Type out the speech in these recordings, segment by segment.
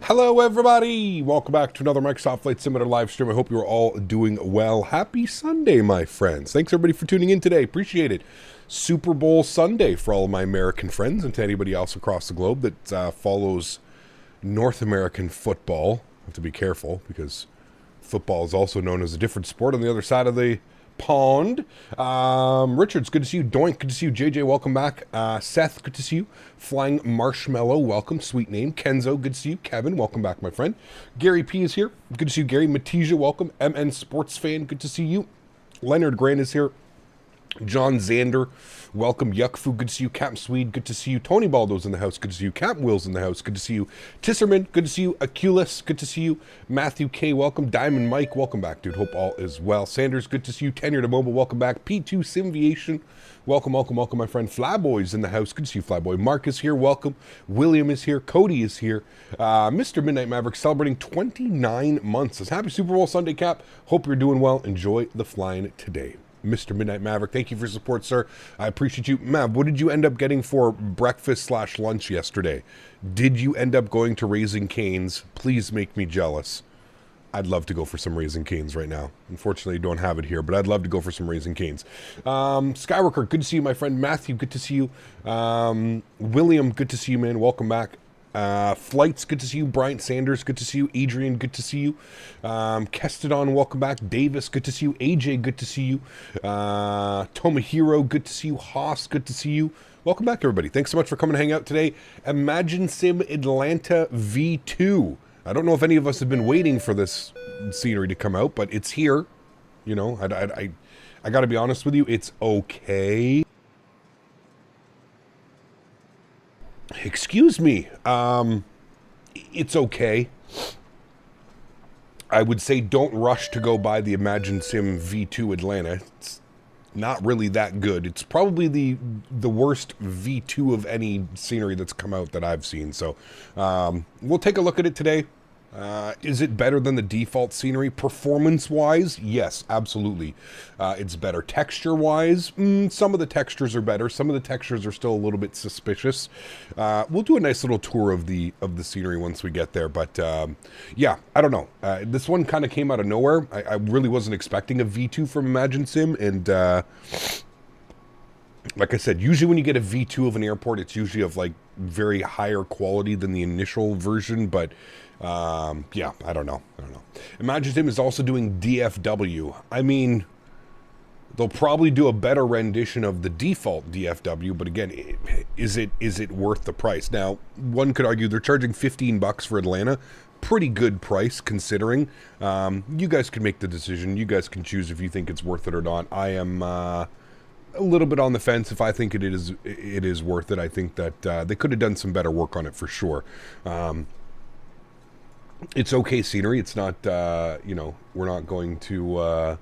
Hello everybody, welcome back to another Microsoft Flight Simulator live stream. I hope you're all doing well. Happy Sunday, my friends. Thanks everybody for tuning in today, appreciate it. Super Bowl Sunday for all of my American friends and to anybody else across the globe that follows North American football. I have to be careful because football is also known as a different sport on the other side of the pond. Richards, good to see you. Doink, good to see you. JJ, welcome back. Seth, good to see you. Flying Marshmallow, welcome. Sweet name. Kenzo, good to see you. Kevin, welcome back, my friend. Gary P is here. Good to see you, Gary. Matija, welcome. MN Sports Fan, good to see you. Leonard Grant is here. John Zander, welcome. Yuckfu, good to see you. Cap Swede, good to see you. Tony Baldo's in the house, good to see you. Cap Will's in the house, good to see you. Tisserman, good to see you. Aculus, good to see you. Matthew K, welcome. Diamond Mike, welcome back, dude. Hope all is well. Sanders, good to see you. Tenure to Mobile, welcome back. P2 Simviation, welcome, welcome, welcome, my friend. Flyboy's in the house, good to see you, Flyboy. Mark is here, welcome. William is here. Cody is here. Mr. Midnight Maverick celebrating 29 months. Says, happy Super Bowl Sunday, Cap. Hope you're doing well. Enjoy the flying today. Mr. Midnight Maverick, thank you for your support, sir. I appreciate you. Mav, what did you end up getting for breakfast/lunch yesterday? Did you end up going to Raising Cane's? Please make me jealous. I'd love to go for some Raising Cane's right now. Unfortunately, I don't have it here, but I'd love to go for some Raising Cane's. Skywalker, good to see you, my friend. Matthew, good to see you. William, good to see you, man. Welcome back. Flights, good to see you. Bryant Sanders, good to see you. Adrian, good to see you. Kestadon, welcome back. Davis, good to see you. AJ, good to see you. Tomohiro, good to see you. Haas, good to see you. Welcome back, everybody. Thanks so much for coming to hang out today. imaginesim Atlanta V2. I don't know if any of us have been waiting for this scenery to come out, but it's here. You know, I got to be honest with you, it's okay. Excuse me. It's okay. I would say don't rush to go buy the imaginesim V2 Atlanta. It's not really that good. It's probably the worst V2 of any scenery that's come out that I've seen. So we'll take a look at it today. Is it better than the default scenery? Performance-wise, yes, absolutely. It's better. Texture-wise, some of the textures are better. Some of the textures are still a little bit suspicious. We'll do a nice little tour of the scenery once we get there. But yeah, I don't know. This one kind of came out of nowhere. I really wasn't expecting a V2 from imaginesim, and like I said, usually when you get a V2 of an airport, it's usually of like very higher quality than the initial version, but yeah, I don't know. imaginesim is also doing DFW. I mean, they'll probably do a better rendition of the default DFW, but again, is it worth the price? Now, one could argue they're charging $15 for Atlanta. Pretty good price considering. You guys can make the decision. You guys can choose if you think it's worth it or not. I am a little bit on the fence. If I think it is worth it. I think that they could have done some better work on it for sure. It's okay scenery. It's not, you know, we're not going to,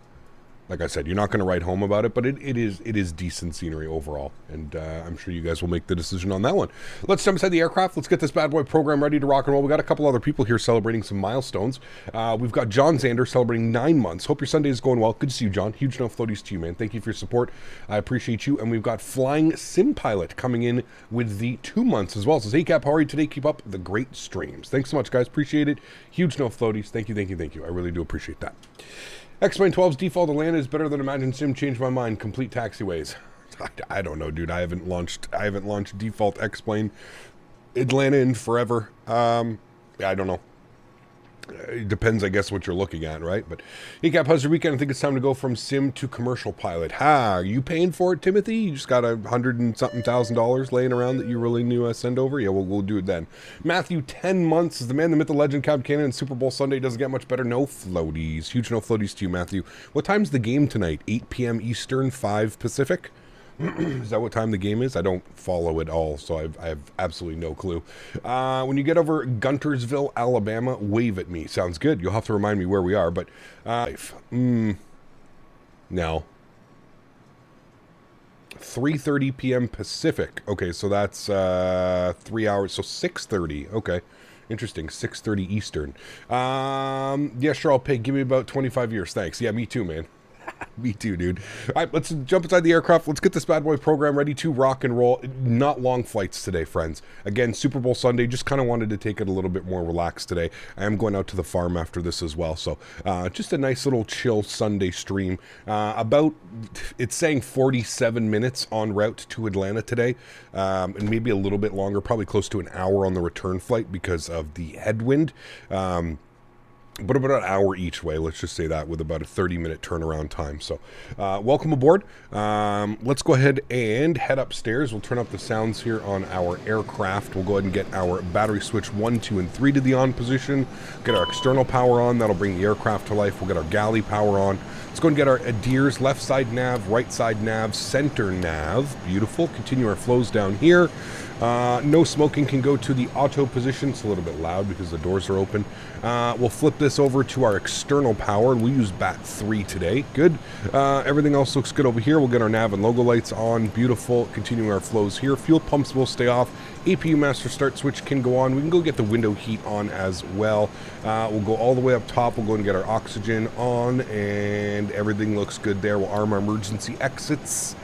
like I said, you're not going to write home about it, but it is decent scenery overall. And I'm sure you guys will make the decision on that one. Let's jump inside the aircraft. Let's get this bad boy program ready to rock and roll. We got a couple other people here celebrating some milestones. We've got John Zander celebrating 9 months. Hope your Sunday is going well. Good to see you, John. Huge no floaties to you, man. Thank you for your support. I appreciate you. And we've got Flying Sim Pilot coming in with the 2 months as well. So, hey, Cap, how are you today? Keep up the great streams. Thanks so much, guys. Appreciate it. Huge no floaties. Thank you, thank you, thank you. I really do appreciate that. X-Plane 12's default Atlanta is better than imaginesim. Changed my mind. Complete taxiways. I don't know, dude. I haven't launched default X-Plane Atlanta in forever. I don't know. It depends, I guess, what you're looking at, right? But ECAP, how's your weekend? I think it's time to go from sim to commercial pilot. Are you paying for it, Timothy? You just got $100 and something thousand laying around that you really knew send over? Yeah, we'll do it then. Matthew, 10 months is the man, the myth, the legend, Cab Cannon, and Super Bowl Sunday doesn't get much better. No floaties. Huge no floaties to you, Matthew. What time's the game tonight? 8 p.m. Eastern, 5 Pacific? Is that what time the game is? I don't follow it all, so I have absolutely no clue. When you get over Guntersville, Alabama, wave at me. Sounds good. You'll have to remind me where we are, but no. 3:30 p.m. Pacific. Okay, so that's 3 hours. So 6:30. Okay. Interesting. 6:30 Eastern. Yeah, sure, I'll pay. Give me about 25 years. Thanks. Yeah, me too, man. Me too, dude. All right, let's jump inside the aircraft. Let's get this bad boy program ready to rock and roll. Not long flights today, friends. Again, Super Bowl Sunday. Just kind of wanted to take it a little bit more relaxed today. I am going out to the farm after this as well. So just a nice little chill Sunday stream. It's saying 47 minutes en route to Atlanta today. And maybe a little bit longer, probably close to an hour on the return flight because of the headwind. But about an hour each way, let's just say that, with about a 30-minute turnaround time. So welcome aboard. Let's go ahead and head upstairs. We'll turn up the sounds here on our aircraft. We'll go ahead and get our battery switch 1, 2, and 3 to the on position. Get our external power on. That'll bring the aircraft to life. We'll get our galley power on. Let's go and get our ADIRS, left side nav, right side nav, center nav. Beautiful. Continue our flows down here. No smoking can go to the auto position. It's a little bit loud because the doors are open. We'll flip this over to our external power. We'll use bat 3 today. Good. Everything else looks good over here. We'll get our nav and logo lights on. Beautiful. Continuing our flows here. Fuel pumps will stay off. APU master start switch can go on. We can go get the window heat on as well. We'll go all the way up top. We'll go and get our oxygen on, and everything looks good there. We'll arm our emergency exits.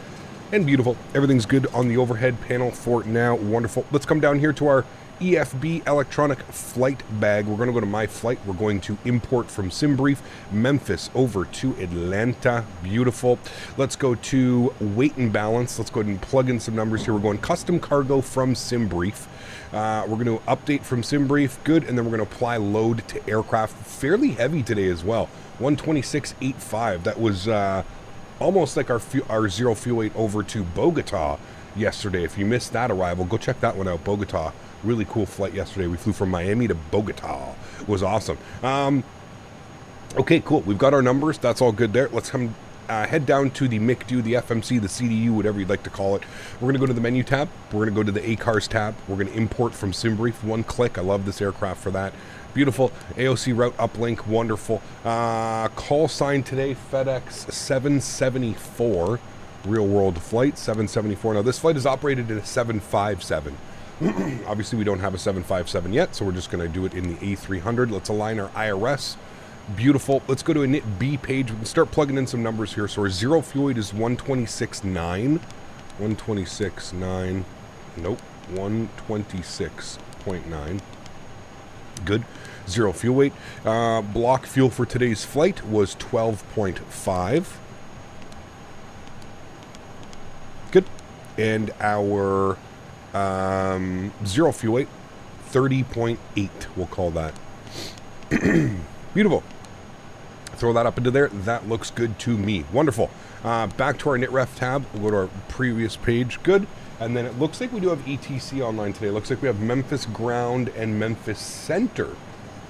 And beautiful. Everything's good on the overhead panel for now. Wonderful. Let's come down here to our EFB electronic flight bag. We're going to go to My Flight. We're going to import from SimBrief, Memphis over to Atlanta. Beautiful. Let's go to weight and balance. Let's go ahead and plug in some numbers here. We're going custom cargo from SimBrief. We're going to update from SimBrief. Good. And then we're going to apply load to aircraft. Fairly heavy today as well. 126.85. That was almost like our zero fuel weight over to Bogota yesterday. If you missed that arrival, go check that one out. Bogota, really cool flight yesterday. We flew from Miami to Bogota. It was awesome. Okay, cool. We've got our numbers. That's all good there. Let's come head down to the MICDU, the FMC, the CDU, whatever you'd like to call it. We're going to go to the menu tab. We're going to go to the ACARS tab. We're going to import from SimBrief. One click. I love this aircraft for that. Beautiful. AOC route uplink. Wonderful. Call sign today, FedEx 774. Real world flight, 774. Now, this flight is operated in a 757. Obviously, we don't have a 757 yet, so we're just going to do it in the A300. Let's align our IRS. Beautiful. Let's go to a init B page. We can start plugging in some numbers here. So our zero fuel weight is 126.9. 126.9. Nope. 126.9. Good. Zero fuel weight. Block fuel for today's flight was 12.5. Good. And our zero fuel weight, 30.8. We'll call that. Beautiful. Throw that up into there. That looks good to me. Wonderful. Back to our NitRef tab. We'll go to our previous page. Good. And then it looks like we do have ETC online today. It looks like we have Memphis Ground and Memphis Center.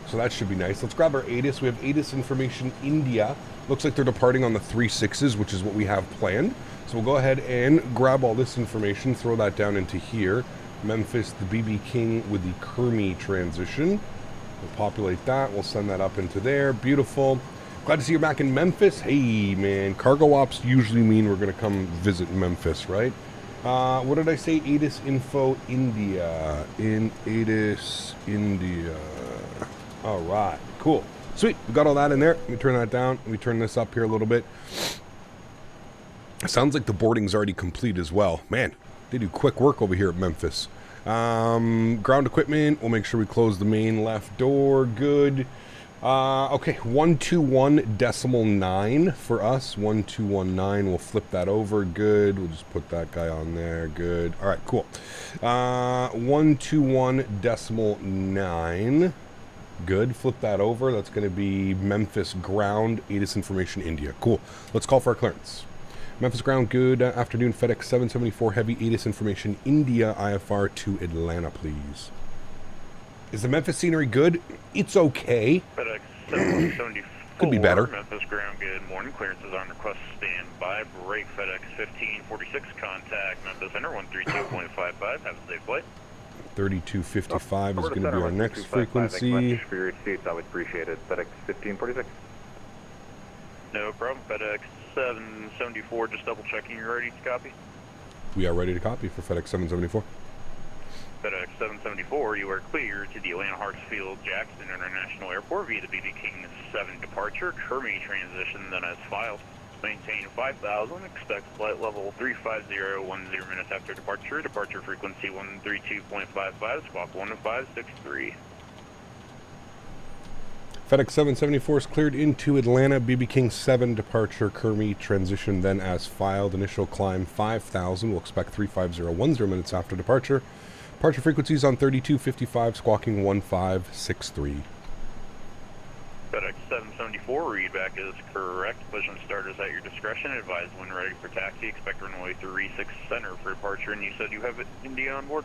So that should be nice. Let's grab our ATIS. We have ATIS information India. Looks like they're departing on the 36s, which is what we have planned. So we'll go ahead and grab all this information, throw that down into here. Memphis, the BB King with the Kermi transition. We'll populate that. We'll send that up into there. Beautiful. Glad to see you back in Memphis. Hey, man. Cargo ops usually mean we're going to come visit Memphis, right? What did I say? ATIS info India. In ATIS India. All right. Cool. Sweet. We got all that in there. Let me turn that down. Let me turn this up here a little bit. Sounds like the boarding's already complete as well. Man, they do quick work over here at Memphis. Ground equipment. We'll make sure we close the main left door. Good. Okay, 121.9 for us. 1219. We'll flip that over. Good. We'll just put that guy on there. Good. All right, cool. 121.9. Good. Flip that over. That's going to be Memphis Ground, ATIS Information India. Cool. Let's call for our clearance. Memphis Ground, good afternoon. FedEx 774 Heavy, ATIS Information India, IFR to Atlanta, please. Is the Memphis scenery good? It's okay. FedEx 774. Could be better. Memphis Ground, good morning. Clearance is on request. Stand by. Break FedEx 1546. Contact Memphis Center 132.55. Have a safe flight. 3255 is going to be our next frequency. Thank you much for your seats. I would appreciate it. FedEx 1546. No problem. FedEx 774, just double checking you're ready to copy. We are ready to copy for FedEx 774. FedEx 774, you are clear to the Atlanta Hartsfield Jackson International Airport via the BB King 7 departure. Kermi transition then as filed. Maintain 5,000. Expect flight level 350, 10 minutes after departure. Departure frequency 132.55. Squawk 11563. FedEx 774 is cleared into Atlanta. BB King 7 departure. Kermi transition then as filed. Initial climb 5,000. We'll expect 350, 10 minutes after departure. Departure frequencies on 3255. Squawking 1563. FedEx 774, readback is correct. Collision start is at your discretion. Advise when ready for taxi. Expect runway 36 center for departure. And you said you have India on board?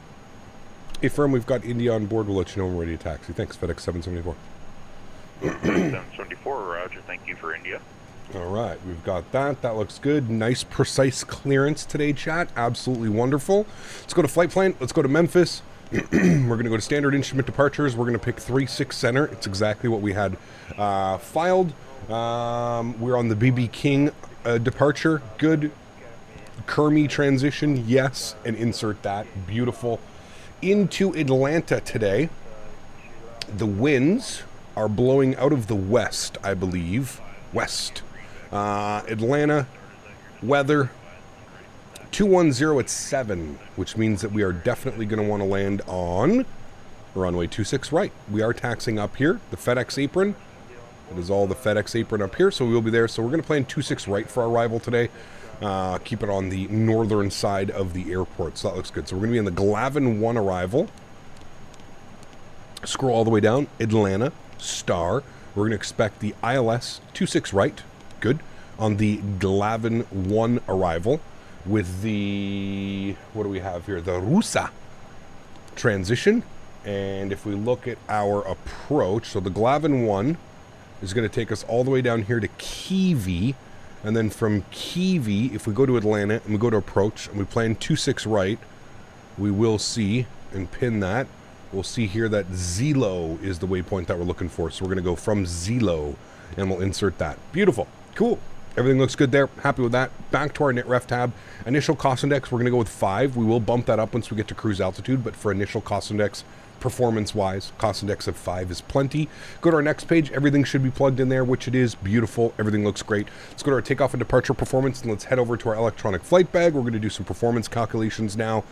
Hey, firm, we've got India on board. We'll let you know when we're ready to taxi. Thanks, FedEx 774. 774, Roger. Thank you for India. All right, we've got that. That looks good. Nice, precise clearance today, chat. Absolutely wonderful. Let's go to flight plan. Let's go to Memphis. We're going to go to standard instrument departures. We're going to pick 36 center. It's exactly what we had filed. We're on the BB King departure. Good. Kermi transition. Yes. And insert that. Beautiful. Into Atlanta today. The winds are blowing out of the west, I believe. West. Atlanta. Weather. 210 at 7, which means that we are definitely going to want to land on runway 26 right. We are taxiing up here, the FedEx apron. It is all the FedEx apron up here, so we will be there. So we're going to plan 26 right for our arrival today. Keep it on the northern side of the airport, so that looks good. So we're going to be in the Glavin 1 arrival. Scroll all the way down, Atlanta, star. We're going to expect the ILS 26 right, good, on the Glavin 1 arrival. With the, what do we have here? The Rusa transition. And if we look at our approach, so the Glavin 1 is going to take us all the way down here to Kiwi. And then from Kiwi, if we go to Atlanta and we go to approach and we plan 26 right, we will see, and pin that, we'll see here that Zelo is the waypoint that we're looking for. So we're going to go from Zelo and we'll insert that. Beautiful. Cool. Everything looks good there. Happy with that. Back to our NITREF tab. Initial cost index, we're going to go with 5. We will bump that up once we get to cruise altitude, but for initial cost index, performance-wise, cost index of 5 is plenty. Go to our next page. Everything should be plugged in there, which it is. Beautiful. Everything looks great. Let's go to our takeoff and departure performance, and let's head over to our electronic flight bag. We're going to do some performance calculations now.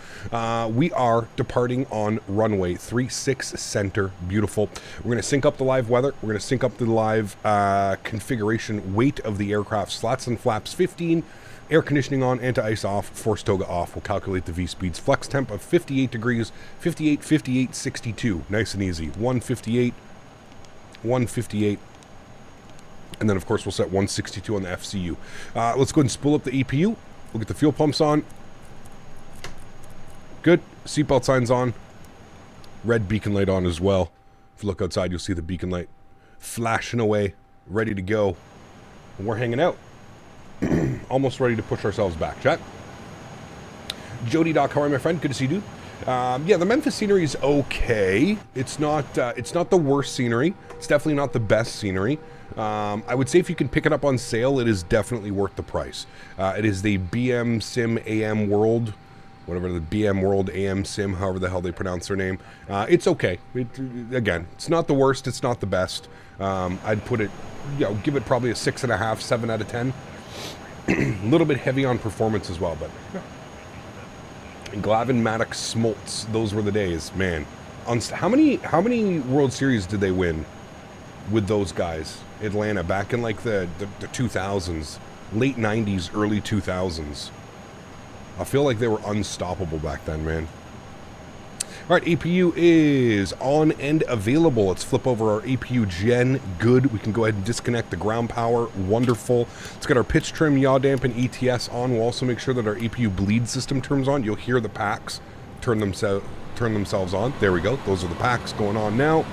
We are departing on runway 36 center. Beautiful. We're going to sync up the live weather. We're going to sync up the live configuration weight of the aircraft. Slats and flaps 15. Air conditioning on, anti-ice off, force toga off. We'll calculate the V-speeds. Flex temp of 58 degrees, 58, 58, 62. Nice and easy. 158, 158. And then, of course, we'll set 162 on the FCU. Let's go ahead and spool up the EPU. We'll get the fuel pumps on. Good. Seatbelt signs on. Red beacon light on as well. If you look outside, you'll see the beacon light flashing away, ready to go. And we're hanging out. Almost ready to push ourselves back. Chat. Jody Doc, how are you, my friend? Good to see you, dude. Yeah, the Memphis scenery is okay. It's not the worst scenery. It's definitely not the best scenery. I would say if you can pick it up on sale, it is definitely worth the price. It is the BM Sim AM World, whatever, the BM World AM Sim, however the hell they pronounce their name. It's okay. Again, it's not the worst. It's not the best. I'd put it, give it probably a 6.5, 7 out of 10. A little bit heavy on performance as well, but Glavin, Maddox, Smoltz, those were the days, man. How many World Series did they win with those guys? Atlanta, back in like the 2000s, late 90s, early 2000s. I feel like they were unstoppable back then, man. All right, APU is on and available. Let's flip over our APU gen. Good. We can go ahead and disconnect the ground power. Wonderful. Let's get our pitch trim, yaw damp, and ETS on. We'll also make sure that our APU bleed system turns on. You'll hear the packs turn themselves on. There we go. Those are the packs going on now.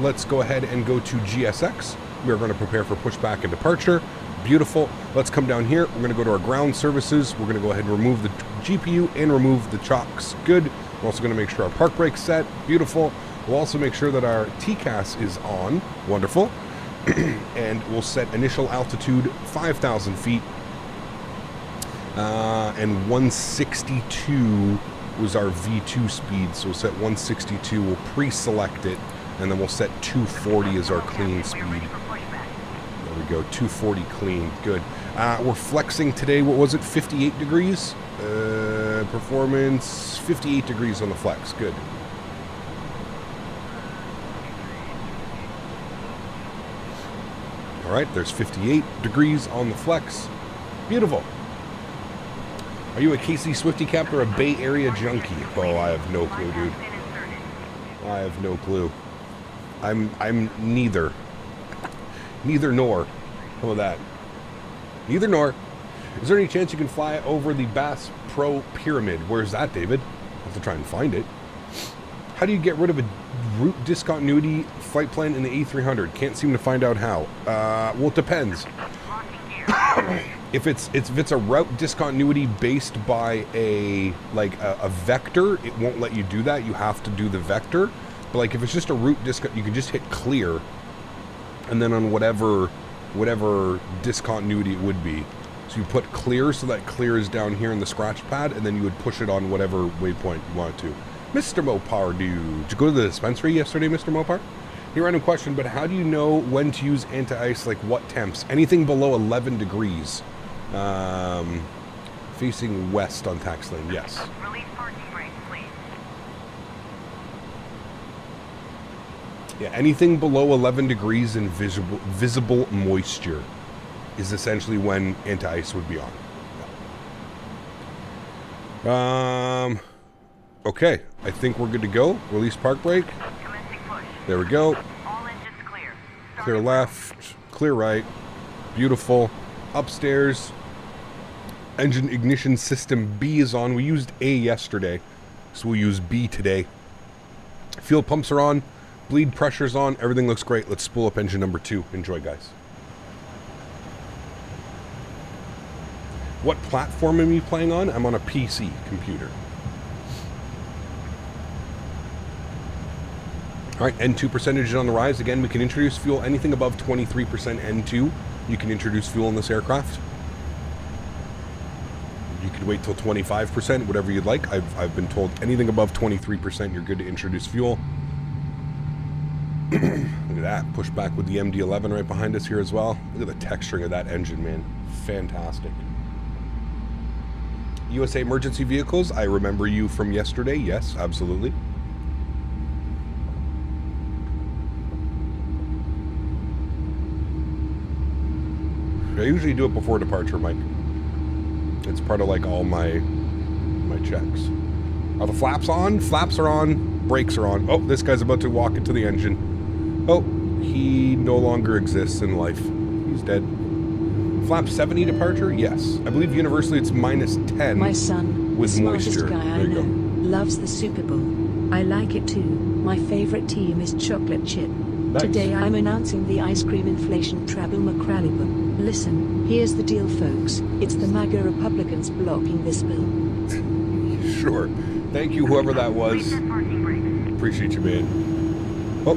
Let's go ahead and go to GSX. We are going to prepare for pushback and departure. Beautiful. Let's come down here. We're going to go to our ground services. We're going to go ahead and remove the GPU and remove the chocks. Good. We're also going to make sure our park brake's set. Beautiful. We'll also make sure that our TCAS is on. Wonderful. And we'll set initial altitude 5,000 feet. And 162 was our V2 speed. So we'll set 162. We'll pre-select it. And then we'll set 240 as our clean speed. There we go. 240 clean. Good. We're flexing today. What was it? 58 degrees? Performance 58 degrees on the flex. Good. All right, there's 58 degrees on the flex. Beautiful. Are you a KC Swifty cap or a Bay Area junkie? Oh, I have no clue, dude. I have no clue. I'm neither. Neither nor. How about that? Neither nor. Is there any chance you can fly over the Bass Pro Pyramid? Where's that, David? I'll have to try and find it. How do you get rid of a route discontinuity flight plan in the A300? Can't seem to find out how. Well, it depends. If it's a route discontinuity based by a vector, it won't let you do that. You have to do the vector. But like if it's just a route you can just hit clear, and then on whatever discontinuity it would be. So you put clear, so that clear is down here in the scratch pad, and then you would push it on whatever waypoint you want it to. Mr. Mopar, did you go to the dispensary yesterday, Mr. Mopar? Hey, random question, but how do you know when to use anti-ice, like what temps? Anything below 11 degrees. Facing west on tax lane, yes. Release parking brakes, please. Yeah, anything below 11 degrees in visible moisture is essentially when anti-ice would be on. Okay, I think we're good to go. Release park brake. Commencing push. There we go. All engines clear. Clear left, clear right. Beautiful. Upstairs. Engine ignition system B is on. We used A yesterday, so we'll use B today. Fuel pumps are on. Bleed pressure's on. Everything looks great. Let's spool up engine number 2. Enjoy, guys. What platform am you playing on? I'm on a PC computer. All right, N2 percentage is on the rise. Again, we can introduce fuel. Anything above 23% N2, you can introduce fuel in this aircraft. You could wait till 25%, whatever you'd like. I've been told anything above 23%, you're good to introduce fuel. Look at that, push back with the MD-11 right behind us here as well. Look at the texturing of that engine, man. Fantastic. USA emergency vehicles, I remember you from yesterday. Yes, absolutely. I usually do it before departure, Mike. It's part of like all my checks. Are the flaps on? Flaps are on. Brakes are on. Oh, this guy's about to walk into the engine. Oh, he no longer exists in life. He's dead. Flap 70 departure? Yes. I believe universally it's -10. My son, with the smartest moisture. guy There I you know, loves the Super Bowl. I like it too. My favorite team is Chocolate Chip. Nice. Today I'm announcing the ice cream inflation treble McCrallibum. Listen, here's the deal, folks. It's the MAGA Republicans blocking this bill. Sure. Thank you, whoever that was. Appreciate you, man. Oh.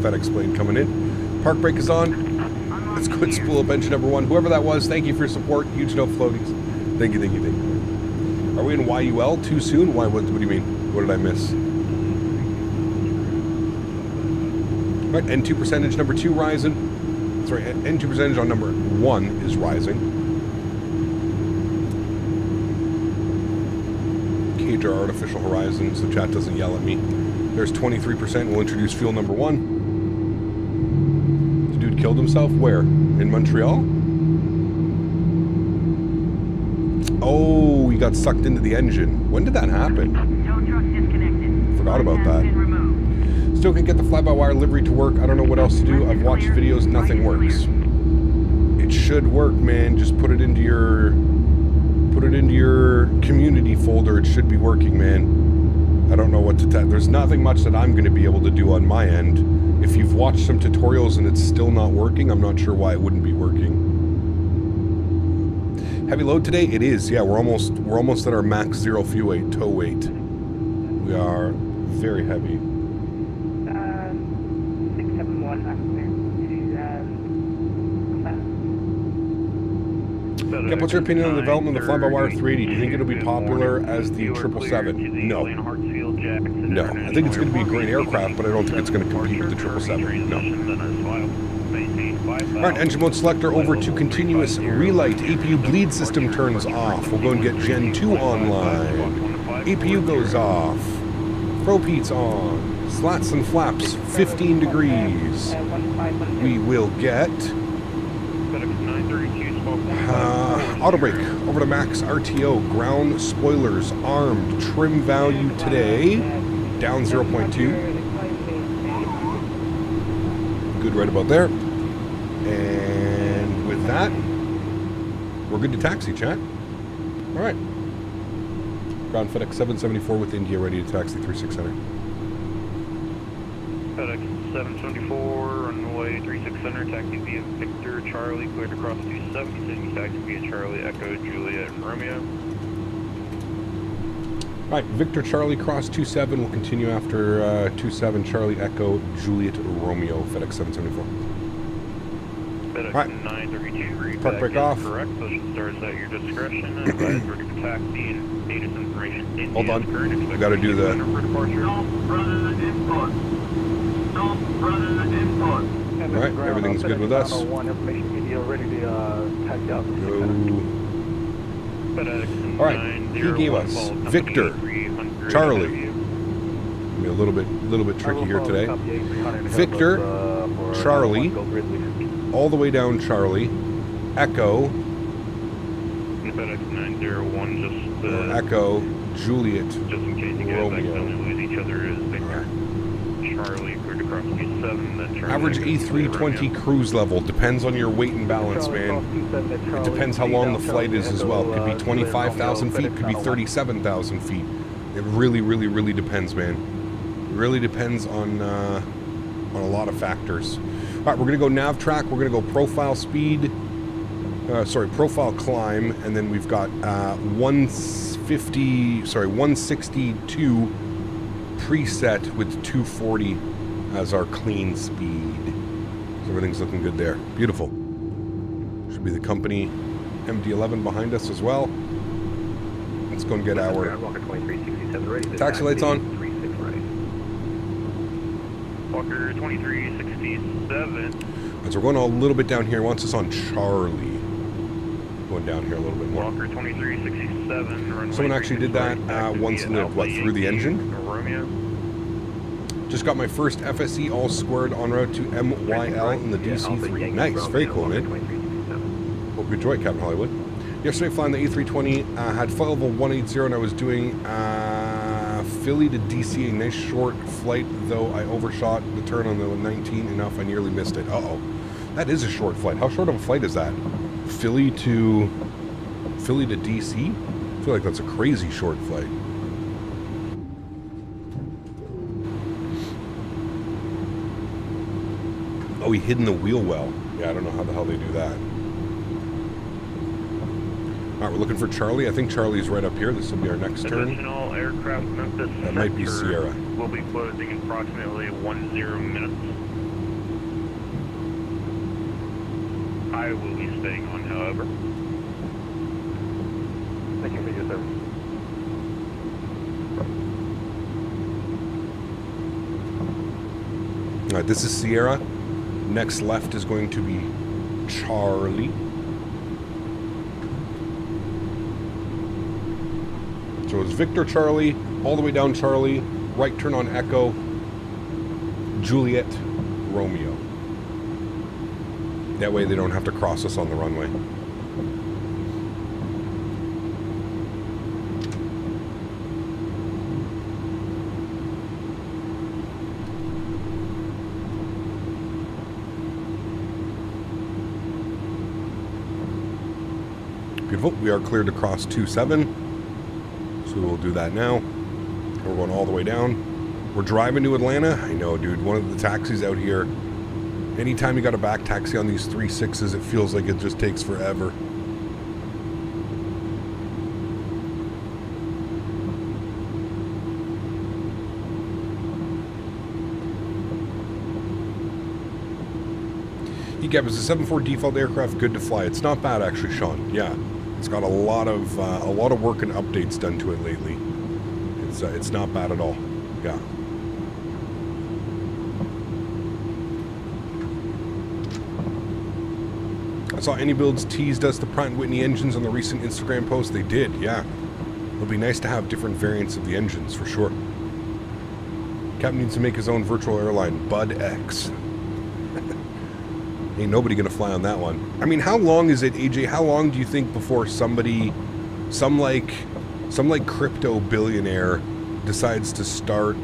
FedEx plane coming in. Park brake is on. Let's go and spool up engine number 1. Whoever that was, thank you for your support. Huge no floaties. Thank you, thank you, thank you. Are we in YUL too soon? Why? What do you mean? What did I miss? All right, N2 percentage number 2 rising. Sorry, N2 percentage on number 1 is rising. Cage our artificial horizon so chat doesn't yell at me. There's 23%. We'll introduce fuel number 1. The dude killed himself? Where? In Montreal? Oh, he got sucked into the engine. When did that happen? Tow truck disconnected. Forgot about that. Been removed. Still can get the fly-by-wire livery to work. I don't know what else to do. I've watched videos, nothing works. It should work, man. Just put it into your community folder. It should be working, man. I don't know what to tell. There's nothing much that I'm going to be able to do on my end. If you've watched some tutorials and it's still not working, I'm not sure why it wouldn't be working. Heavy load today? It is. Yeah, we're almost at our max 0 fuel weight, tow weight. We are very heavy. 671 Yeah, what's your opinion on the development of the fly-by-wire 380? Do you think it'll be popular as the 777? No. No. I think it's going to be a great aircraft, but I don't think it's going to compete with the 777. No. All right, engine mode selector over to continuous relight. APU bleed system turns off. We'll go and get Gen 2 online. APU goes off. Propeat's on. Slats and flaps, 15 degrees. We will get auto brake over to max RTO. Ground spoilers armed. Trim value today down 0.2. Good right about there. And with that, we're good to taxi, chat. All right. Ground FedEx 774 with India ready to taxi 3600. FedEx 774, runway 3600, taxi via Victor Charlie, cleared across 27, continuing taxi via Charlie, Echo, Juliet, and Romeo. All right, Victor Charlie, cross 27. We'll continue after 27, Charlie, Echo, Juliet, Romeo, FedEx 774. FedEx Right. 932, Park brake off. Correct, position starts at your discretion, and advise for taxi and status information. Hold on. Current We got to do the... for departure. All right, everything's good with us. Go. All right, he gave us Victor, Charlie. Be a little bit tricky here today. Victor, Charlie, all the way down Charlie, Echo, FedEx 901, just Echo, Juliet, just in case you guys Romeo. accidentally lose each other, is Victor, Charlie, cleared across 27, then Charlie. Average A320 cruise level depends on your weight and balance, man. It depends how long the flight is as well. Could be 25,000 feet, could be 37,000 feet. It really, really, really depends, man. It really depends on a lot of factors. All right, we're gonna go nav track. We're gonna go profile speed. profile climb, and then we've got 162 preset with 240 as our clean speed. So everything's looking good there. Beautiful. Should be the company MD-11 behind us as well. Let's go and get our taxi lights on. Walker 2367. As we're going a little bit down here, wants us on Charlie. Going down here a little bit more. Walker 2367. Someone actually did that once and lived, what, through the engine? Romeo. Just got my first FSE all squared en route to MYL in the DC-3. Nice, very cool, man. Hope you enjoy it, Captain Hollywood. Yesterday, flying the A320, had flight level 180, and I was doing Philly to DC, a nice short flight, though I overshot the turn on the 19 enough, I nearly missed it. Uh-oh. That is a short flight. How short of a flight is that? Philly to DC? I feel like that's a crazy short flight. Oh, he hid in the wheel well. Yeah, I don't know how the hell they do that. Alright, we're looking for Charlie. I think Charlie's right up here. This will be our next turn. Additional aircraft Memphis That might be Sierra. We'll be closing in approximately 10 minutes. I will be staying on, however. Thank you for your service. Alright, this is Sierra. Next left is going to be Charlie. So it's Victor Charlie, all the way down Charlie, right turn on Echo, Juliet, Romeo. That way they don't have to cross us on the runway. Beautiful. We are cleared to cross 27. So we'll do that now. We're going all the way down. We're driving to Atlanta. I know, dude. One of the taxis out here, anytime you got a back taxi on these 3.6s, it feels like it just takes forever. ECAP is a 7.4 default aircraft, good to fly. It's not bad actually, Sean. Yeah, it's got a lot of work and updates done to it lately. It's not bad at all. Yeah. I saw iniBuilds teased us the Pratt & Whitney engines on the recent Instagram post. They did, yeah. It'll be nice to have different variants of the engines for sure. Captain needs to make his own virtual airline, Bud X. Ain't nobody gonna fly on that one. I mean, how long is it, AJ? How long do you think before some crypto billionaire decides to start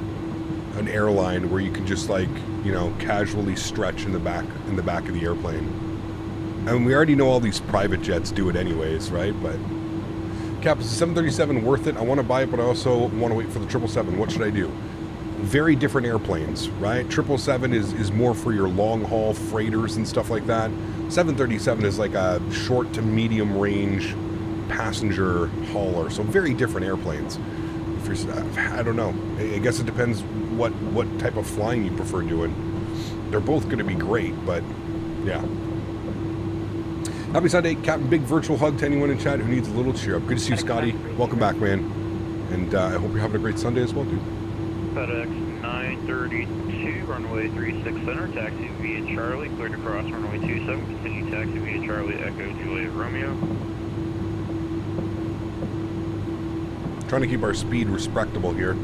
an airline where you can just casually stretch in the back of the airplane? I mean, we already know all these private jets do it anyways, right? But Cap, is the 737 worth it? I want to buy it, but I also want to wait for the 777. What should I do? Very different airplanes, right? 777 is more for your long haul freighters and stuff like that. 737 is like a short to medium range passenger hauler, so very different airplanes. If you're, I don't know. I guess it depends what type of flying you prefer doing. They're both going to be great, but yeah. Happy Sunday, Captain. Big virtual hug to anyone in chat who needs a little cheer up. Good to see you, Scotty. Welcome back, man. And I hope you're having a great Sunday as well, dude. FedEx 932, runway 36 center, taxi via Charlie, cleared to cross runway 27, continue taxi via Charlie, Echo, Juliet, Romeo. Trying to keep our speed respectable here.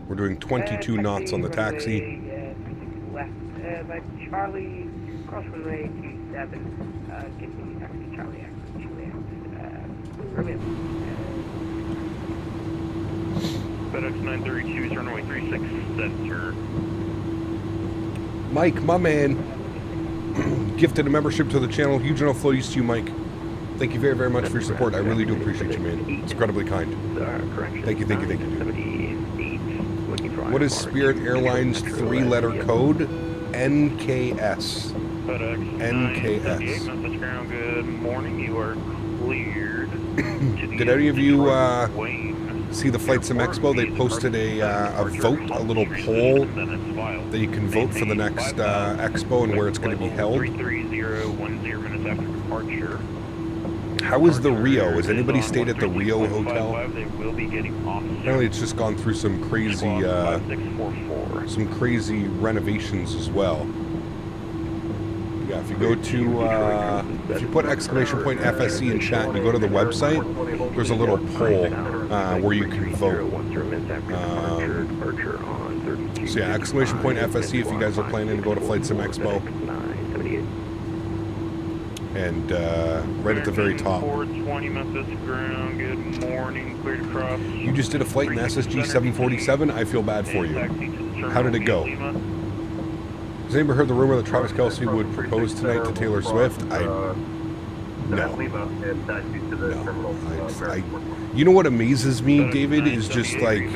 We're doing 22 knots on the taxi. Left by Charlie, cross runway 27, continue taxi Charlie, Echo, Juliet, Romeo. FedEx 932 is runway 36 center. Mike, my man, gifted a membership to the channel. Huge enough flow use to you, Mike. Thank you very, very much for your support. I really do appreciate you, man. It's incredibly kind. Thank you, dude. What is Spirit Airlines 3-letter code? NKS. NKS. 978, Memphis ground, good morning. You are cleared. Did any of you Wayne see the Flight Sim Expo? They posted a vote, a little poll that you can vote for the next expo and where it's going to be held. 33010 minutes after departure. How is the Rio? Has anybody stayed at the Rio Hotel? They will be getting off. Apparently it's just gone through some crazy renovations as well. Yeah, if you go to, if you put exclamation point FSC in chat and you go to the website, there's a little poll where you can vote. So yeah, exclamation point FSC if you guys are planning to go to Flight Sim Expo. And right at the very top. 420 Memphis ground, good morning, cleared across. You just did a flight in SSG 747. I feel bad for you. How did it go? Has anybody heard the rumor that Travis Kelce would propose tonight to Taylor Swift? No. You know what amazes me, David, is just like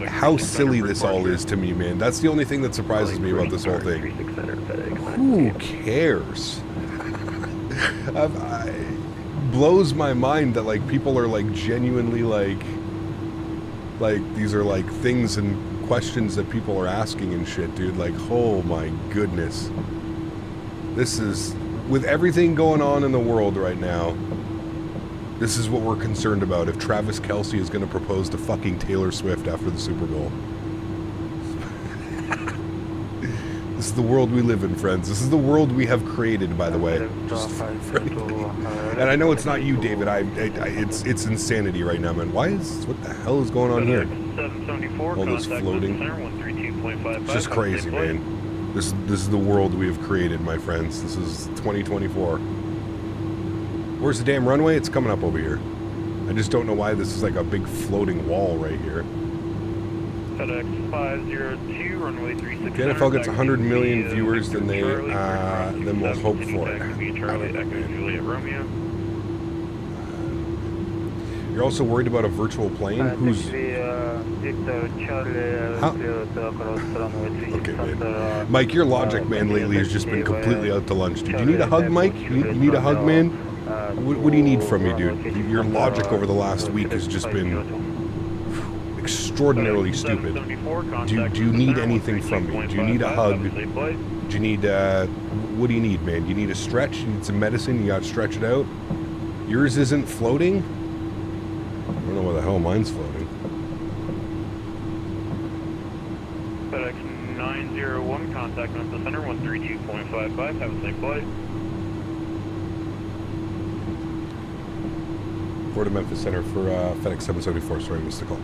how silly this all is to me, man. That's the only thing that surprises me about this whole thing. Who cares? Blows my mind that like people are like genuinely like these are like things and questions that people are asking and shit, dude. Like, oh my goodness. This is, with everything going on in the world right now, this is what we're concerned about. If Travis Kelce is going to propose to fucking Taylor Swift after the Super Bowl. This is the world we live in, friends. This is the world we have created, by the way. Just and I know it's not you, David. It's insanity right now, man. What the hell is going on here? All this floating. It's just crazy, man. This is the world we have created, my friends. This is 2024. Where's the damn runway? It's coming up over here. I just don't know why this is like a big floating wall right here. FedEx 502, runway 36. If the NFL gets 100 million viewers, then we'll hope for it. You're also worried about a virtual plane? Who's... How? Okay, man. Mike, your logic, man, lately has just been completely out to lunch, dude. You need a hug, Mike? You need a hug, man? What do you need from me, dude? Your logic over the last week has just been extraordinarily stupid. Do you need anything from me? Do you need a hug? Do you need, what do you need, man? Do you need a stretch? You need some medicine? You gotta stretch it out? Yours isn't floating? I don't know where the hell mine's floating. FedEx 901, contact Memphis Center 132.55. Have a safe flight. Florida Memphis Center for FedEx 774. Sorry, missed the call.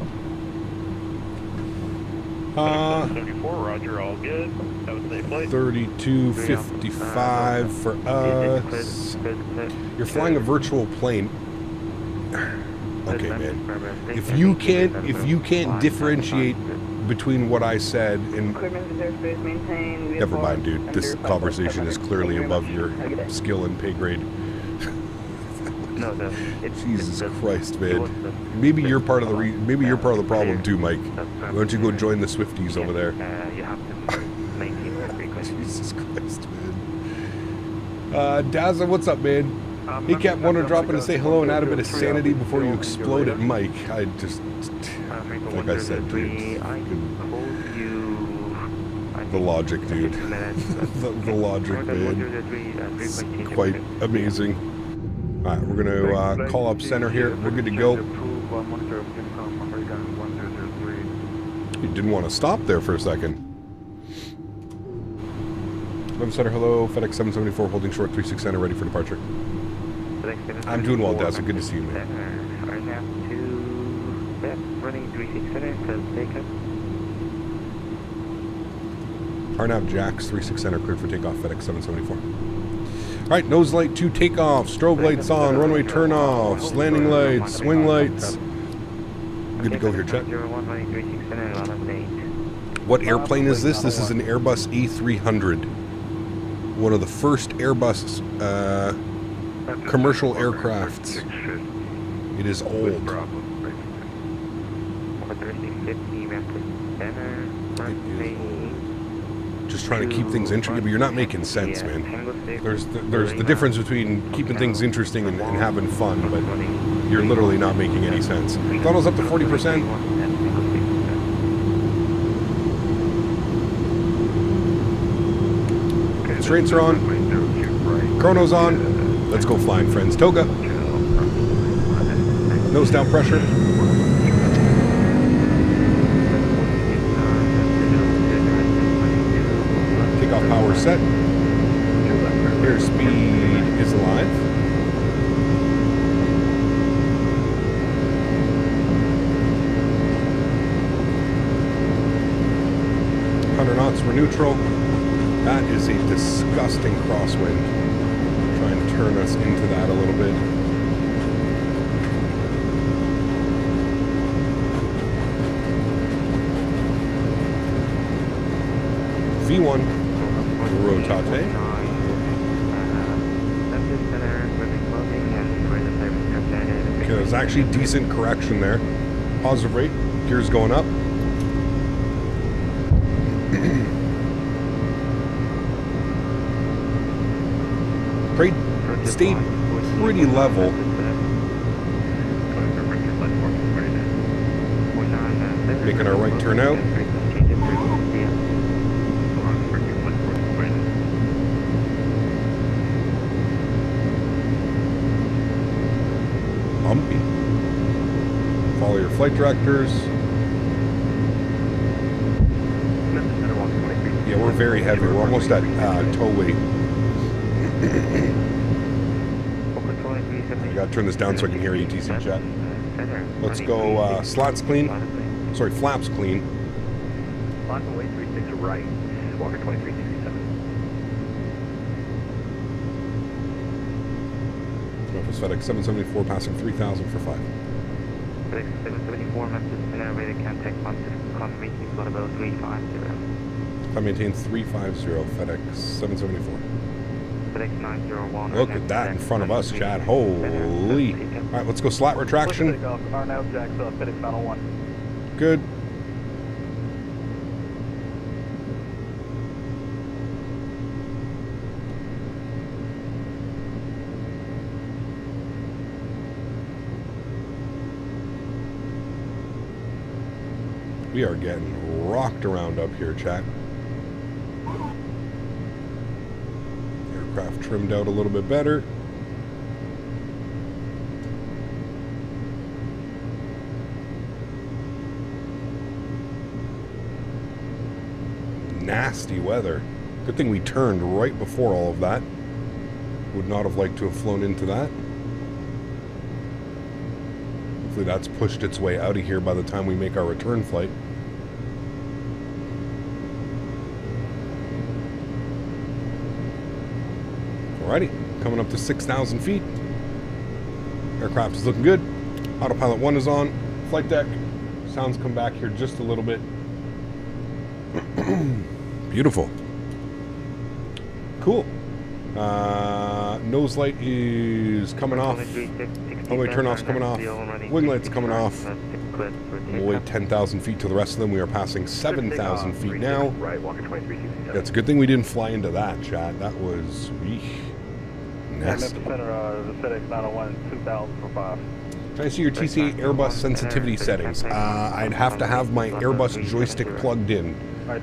774, roger, all good. Have a safe flight. 3255 for us. You're flying a virtual plane. Okay, man. If you can't differentiate between what I said and never mind, dude. This conversation is clearly above your skill and pay grade. Jesus Christ, man. Maybe you're part of the problem too, Mike. Why don't you go join the Swifties over there? Jesus Christ, man. Daza, what's up, man? He kept wanting to drop in and say hello and add a bit of sanity before you explode at Mike. I just, like I said, dude. The logic, dude. the logic, man. It's quite amazing. Alright, we're going to call up center here. We're good to go. You didn't want to stop there for a second. Web center, hello. FedEx 774 holding short 36 center, ready for departure. I'm doing well, Dazza. Good to see you, man. Running 36 center, takeoff. Arnav Jax 36 center, cleared for takeoff. FedEx 774. Alright, nose light to takeoff, strobe lights on, runway turn-offs, landing lights, swing lights. Good to go here, chat. What airplane is this? This is an Airbus A300. One of the first Airbus commercial aircrafts. It is old. It is old. just trying to keep things interesting, but you're not making sense, man. There's the difference between keeping things interesting and having fun, but you're literally not making any sense. Throttle's up to 40%. Constraints are on. Chrono's on. Let's go flying, friends. Toga. Nose down pressure. Takeoff power set. Airspeed is alive. Knots, we're neutral. That is a disgusting crosswind. Trying to turn us into that a little bit. v1.0.6. Okay, there's actually decent correction there. Positive rate, gears going up. Stayed pretty level. Making our right turn out. Bumpy. Follow your flight directors. Yeah, we're very heavy. We're almost at tow weight. I gotta turn this down so I can hear ATC chat. Let's go slots clean. Sorry, flaps clean. On the way 36 right. Walker 2367. Memphis FedEx 774 passing 3,000 for 5. FedEx 774, Memphis center, ready to contact confirmation flight about 350. I maintain 350 FedEx 774. FedEx 901. Look at that in front of us, Chad. Holy. Alright, let's go slot retraction. Arnold Jack, FedEx 901. Good. We are getting rocked around up here, chat. Aircraft trimmed out a little bit better. Nasty weather. Good thing we turned right before all of that. Would not have liked to have flown into that. Hopefully that's pushed its way out of here by the time we make our return flight. Alrighty, coming up to 6,000 feet. Aircraft is looking good. Autopilot 1 is on. Flight deck. Sounds come back here just a little bit. Beautiful. Cool. Nose light is coming off. Runway turnoff's coming off. Wing light's coming off. We'll wait 10,000 feet to the rest of them. We are passing 7,000 feet now. It's a good thing we didn't fly into that, chat. That was nasty. FedEx 901, 2,000 for 5. Can I see your TCA Airbus sensitivity settings? I'd have to have my Airbus joystick plugged in.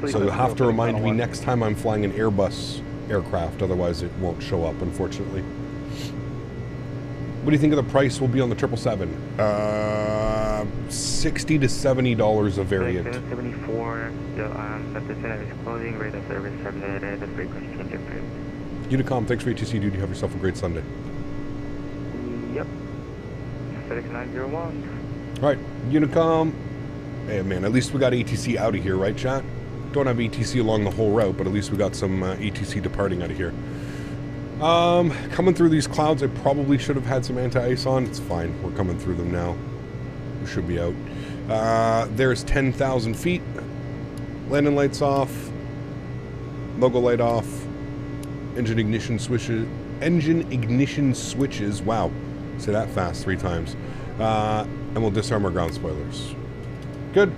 So you'll have to remind me next time I'm flying an Airbus aircraft, otherwise it won't show up, unfortunately. What do you think of the price will be on the 777? $60 to $70 a variant. 774, the center is closing, rate of service terminated, the frequency change approved. Unicom, thanks for ATC, dude. You have yourself a great Sunday. Yep. FedEx 901. Alright, Unicom. Hey, man, at least we got ATC out of here, right, chat? Don't have ATC along the whole route, but at least we got some ATC departing out of here. Coming through these clouds, I probably should have had some anti-ice on. It's fine. We're coming through them now. We should be out. There's 10,000 feet. Landing lights off. Logo light off. Engine ignition switches. Wow. Say that fast 3 times. And we'll disarm our ground spoilers. Good.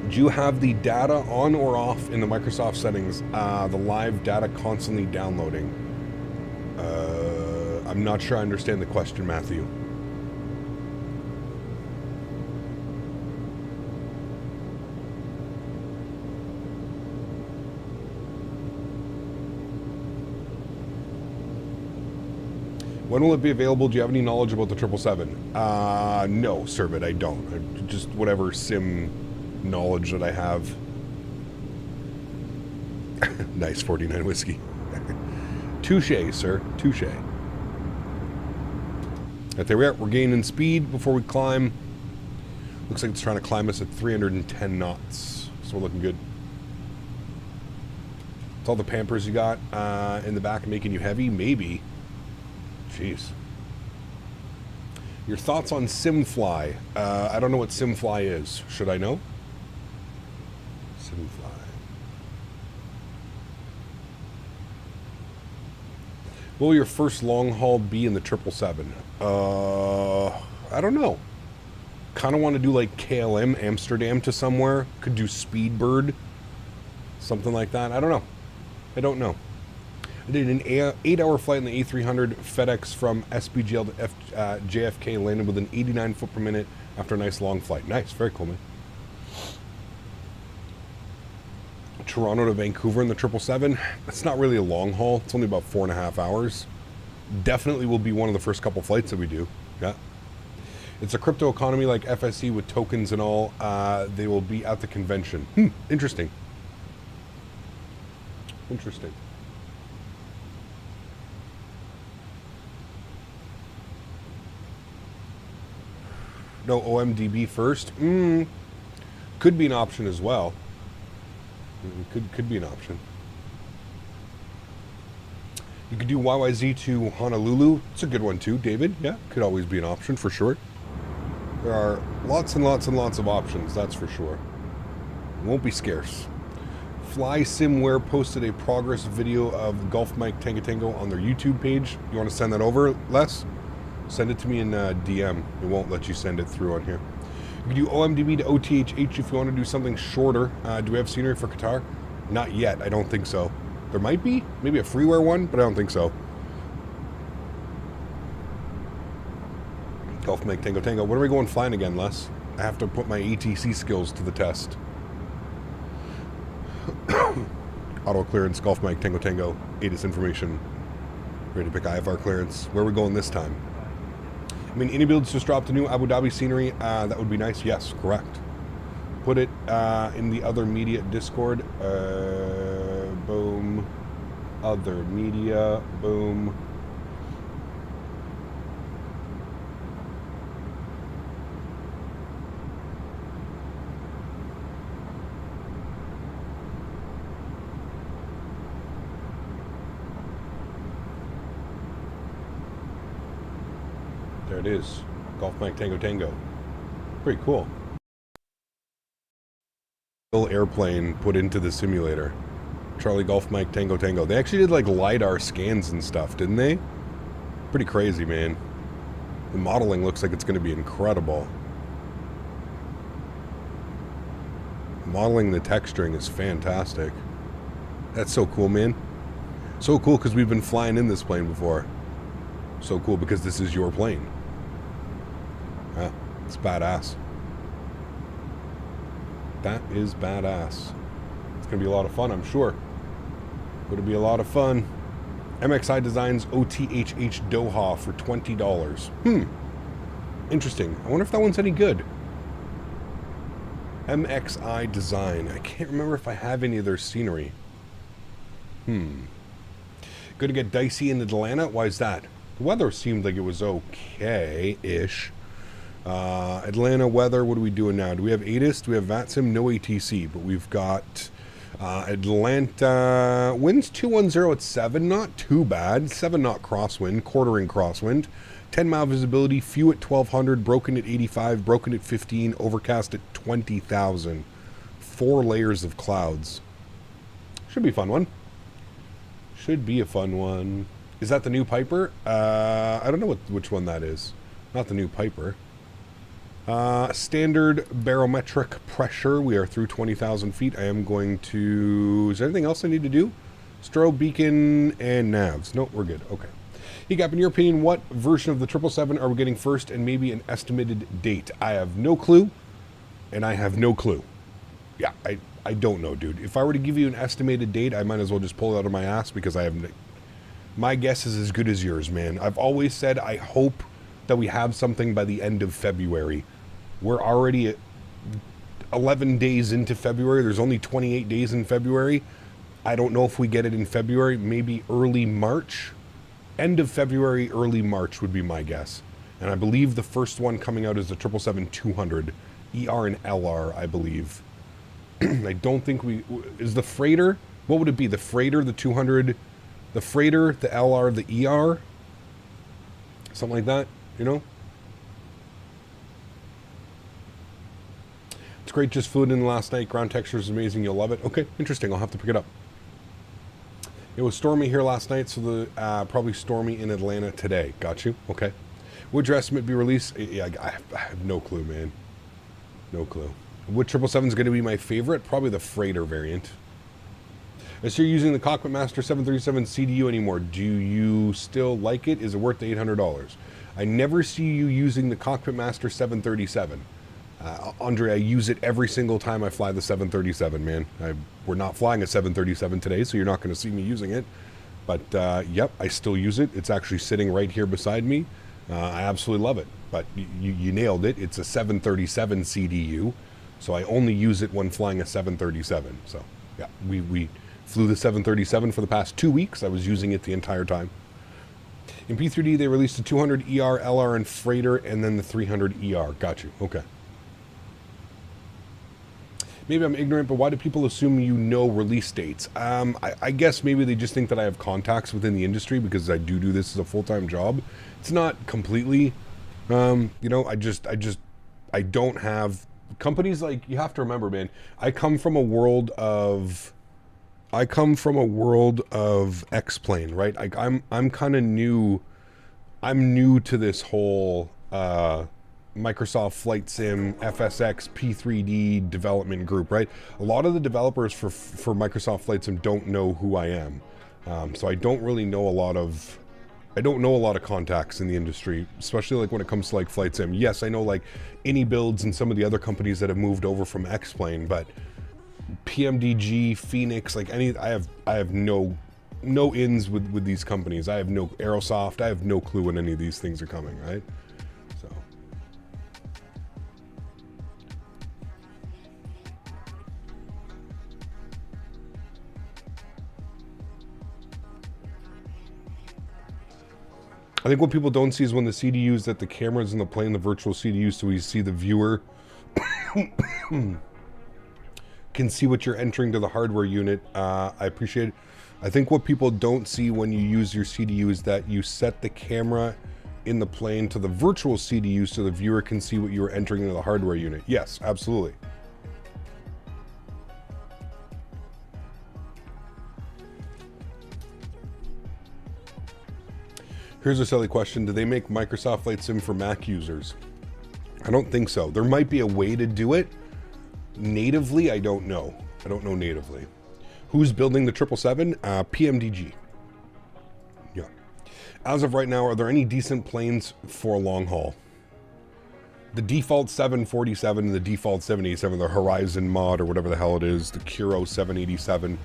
Do you have the data on or off in the Microsoft settings? The live data constantly downloading. I'm not sure I understand the question, Matthew. When will it be available? Do you have any knowledge about the 777? No, Servit, I don't. Just whatever sim knowledge that I have. Nice 49 whiskey. Touche, sir. Touche. Right, there we are. We're gaining speed before we climb. Looks like it's trying to climb us at 310 knots. So we're looking good. It's all the Pampers you got in the back making you heavy? Maybe. Jeez. Your thoughts on SimFly? I don't know what SimFly is. Should I know? SimFly. What will your first long haul be in the 777? I don't know. Kind of want to do like KLM, Amsterdam to somewhere. Could do Speedbird. Something like that. I don't know. I don't know. I did an 8-hour flight in the A300 FedEx from SBGL to JFK, landed with an 89 foot per minute after a nice long flight. Nice, very cool, man. Toronto to Vancouver in the 777. That's not really a long haul. It's only about 4.5 hours. Definitely will be one of the first couple flights that we do. Yeah. It's a crypto economy like FSE with tokens and all. They will be at the convention. Interesting. Interesting. No OMDB first. Could be an option as well. Could be an option. You could do YYZ to Honolulu. It's a good one too, David. Yeah, could always be an option for sure. There are lots and lots and lots of options, that's for sure. It won't be scarce. Fly Simware posted a progress video of Gulf Mike Tango Tango on their YouTube page. You want to send that over, Les? Send it to me in DM. It won't let you send it through on here. You can do OMDB to OTHH if you want to do something shorter. Do we have scenery for Qatar? Not yet. I don't think so. There might be. Maybe a freeware one, but I don't think so. Gulf Mike Tango Tango. When are we going flying again, Les? I have to put my ATC skills to the test. Auto clearance, Gulf Mike Tango Tango. ATIS information. Ready to pick IFR clearance. Where are we going this time? I mean, iniBuilds just dropped a new Abu Dhabi scenery. That would be nice. Yes, correct. Put it in the other media Discord. Boom. Other media. Boom. There it is. Gulf Mike Tango Tango. Pretty cool. Airplane put into the simulator. Charlie Golf Mike Tango Tango. They actually did like LiDAR scans and stuff, didn't they? Pretty crazy, man. The modeling looks like it's going to be incredible. Modeling the texturing is fantastic. That's so cool, man. So cool because we've been flying in this plane before. So cool because this is your plane. Yeah, it's badass. That is badass. It's going to be a lot of fun, I'm sure. Going to be a lot of fun. MXI Designs OTHH Doha for $20. Interesting. I wonder if that one's any good. MXI Design. I can't remember if I have any of their scenery. Going to get dicey in Atlanta? Why is that? The weather seemed like it was okay-ish. Atlanta weather, what are we doing now? Do we have ATIS? Do we have VATSIM? No ATC, but we've got Atlanta. Winds 210 at 7, not too bad. 7 knot crosswind, quartering crosswind. 10 mile visibility, few at 1200, broken at 85, broken at 15, overcast at 20,000. 4 layers of clouds. Should be a fun one. Should be a fun one. Is that the new Piper? I don't know which one that is. Not the new Piper. Standard barometric pressure. We are through 20,000 feet. I am going to... Is there anything else I need to do? Strobe, beacon, and navs. No, we're good. Okay. Egap, in your opinion, what version of the 777 are we getting first, and maybe an estimated date? I have no clue, and I have no clue. Yeah, I don't know, dude. If I were to give you an estimated date, I might as well just pull it out of my ass, because I have... My guess is as good as yours, man. I've always said I hope that we have something by the end of February. We're already at 11 days into February. There's only 28 days in February. I don't know if we get it in February, maybe early March. End of February, early March would be my guess. And I believe the first one coming out is the 777-200, ER and LR, I believe. I don't think we... Is the freighter... What would it be? The freighter, the 200... The freighter, the LR, the ER? Something like that, you know? It's great, just flew it in last night. Ground texture is amazing. You'll love it. Okay, interesting. I'll have to pick it up. It was stormy here last night, so the probably stormy in Atlanta today. Got you? Okay. Would your estimate be released? Yeah, I have no clue, man. No clue. What 777 is going to be my favorite? Probably the freighter variant. As you're using the Cockpit Master 737 CDU anymore, do you still like it? Is it worth the $800? I never see you using the Cockpit Master 737. Andre, I use it every single time I fly the 737, man. We're not flying a 737 today, so you're not going to see me using it. But, yep, I still use it. It's actually sitting right here beside me. I absolutely love it. But you nailed it. It's a 737 CDU, so I only use it when flying a 737. So, yeah, we flew the 737 for the past 2 weeks. I was using it the entire time. In P3D, they released the 200 ER, LR, and freighter, and then the 300 ER. Got you. Okay. Maybe I'm ignorant, but why do people assume you know release dates? I guess maybe they just think that I have contacts within the industry because I do this as a full-time job. It's not completely, you know, I don't have companies like, you have to remember, man, I come from a world of X-Plane, right? I'm kind of new. I'm new to this whole, Microsoft Flight Sim, FSX, P3D development group, right? A lot of the developers for Microsoft Flight Sim don't know who I am. So I don't really know a lot of contacts in the industry, especially like when it comes to like Flight Sim. Yes, I know like iniBuilds and some of the other companies that have moved over from X-Plane, but PMDG, Phoenix, like I have no ins with these companies. I have no Aerosoft. I have no clue when any of these things are coming, right? So. I think what people don't see is when the CDUs that the cameras in the plane, the virtual CDUs, so we see the viewer can see what you're entering to the hardware unit. I appreciate it. I think what people don't see when you use your CDU is that you set the camera in the plane to the virtual CDU so the viewer can see what you are entering into the hardware unit. Yes, absolutely. Here's a silly question. Do they make Microsoft Flight Sim for Mac users? I don't think so. There might be a way to do it. Natively, I don't know. I don't know natively. Who's building the 777? PMDG. Yeah. As of right now, are there any decent planes for a long haul? The default 747 and the default 787, the Horizon mod or whatever the hell it is, the Kuro 787,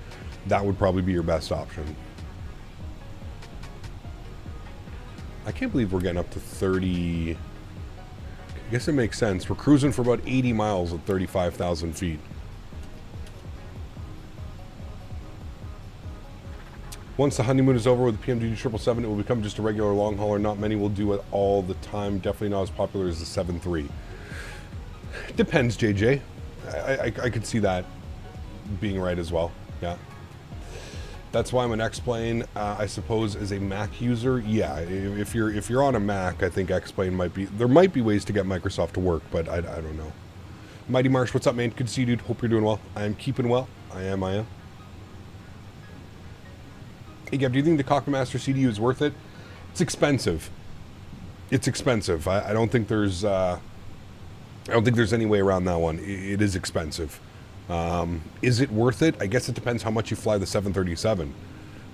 that would probably be your best option. I can't believe we're getting up to 30. I guess it makes sense. We're cruising for about 80 miles at 35,000 feet. Once the honeymoon is over with the PMDG 777, it will become just a regular long hauler. Not many will do it all the time. Definitely not as popular as the 7.3. Depends, JJ. I could see that being right as well. Yeah. That's why I'm an X-Plane, I suppose, as a Mac user. Yeah, if you're on a Mac, I think X-Plane might be... There might be ways to get Microsoft to work, but I don't know. Mighty Marsh, what's up, man? Good to see you, dude. Hope you're doing well. I am keeping well. I am. Hey, Gav, do you think the Cockpit Master CDU is worth it? It's expensive. It's expensive. I don't think there's... I don't think there's any way around that one. It is expensive. Is it worth it? I guess it depends how much you fly the 737.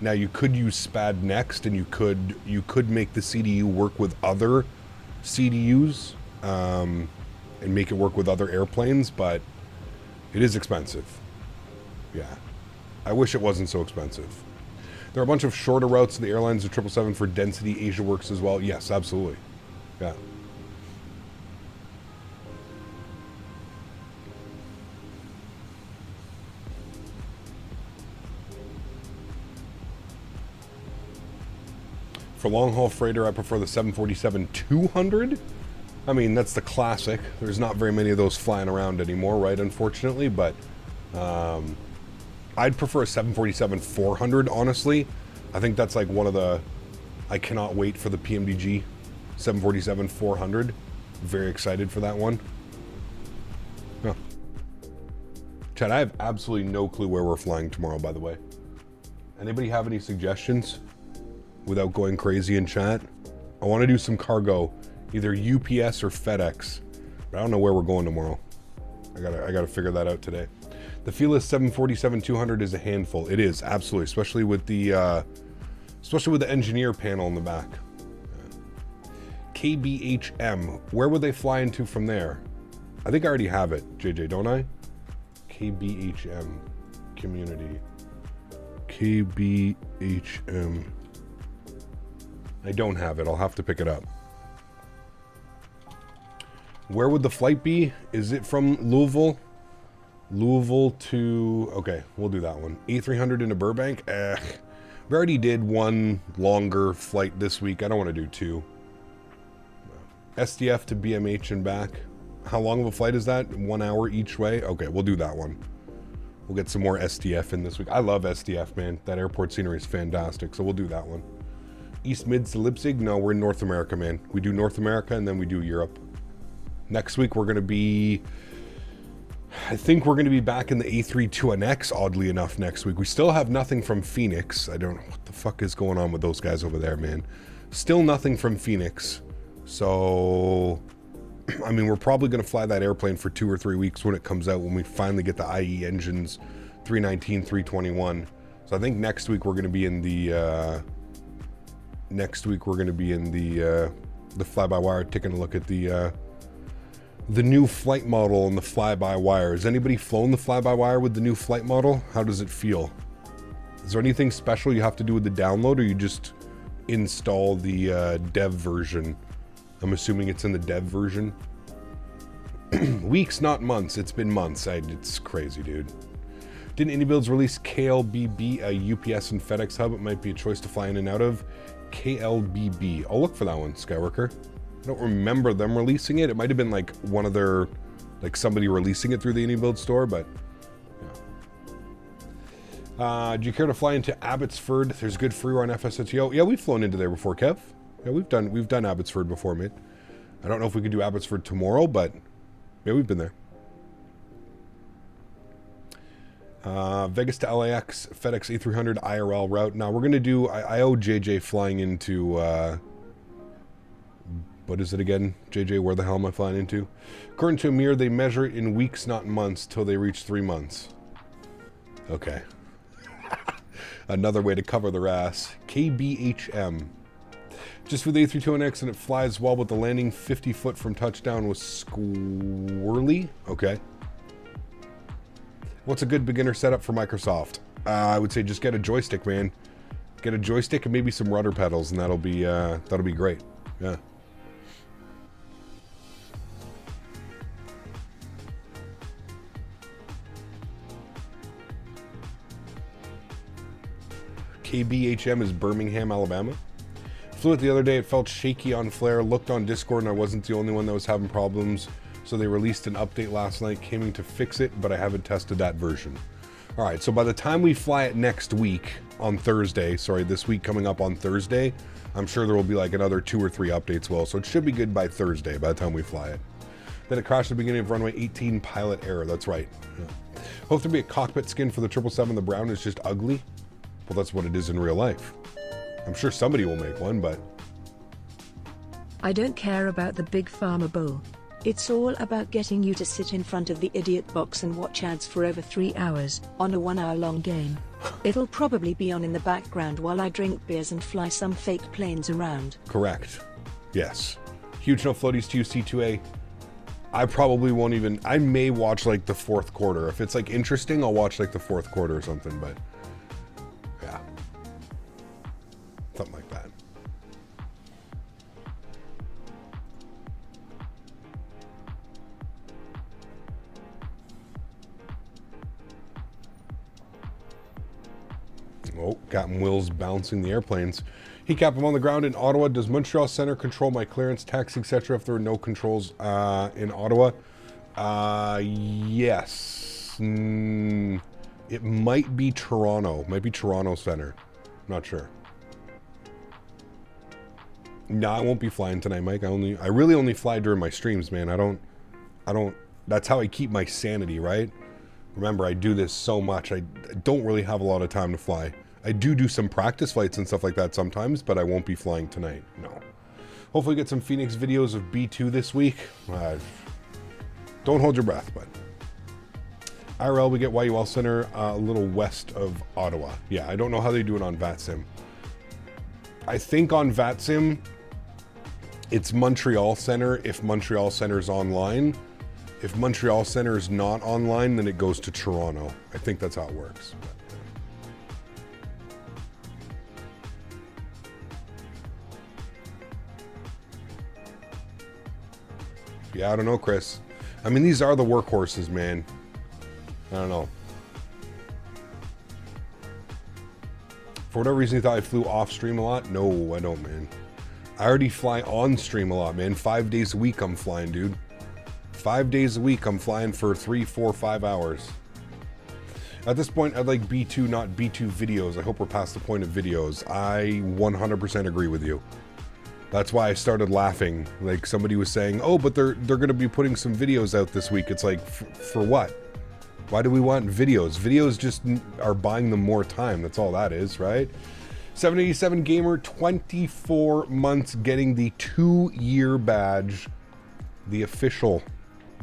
Now you could use SPAD next, and you could make the CDU work with other CDUs and make it work with other airplanes, but it is expensive. Yeah, I wish it wasn't so expensive. There are a bunch of shorter routes to the airlines of 777 for density. Asia works as well. Yes, absolutely. Yeah. For long-haul freighter, I prefer the 747-200. I mean, that's the classic. There's not very many of those flying around anymore, right, unfortunately, but I'd prefer a 747-400, honestly. I think that's like one of the... I cannot wait for the PMDG 747-400. Very excited for that one. Huh. Chad, I have absolutely no clue where we're flying tomorrow, by the way. Anybody have any suggestions? Without going crazy in chat. I want to do some cargo, either UPS or FedEx, but I don't know where we're going tomorrow. I gotta figure that out today. The Fearless 747-200 is a handful. It is, absolutely, especially with the engineer panel in the back. KBHM, where would they fly into from there? I think I already have it, JJ, don't I? KBHM community. KBHM. I don't have it. I'll have to pick it up. Where would the flight be? Is it from Louisville? Louisville to... Okay, we'll do that one. A300 into Burbank? We already did one longer flight this week. I don't want to do two. SDF to BMH and back. How long of a flight is that? 1 hour each way? Okay, we'll do that one. We'll get some more SDF in this week. I love SDF, man. That airport scenery is fantastic, so we'll do that one. East Mids to Leipzig? No, we're in North America, man. We do North America and then we do Europe. Next week we're going to be... I think we're going to be back in the A321X, oddly enough, next week. We still have nothing from Phoenix. I don't know what the fuck is going on with those guys over there, man. Still nothing from Phoenix. So... I mean, we're probably going to fly that airplane for 2 or 3 weeks when it comes out, when we finally get the IE engines, 319, 321. So I think next week we're going to be in the... the fly-by-wire, taking a look at the new flight model and the fly-by-wire. Has anybody flown the fly-by-wire with the new flight model? How does it feel? Is there anything special you have to do with the download, or you just install the dev version? I'm assuming it's in the dev version. Weeks, not months. It's been months. It's crazy, dude. Didn't iniBuilds release KLBB, a UPS and FedEx hub? It might be a choice to fly in and out of. KLBB. I'll look for that one, Skyworker. I don't remember them releasing it. It might have been like one of their, like somebody releasing it through the iniBuilds store, but yeah. Do you care to fly into Abbotsford? There's good free run FSOTO. Yeah, we've flown into there before, Kev. Yeah, we've done Abbotsford before, mate. I don't know if we could do Abbotsford tomorrow, but yeah, we've been there. Vegas to LAX, FedEx A300 IRL route. Now we're going to do, I owe JJ flying into, what is it again? JJ, where the hell am I flying into? According to Amir, they measure it in weeks, not months, till they reach 3 months. Okay. Another way to cover their ass. KBHM. Just for the A321X, and it flies well with the landing 50 foot from touchdown was squirrely. Okay. What's a good beginner setup for Microsoft? I would say just get a joystick, man. Get a joystick and maybe some rudder pedals, and that'll be great. Yeah. KBHM is Birmingham, Alabama. Flew it the other day. It felt shaky on flare. Looked on Discord, and I wasn't the only one that was having problems. So they released an update last night, came in to fix it, but I haven't tested that version. All right, so by the time we fly it next week on Thursday, sorry, this week coming up on Thursday, I'm sure there will be like another 2 or 3 updates. Well, so it should be good by Thursday by the time we fly it. Then it crashed at the beginning of runway 18, pilot error. That's right. Yeah. Hope to be a cockpit skin for the 777. The brown is just ugly. Well, that's what it is in real life. I'm sure somebody will make one, but... I don't care about the big pharma bull. It's all about getting you to sit in front of the idiot box and watch ads for over 3 hours on a 1 hour long game. It'll probably be on in the background while I drink beers and fly some fake planes around. Correct. Yes. Huge no floaties to you, C2A. I probably won't even, I may watch like the 4th quarter. If it's like interesting, I'll watch like the 4th quarter or something, but yeah. Something like that. Oh, Captain Will's bouncing the airplanes. He capped him on the ground in Ottawa. Does Montreal Center control my clearance, tax, etc. if there are no controls in Ottawa? Yes. It might be Toronto. Might be Toronto Center. Not sure. No, I won't be flying tonight, Mike. I really only fly during my streams, man. I don't, that's how I keep my sanity, right? Remember, I do this so much. I don't really have a lot of time to fly. I do some practice flights and stuff like that sometimes, but I won't be flying tonight. No. Hopefully get some Phoenix videos of B2 this week. Don't hold your breath, but IRL, we get YUL Center a little west of Ottawa. Yeah, I don't know how they do it on VATSIM. I think on VATSIM, it's Montreal Center if Montreal Center's online. If Montreal Center is not online, then it goes to Toronto. I think that's how it works. Yeah, I don't know, Chris. I mean, these are the workhorses, man. I don't know. For whatever reason, you thought I flew off stream a lot? No, I don't, man. I already fly on stream a lot, man. 5 days a week I'm flying, dude. 5 days a week I'm flying for 3, 4, 5 hours. At this point, I'd like B2, not B2 videos. I hope we're past the point of videos. I 100% agree with you. That's why I started laughing. Like somebody was saying, oh, but they're going to be putting some videos out this week. It's like, for what? Why do we want videos? Videos just are buying them more time. That's all that is, right? 787 Gamer, 24 months getting the 2-year badge. The official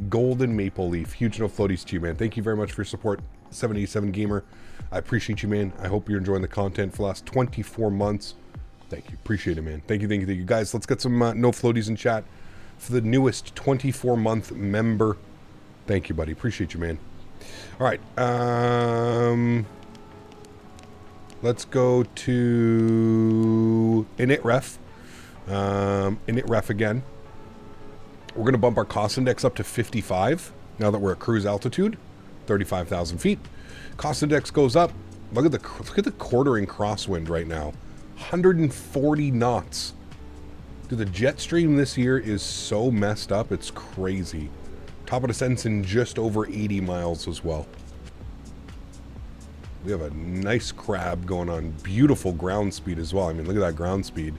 golden maple leaf. Huge no floaties to you, man. Thank you very much for your support, 787 Gamer. I appreciate you, man. I hope you're enjoying the content for the last 24 months. Thank you. Appreciate it, man. Thank you, thank you, thank you. Guys, let's get some no floaties in chat for the newest 24-month member. Thank you, buddy. Appreciate you, man. All right. Let's go to initref. Initref again. We're going to bump our cost index up to 55 now that we're at cruise altitude, 35,000 feet. Cost index goes up. Look at the quartering crosswind right now. 140 knots. Dude, the jet stream this year is so messed up, it's crazy. Top of descent's in just over 80 miles as well. We have a nice crab going on. Beautiful ground speed as well. I mean, look at that ground speed.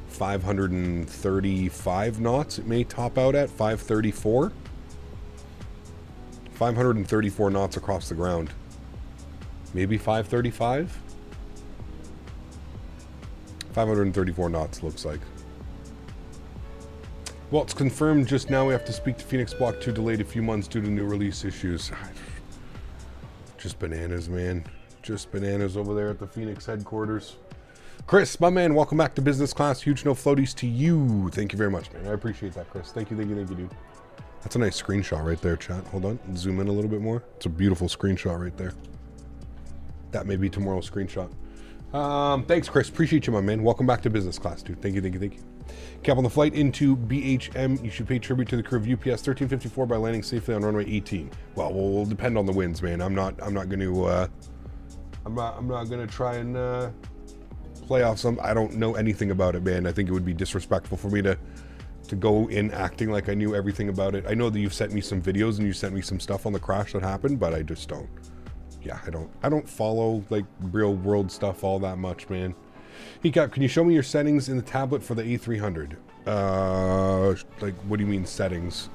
535 knots it may top out at. 534. 534 knots across the ground. Maybe 535? 534 knots looks like. Well, it's confirmed just now we have to speak to Phoenix Block 2 delayed a few months due to new release issues. Just bananas, man. Just bananas over there at the Phoenix headquarters. Chris, my man, welcome back to business class. Huge no floaties to you. Thank you very much, man. I appreciate that, Chris. Thank you, thank you, thank you, dude. That's a nice screenshot right there, chat. Hold on. Zoom in a little bit more. It's a beautiful screenshot right there. That may be tomorrow's screenshot. Thanks, Chris. Appreciate you, my man. Welcome back to business class, dude. Thank you, thank you, thank you. Cap on the flight into BHM. You should pay tribute to the crew of UPS 1354 by landing safely on runway 18. Well, we'll depend on the winds, man. I'm not gonna try and play off some. I don't know anything about it, man. I think it would be disrespectful for me to go in acting like I knew everything about it. I know that you've sent me some videos and you sent me some stuff on the crash that happened, but I just don't. Yeah, I don't follow like real world stuff all that much, man. Cap, can you show me your settings in the tablet for the A300? Like, what do you mean settings?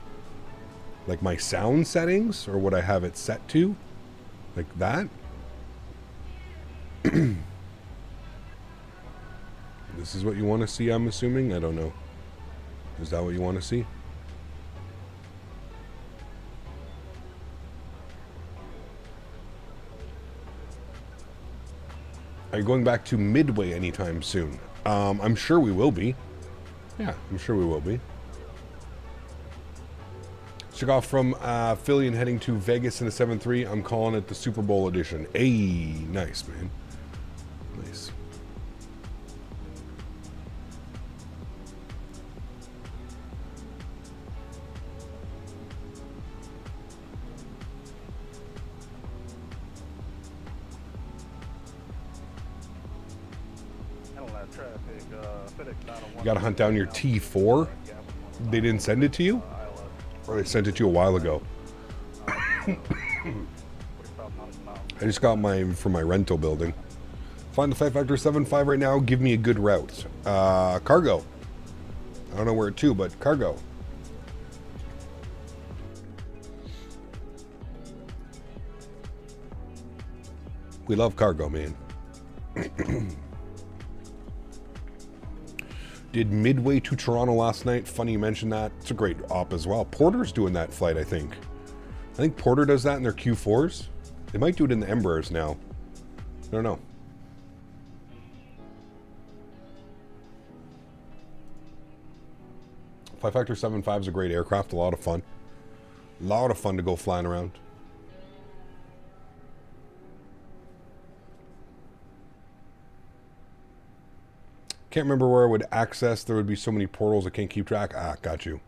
Like my sound settings, or what I have it set to? Like that? This is what you want to see, I'm assuming? I don't know. Is that what you want to see? Are you going back to Midway anytime soon? I'm sure we will be. Yeah, I'm sure we will be. Took off from Philly and heading to Vegas in a 7-3. I'm calling it the Super Bowl edition. Hey, nice, man. Nice. You gotta hunt down your T4. They didn't send it to you? Or they sent it to you a while ago? I just got mine from my rental building. Find the 5 Factor 7.5 right now. Give me a good route. Cargo. I don't know where to, but cargo. We love cargo, man. Did Midway to Toronto last night. Funny you mentioned that. It's a great op as well. Porter's doing that flight, I think. I think Porter does that in their Q4s. They might do it in the Embraers now. I don't know. Five Factor 7.5 is a great aircraft. A lot of fun. A lot of fun to go flying around. Can't remember where I would access. There would be so many portals I can't keep track. Ah, got you.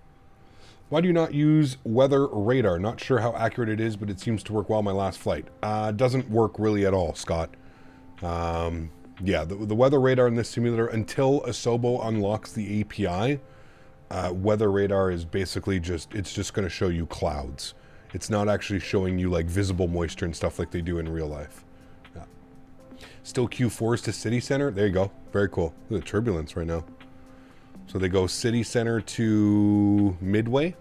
Why do you not use weather radar? Not sure how accurate it is, but it seems to work well my last flight. Doesn't work really at all, Scott. Yeah, the weather radar in this simulator, until Asobo unlocks the API, weather radar is basically it's just going to show you clouds. It's not actually showing you like visible moisture and stuff like they do in real life. Yeah. Still Q4s to city center. There you go. Very cool. Look at the turbulence right now. So they go city center to Midway.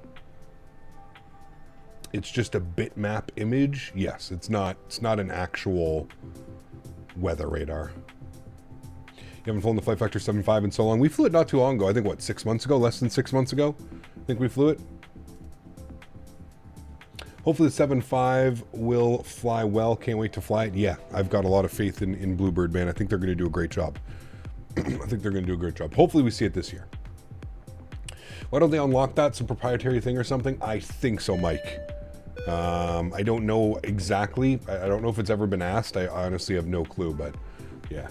It's just a bitmap image. Yes, it's not an actual weather radar. You haven't flown the Flight Factor 7.5 in so long. We flew it not too long ago. I think, what, 6 months ago? Less than 6 months ago? I think we flew it. Hopefully the 7.5 will fly well. Can't wait to fly it. Yeah, I've got a lot of faith in Bluebird, man. I think they're going to do a great job. I think they're going to do a great job. Hopefully we see it this year. Why don't they unlock that? Some proprietary thing or something? I think so, Mike. I don't know exactly. I don't know if it's ever been asked. I honestly have no clue, but yeah.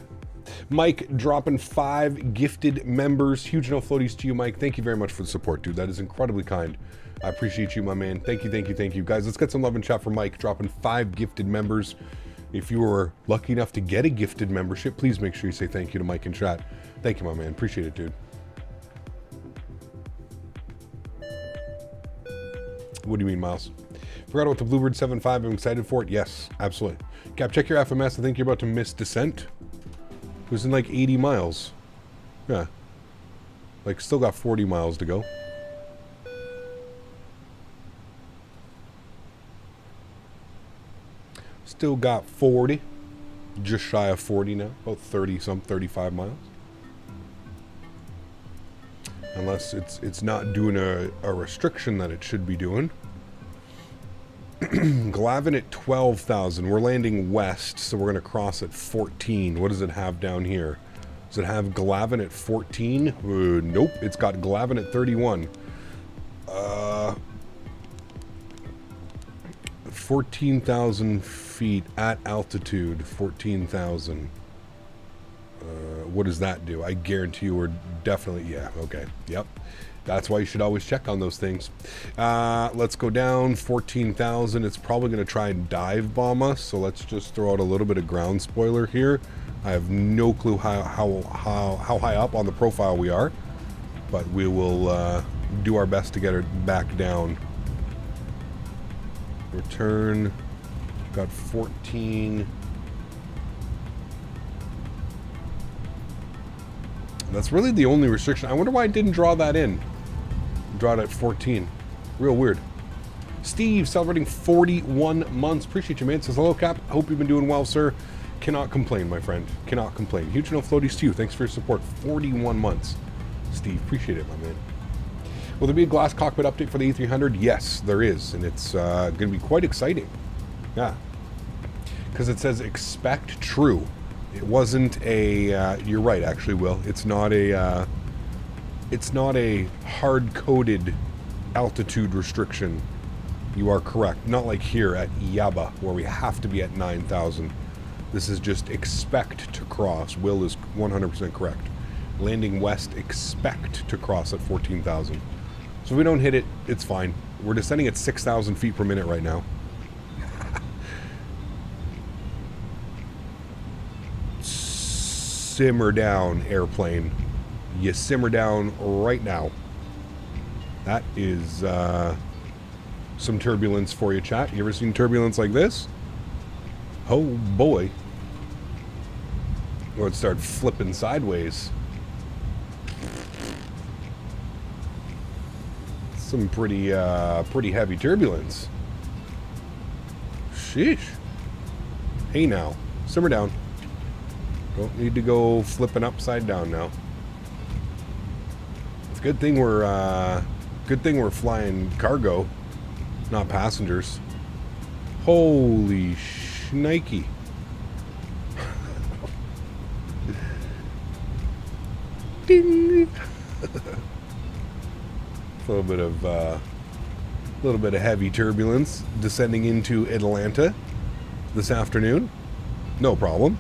Mike dropping 5 gifted members. Huge no floaties to you, Mike. Thank you very much for the support, dude. That is incredibly kind. I appreciate you, my man. Thank you, thank you, thank you. Guys, let's get some love and chat for Mike dropping 5 gifted members. If you were lucky enough to get a gifted membership, please make sure you say thank you to Mike in chat. Thank you, my man. Appreciate it, dude. What do you mean, Miles? Forgot about the Bluebird 7.5. I'm excited for it. Yes, absolutely. Cap, check your FMS. I think you're about to miss descent. It was in like 80 miles. Yeah. Like, still got 40 miles to go. Still got 40. Just shy of 40 now. About 35 miles. Unless it's not doing a restriction that it should be doing. Glavin at 12,000. We're landing west, so we're going to cross at 14. What does it have down here? Does it have Glavin at 14? Nope. It's got Glavin at 31. 14,000 feet at altitude. 14,000. What does that do? I guarantee you we're definitely... Yeah, okay. Yep. That's why you should always check on those things. Let's go down 14,000. It's probably going to try and dive bomb us. So let's just throw out a little bit of ground spoiler here. I have no clue how high up on the profile we are, but we will do our best to get her back down. Return. Got 14. That's really the only restriction. I wonder why I didn't draw that in. Draw it at 14. Real weird. Steve, celebrating 41 months. Appreciate you, man. Says, hello, Cap. Hope you've been doing well, sir. Cannot complain, my friend. Cannot complain. Huge no floaties to you. Thanks for your support. 41 months. Steve, appreciate it, my man. Will there be a glass cockpit update for the A300? Yes, there is. And it's going to be quite exciting. Yeah. Because it says expect true. It wasn't a, you're right actually, Will. It's not a hard-coded altitude restriction. You are correct. Not like here at Yaba, where we have to be at 9,000. This is just expect to cross. Will is 100% correct. Landing west, expect to cross at 14,000. So if we don't hit it, it's fine. We're descending at 6,000 feet per minute right now. Simmer down, airplane. You simmer down right now. That is some turbulence for you, chat. You ever seen turbulence like this? Oh boy. Or it start flipping sideways. Some pretty heavy turbulence. Sheesh. Hey now, simmer down. Don't need to go flipping upside down now. It's a good thing we're flying cargo, not passengers. Holy shnikey. Ding. A little bit of heavy turbulence descending into Atlanta this afternoon. No problem.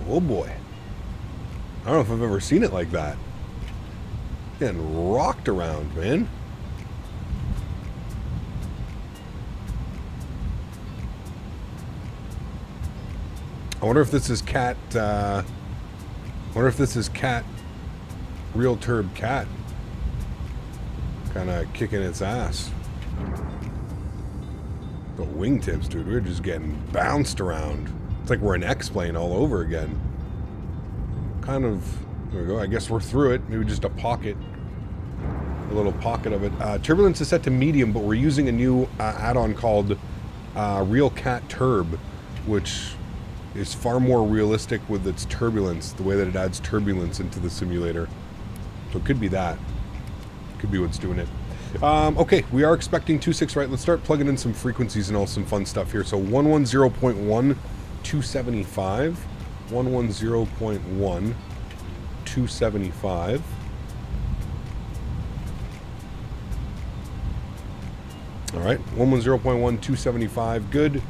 Oh boy. I don't know if I've ever seen it like that. Getting rocked around, man. I wonder if this is cat, real turb cat. Kind of kicking its ass. The wingtips, dude, we're just getting bounced around. It's like we're an X-plane all over again. Kind of, there we go, I guess we're through it. Maybe just a pocket. A little pocket of it. Turbulence is set to medium, but we're using a new add-on called Real Cat Turb, which is far more realistic with its turbulence, the way that it adds turbulence into the simulator. So it could be that. Could be what's doing it. Okay, we are expecting 2.6, right? Let's start plugging in some frequencies and all some fun stuff here. So 110.1, 275. 110.1, 275. All right, 110.1, 275, good.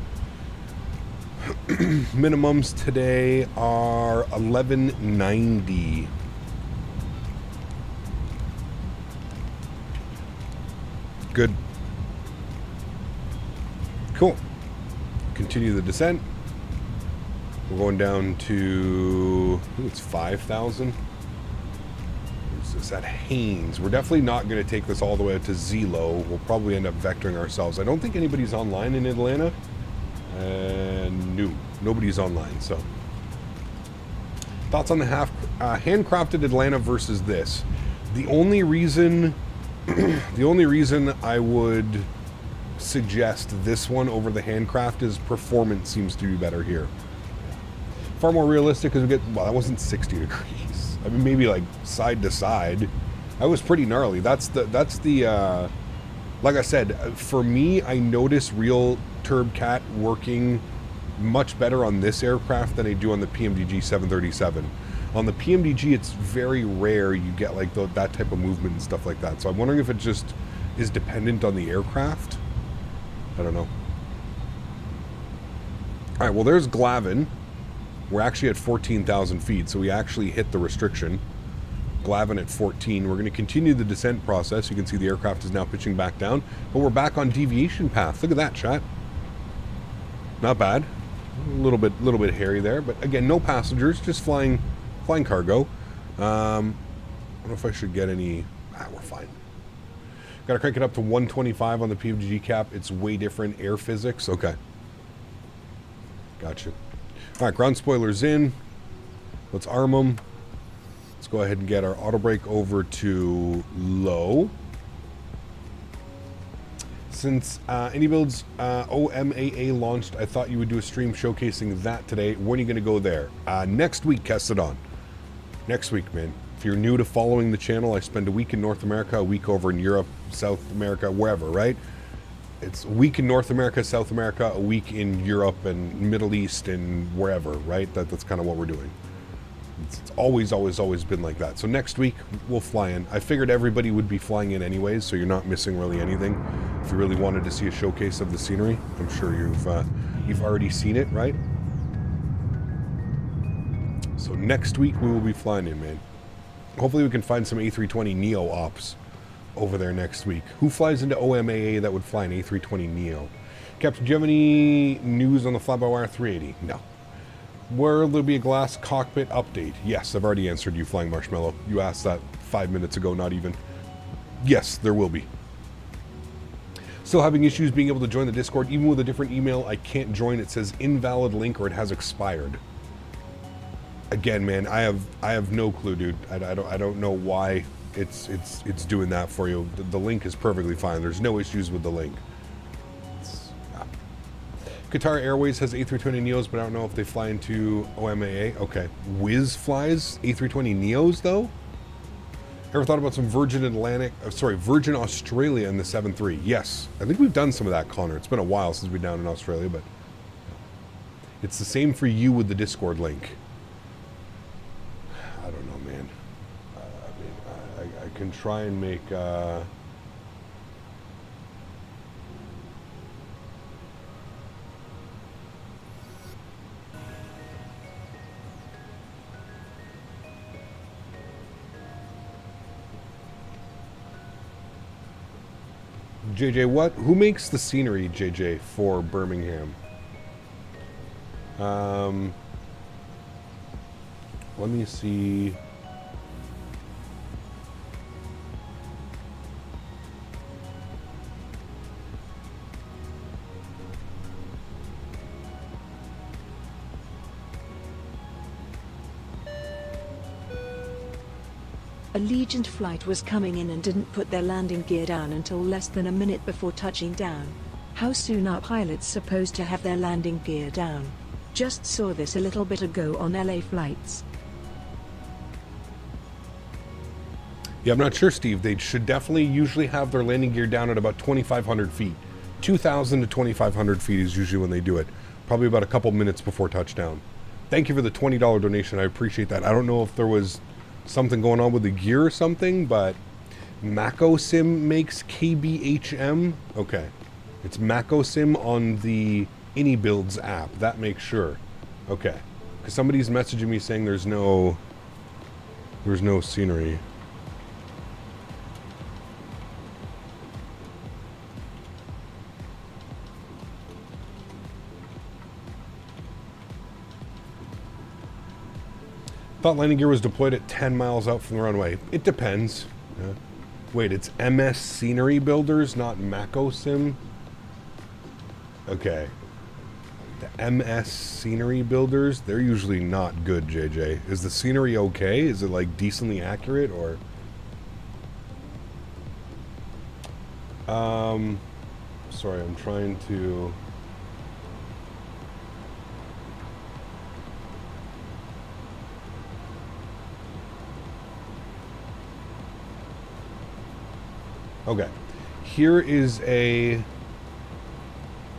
Minimums today are 1190. Good. Cool. Continue the descent. We're going down to, I think it's 5,000. Where's this at? Haynes. We're definitely not going to take this all the way out to Zelo. We'll probably end up vectoring ourselves. I don't think anybody's online in Atlanta. No, nobody's online, so. Thoughts on the handcrafted Atlanta versus this? The only reason I would suggest this one over the handcraft is performance seems to be better here. Far more realistic because we get, well, that wasn't 60 degrees. I mean, maybe like side to side. That was pretty gnarly. That's the like I said, for me, I notice real TurbCat working much better on this aircraft than I do on the PMDG 737. On the PMDG, it's very rare you get like that type of movement and stuff like that. So I'm wondering if it just is dependent on the aircraft. I don't know. All right, well, there's Glavin. We're actually at 14,000 feet, so we actually hit the restriction. Glavin at 14. We're going to continue the descent process. You can see the aircraft is now pitching back down, but we're back on deviation path. Look at that, chat. Not bad. A little bit hairy there, but again, no passengers, just flying cargo. I don't know if I should get any. We're fine. Got to crank it up to 125 on the PFG cap. It's way different air physics. Okay. Gotcha. All right, ground spoilers in. Let's arm them. Let's go ahead and get our auto brake over to low. Since iniBuilds OMAA launched, I thought you would do a stream showcasing that today. When are you going to go there? Next week, Castevens. Next week, man. If you're new to following the channel, I spend a week in North America, a week over in Europe, South America, wherever, right? it's a week in North America, South America, a week in Europe and Middle East and wherever, right? That's kind of what we're doing. It's always been like that. So next week we'll fly in. I figured everybody would be flying in anyways, so you're not missing really anything. If you really wanted to see a showcase of the scenery, I'm sure you've already seen it, right? So next week we will be flying in, man. Hopefully we can find some A320neo ops over there next week. Who flies into OMAA that would fly an A320neo? Captain, do you have any news on the fly-by-wire 380? No. Will there be a glass cockpit update? Yes, I've already answered you, Flying Marshmallow. You asked that 5 minutes ago, not even. Yes, there will be. Still having issues being able to join the Discord. Even with a different email, I can't join. It says invalid link or it has expired. Again, man, I have no clue, dude. I don't know why it's doing that for you. The link is perfectly fine. There's no issues with the link. Qatar Airways has A320neos, but I don't know if they fly into OMAA. Okay. Wizz flies A320neos, though? Ever thought about some Virgin Australia in the 7.3? Yes. I think we've done some of that, Connor. It's been a while since we've been down in Australia, but it's the same for you with the Discord link. I don't know, man. I can try and make... JJ, who makes the scenery, JJ, for Birmingham? Let me see. Allegiant flight was coming in and didn't put their landing gear down until less than a minute before touching down. How soon are pilots supposed to have their landing gear down? Just saw this a little bit ago on LA flights. Yeah, I'm not sure, Steve. They should definitely usually have their landing gear down at about 2,500 feet. 2,000 to 2,500 feet is usually when they do it. Probably about a couple minutes before touchdown. Thank you for the $20 donation. I appreciate that. I don't know if there was something going on with the gear or something, but MacoSim makes KBHM. Okay. It's MacoSim on the iniBuilds app. That makes sure. Okay. Because somebody's messaging me saying there's no scenery. Thought landing gear was deployed at 10 miles out from the runway. It depends. Yeah. Wait, it's MS Scenery Builders, not MacoSim? Okay. The MS Scenery Builders, they're usually not good, JJ. Is the scenery okay? Is it like decently accurate or? Sorry, I'm trying to... Okay, here is a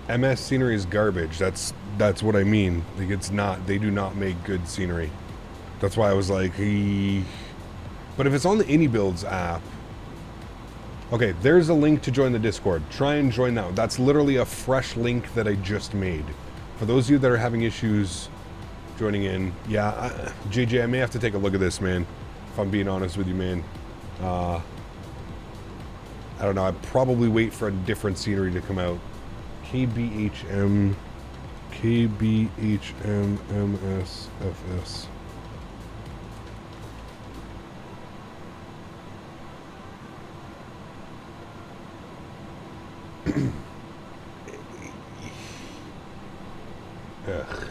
MS Scenery is garbage. That's what I mean. Like, it's not. They do not make good scenery. That's why I was like, But if it's on the iniBuilds app, okay, there's a link to join the Discord. Try and join that one. That's literally a fresh link that I just made. For those of you that are having issues joining in, yeah, JJ, I may have to take a look at this, man. If I'm being honest with you, man. I don't know, I'd probably wait for a different scenery to come out. KBHM, MSFS. Ugh.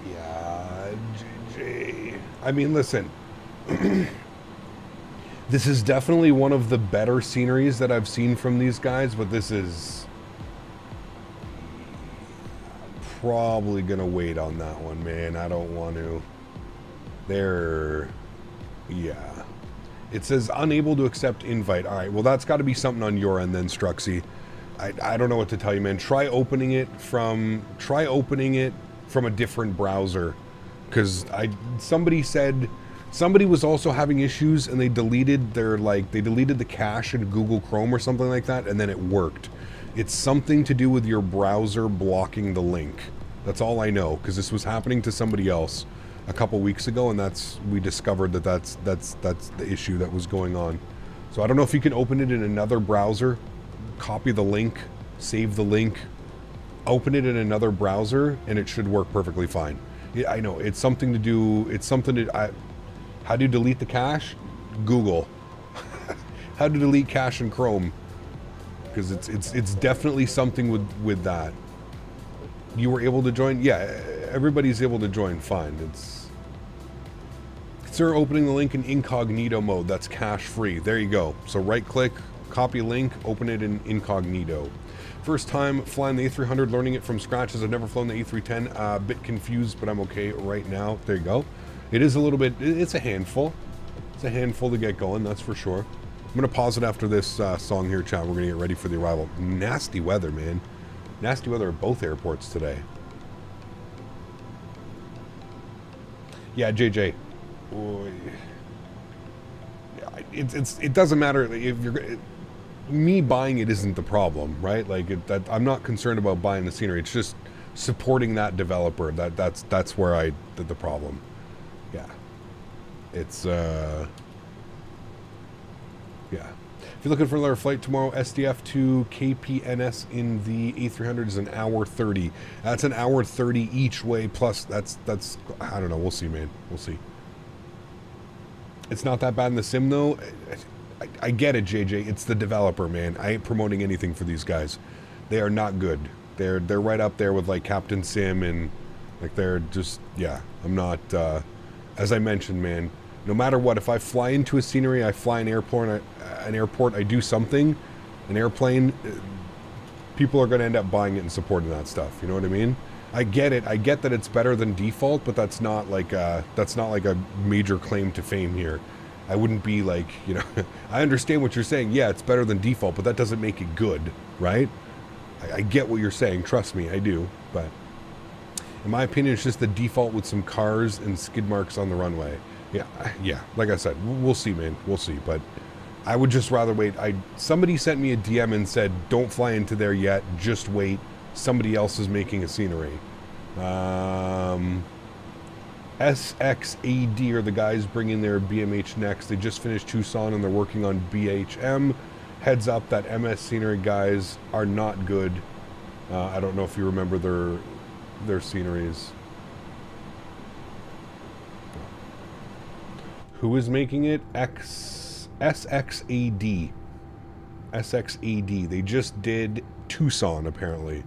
Yeah, JJ. I mean, listen. This is definitely one of the better sceneries that I've seen from these guys, but this is probably gonna wait on that one, man. I don't want to. Yeah. It says unable to accept invite. All right, well, that's got to be something on your end then, Struxy. I don't know what to tell you, man. Try opening it from a different browser, because somebody was also having issues and they deleted the cache in Google Chrome or something like that, and then it worked. It's something to do with your browser blocking the link. That's all I know, because this was happening to somebody else a couple weeks ago, and we discovered that's the issue that was going on. So I don't know if you can open it in another browser, copy the link, save the link, open it in another browser, and it should work perfectly fine. Yeah, I know it's something to do. How do you delete the cache? Google. How to delete cache in Chrome? Because it's definitely something with that. You were able to join? Yeah, everybody's able to join. Fine. Consider opening the link in incognito mode. That's cache free. There you go. So right click, copy link, open it in incognito. First time flying the A300, learning it from scratch as I've never flown the A310. A bit confused, but I'm okay right now. There you go. It is a little bit, it's a handful. It's a handful to get going, that's for sure. I'm going to pause it after this song here, chat. We're going to get ready for the arrival. Nasty weather, man. Nasty weather at both airports today. Yeah, JJ. It doesn't matter if you're... me buying it isn't the problem, right? Like, I'm not concerned about buying the scenery. It's just supporting that developer. That's where the problem. Yeah. It's, yeah. If you're looking for another flight tomorrow, SDF to KPNS in the A300 is an hour 30. That's an hour 30 each way, plus that's, I don't know. We'll see, man. We'll see. It's not that bad in the sim, though. I get it, JJ. It's the developer, man. I ain't promoting anything for these guys. They are not good. They're right up there with, like, Captain Sim, and, like, they're just, yeah. I'm not, as I mentioned, man, no matter what, if I fly into a scenery, I fly an airport, I do something, an airplane, people are going to end up buying it and supporting that stuff. You know what I mean? I get it. I get that it's better than default, but that's not like a major claim to fame here. I wouldn't be like, you know, I understand what you're saying. Yeah, it's better than default, but that doesn't make it good, right? I get what you're saying. Trust me, I do. But in my opinion, it's just the default with some cars and skid marks on the runway. Yeah. Like I said, we'll see, man. We'll see. But I would just rather wait. Somebody sent me a DM and said, don't fly into there yet. Just wait. Somebody else is making a scenery. SXAD are the guys bringing their BMH next. They just finished Tucson and they're working on BHM. Heads up, that MS scenery guys are not good. I don't know if you remember their sceneries. Who is making it? SXAD. SXAD. They just did Tucson, apparently.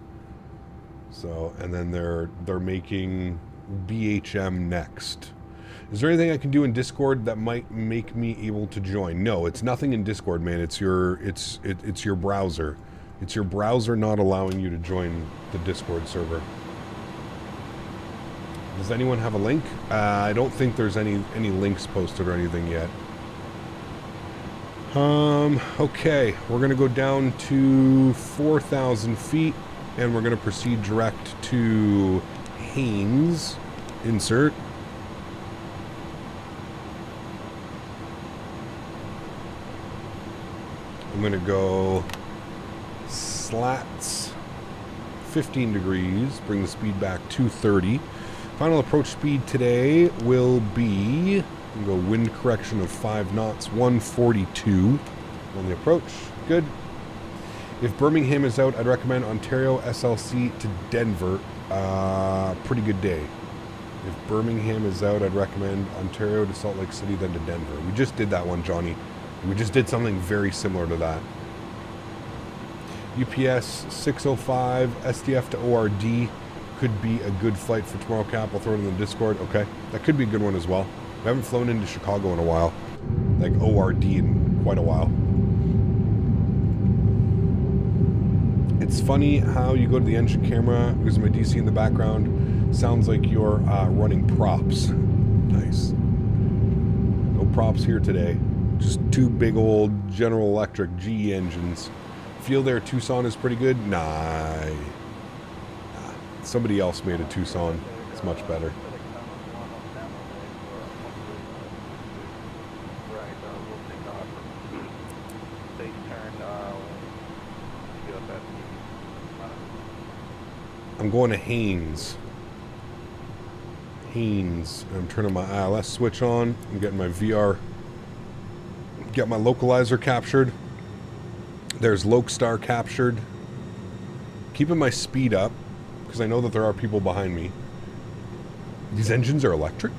So, and then they're making BHM next. Is there anything I can do in Discord that might make me able to join? No, it's nothing in Discord, man. It's your browser. It's your browser not allowing you to join the Discord server. Does anyone have a link? I don't think there's any links posted or anything yet. Okay, we're gonna go down to 4,000 feet, and we're gonna proceed direct to Haynes. Insert. I'm gonna go slats 15 degrees, bring the speed back to 30. Final approach speed today will be, we'll go wind correction of 5 knots, 142 on the approach. Good. If Birmingham is out, I'd recommend Ontario SLC to Denver. Pretty good day. If Birmingham is out, I'd recommend Ontario to Salt Lake City, then to Denver. We just did that one, Johnny. We just did something very similar to that. UPS 605 SDF to ORD could be a good flight for tomorrow, Cap. I'll throw it in the Discord. Okay, that could be a good one as well. We haven't flown into Chicago in a while, like ORD in quite a while. It's funny how you go to the engine camera, because my DC in the background sounds like you're running props. Nice. No props here today. Just two big old General Electric GE engines. Feel their Tucson is pretty good? Nah. Somebody else made a Tucson. It's much better. I'm going to Haynes. I'm turning my ILS switch on. I'm getting my VR. Get my localizer captured. There's Lokestar captured. Keeping my speed up because I know that there are people behind me. These engines are electric.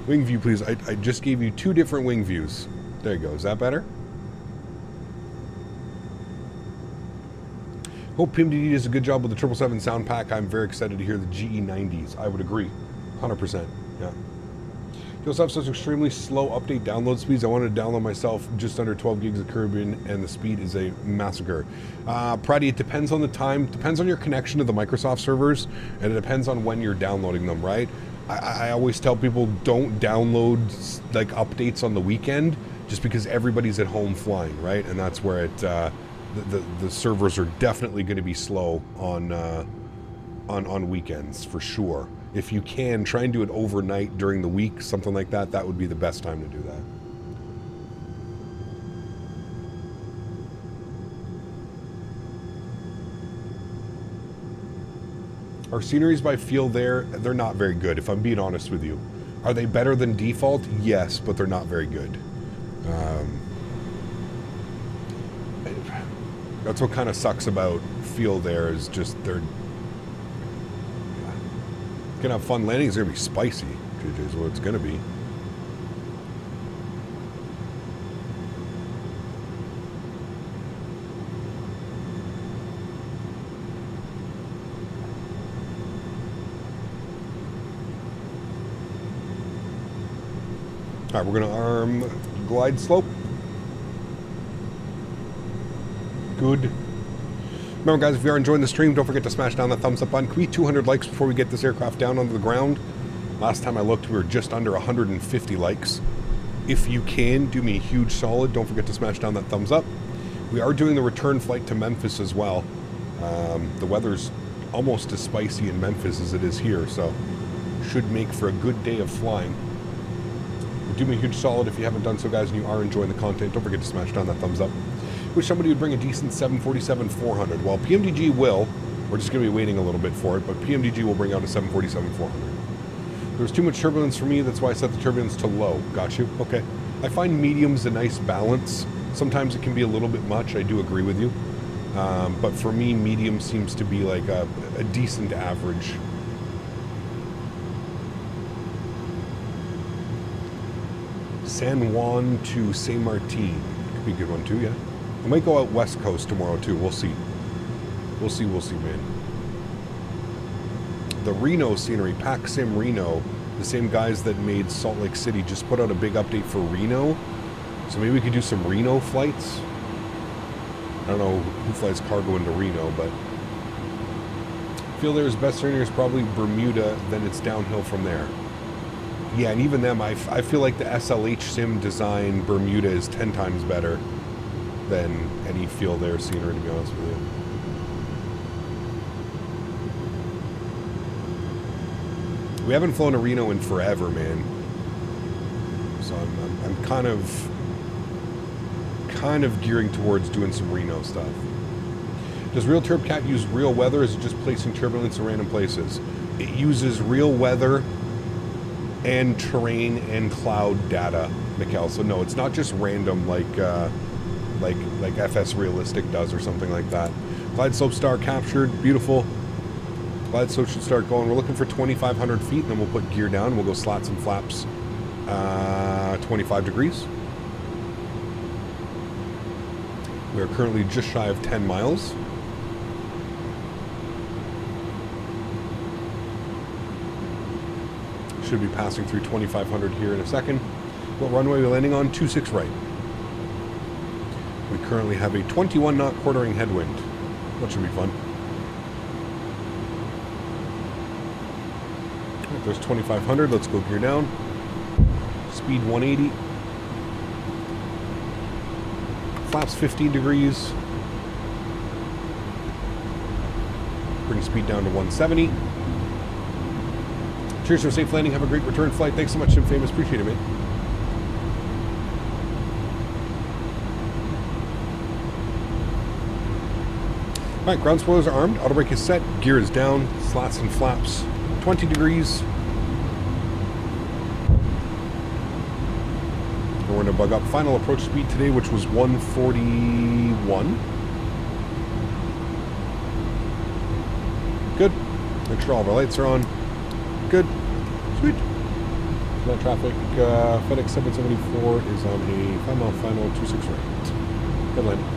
Wing view, please. I just gave you 2 different wing views. There you go. Is that better? Hope PMDD does a good job with the 777 sound pack. I'm very excited to hear the GE90s. I would agree. 100%. Yeah. You also have such extremely slow update download speeds. I wanted to download myself just under 12 gigs of Caribbean, and the speed is a massacre. Praddy, it depends on the time. Depends on your connection to the Microsoft servers, and it depends on when you're downloading them, right? I always tell people don't download like updates on the weekend just because everybody's at home flying, right? And that's where it... The servers are definitely going to be slow on weekends for sure. If you can, try and do it overnight during the week, something like that. That would be the best time to do that. Our sceneries by Feel they're not very good, if I'm being honest with you. Are they better than default? Yes, but they're not very good. That's what kind of sucks about Feel there is just they're gonna have fun landing. It's gonna be spicy, is what it's gonna be. All right, we're gonna arm glide slope. Good. Remember, guys, if you are enjoying the stream, don't forget to smash down that thumbs up button. Can we 200 likes before we get this aircraft down onto the ground? Last time I looked, we were just under 150 likes. If you can, do me a huge solid. Don't forget to smash down that thumbs up. We are doing the return flight to Memphis as well. The weather's almost as spicy in Memphis as it is here, so should make for a good day of flying. But do me a huge solid if you haven't done so, guys, and you are enjoying the content. Don't forget to smash down that thumbs up. Wish somebody would bring a decent 747-400. Well, PMDG will. We're just going to be waiting a little bit for it, but PMDG will bring out a 747-400. There's too much turbulence for me, that's why I set the turbulence to low. Got you? Okay. I find medium's a nice balance. Sometimes it can be a little bit much, I do agree with you. But for me, medium seems to be like a decent average. San Juan to Saint Martin. Could be a good one too, yeah. I might go out West Coast tomorrow too. We'll see. We'll see, man. The Reno scenery, Pac Sim Reno, the same guys that made Salt Lake City just put out a big update for Reno. So maybe we could do some Reno flights. I don't know who flies cargo into Reno, but I feel there's best scenery is probably Bermuda, then it's downhill from there. Yeah, and even them, I feel like the SLH sim design Bermuda is 10 times better than any Feel there scenery, to be honest with you. We haven't flown to Reno in forever, man. So I'm kind of gearing towards doing some Reno stuff. Does Real TurbCat use real weather, or is it just placing turbulence in random places? It uses real weather and terrain and cloud data, Mikkel. So no, it's not just random like FS Realistic does or something like that. Glide slope star captured, beautiful. Glide slope should start going. We're looking for 2,500 feet, and then we'll put gear down. We'll go slats and flaps 25 degrees. We are currently just shy of 10 miles. Should be passing through 2,500 here in a second. What runway are we landing on? 26 right. We currently have a 21 knot quartering headwind. That should be fun. There's 2,500. Let's go gear down. Speed 180. flaps 15 degrees. Bring speed down to 170. Cheers for a safe landing. Have a great return flight. Thanks so much, Sim Famous. Appreciate it, mate. Alright, ground spoilers are armed. Auto brake is set. Gear is down. Slats and flaps 20 degrees. And we're going to bug up final approach speed today, which was 141. Good. Make sure all of our lights are on. Good. Sweet. Net traffic, FedEx 774 is on a 5-mile final 26 right. Good landing.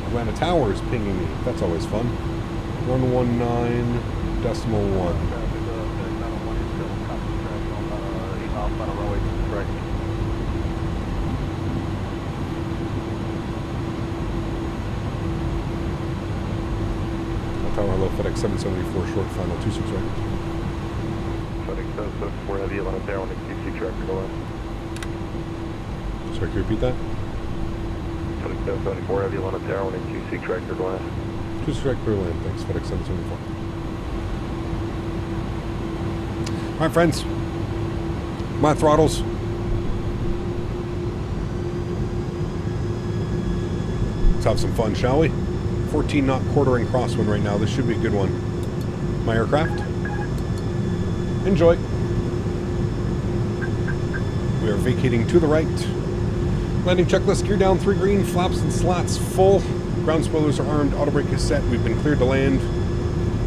Atlanta Tower is pinging me. That's always fun. 119.1. Tower hello, FedEx 774 short final 26 right. FedEx 774 heavy Atlanta Tower on the QC tractor go left. Sorry, can you repeat that? FedEx 774 heavy Atlanta Tower on the QC tractor go left. 26 right clear land, thanks, FedEx 774. Alright friends, my throttles. Let's have some fun, shall we? 14 knot quartering crosswind right now. This should be a good one. My aircraft. Enjoy. We are vacating to the right. Landing checklist, gear down 3 green, flaps and slats full. Ground spoilers are armed, auto brake is set. We've been cleared to land.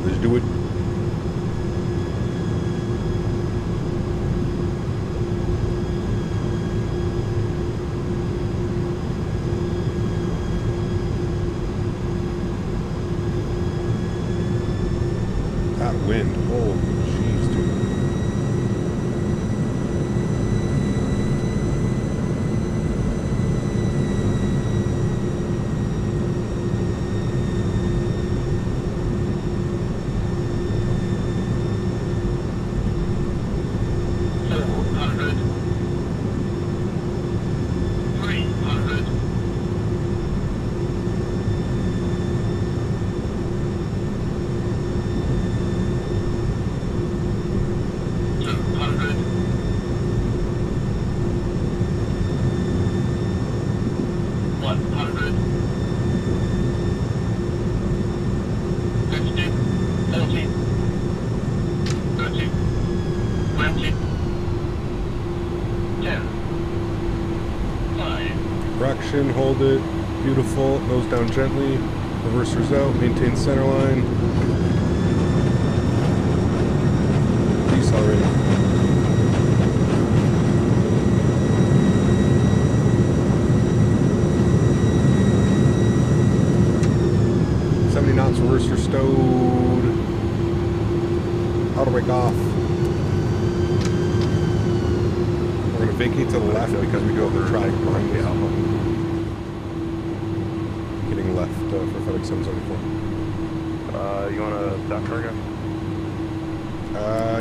Let's do it. Wind. Oh, jeez, dude. Hold it, beautiful, nose down gently, reversers out, maintain center line, decelerating. Knots, reverser stowed, auto brake off. We're going to vacate to the left because we do have the traffic behind us. Left for FedEx 774. You want to stop cargo?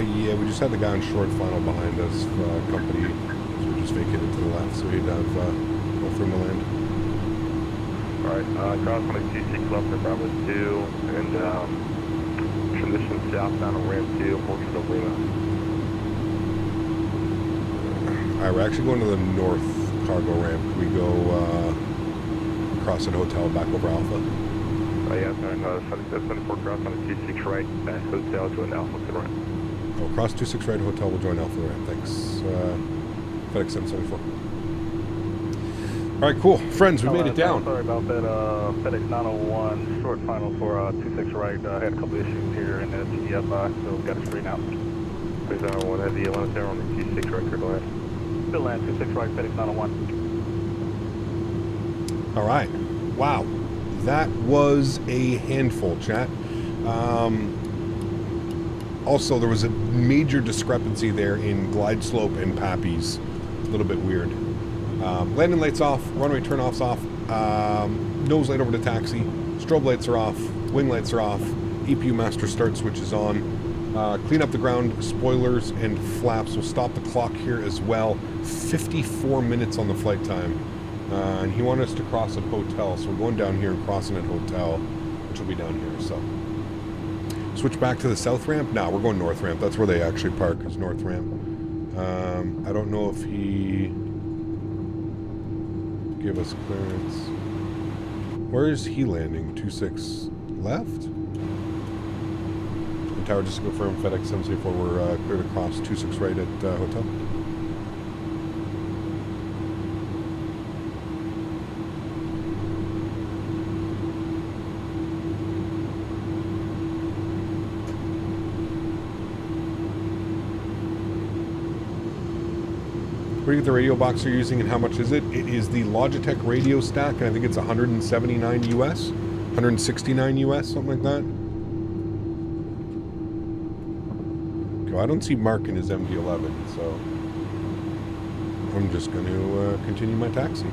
Yeah, we just had the guy on short final behind us, company, so we just vacated to the left, so he'd have no room to land. Alright, cross on the QC left for Bravo 2, and transition southbound on ramp 2, portion of Lima. Alright, we're actually going to the north cargo ramp. We go, cross an hotel back over Alpha. Yeah, no, 74 cross on the 26 right, back hotel, join Alpha to the right. Oh, cross 26 right hotel, we'll join Alpha ramp. Thanks. FedEx 774. Alright, cool. Friends, we made it down. Sorry about that, FedEx 901, short final for 26 right. Had a couple issues here in the TDFI, so got to straighten out. FedEx 901 has the Atlanta Tower on the 26 right, clear to land. Still land, 26 right, FedEx 901. All right. Wow. That was a handful, chat. Also, there was a major discrepancy there in glide slope and Pappy's. A little bit weird. Landing lights off, runway turn-offs off, nose light over to taxi, strobe lights are off, wing lights are off, EPU master start switch is on. Clean up the ground, spoilers and flaps. We'll stop the clock here as well. 54 minutes on the flight time. And he wanted us to cross at Hotel, so we're going down here and crossing at Hotel, which will be down here, so. Switch back to the south ramp? No, we're going north ramp. That's where they actually park, is north ramp. I don't know if he gave us clearance. Where is he landing? 26 left? And tower, just to confirm, FedEx 774, we're clear to cross 26 right at Hotel. Where do you get the radio box you're using and how much is it? It is the Logitech radio stack, and I think it's 179 US, 169 US, something like that. Okay, I don't see Mark in his MD-11, so I'm just going to continue my taxi.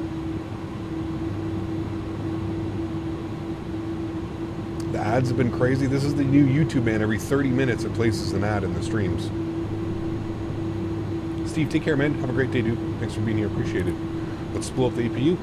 The ads have been crazy. This is the new YouTube, man. Every 30 minutes it places an ad in the streams. Steve, take care, man. Have a great day, dude. Thanks for being here. Appreciate it. Let's blow up the APU.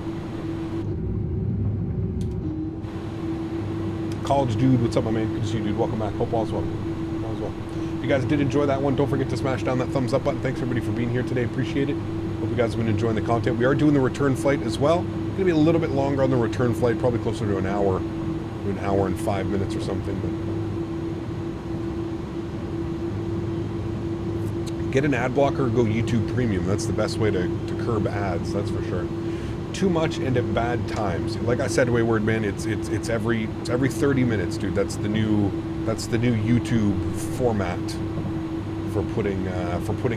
College dude, what's up, my man? Good to see you, dude. Welcome back. Hope all's well. All's well. If you guys did enjoy that one, don't forget to smash down that thumbs up button. Thanks, everybody, for being here today. Appreciate it. Hope you guys have been enjoying the content. We are doing the return flight as well. Going to be a little bit longer on the return flight, probably closer to an hour and 5 minutes or something, but get an ad blocker or go YouTube Premium. That's the best way to curb ads, that's for sure. Too much and at bad times. Like I said, Wayward Man, it's every 30 minutes, dude. That's the new YouTube format for putting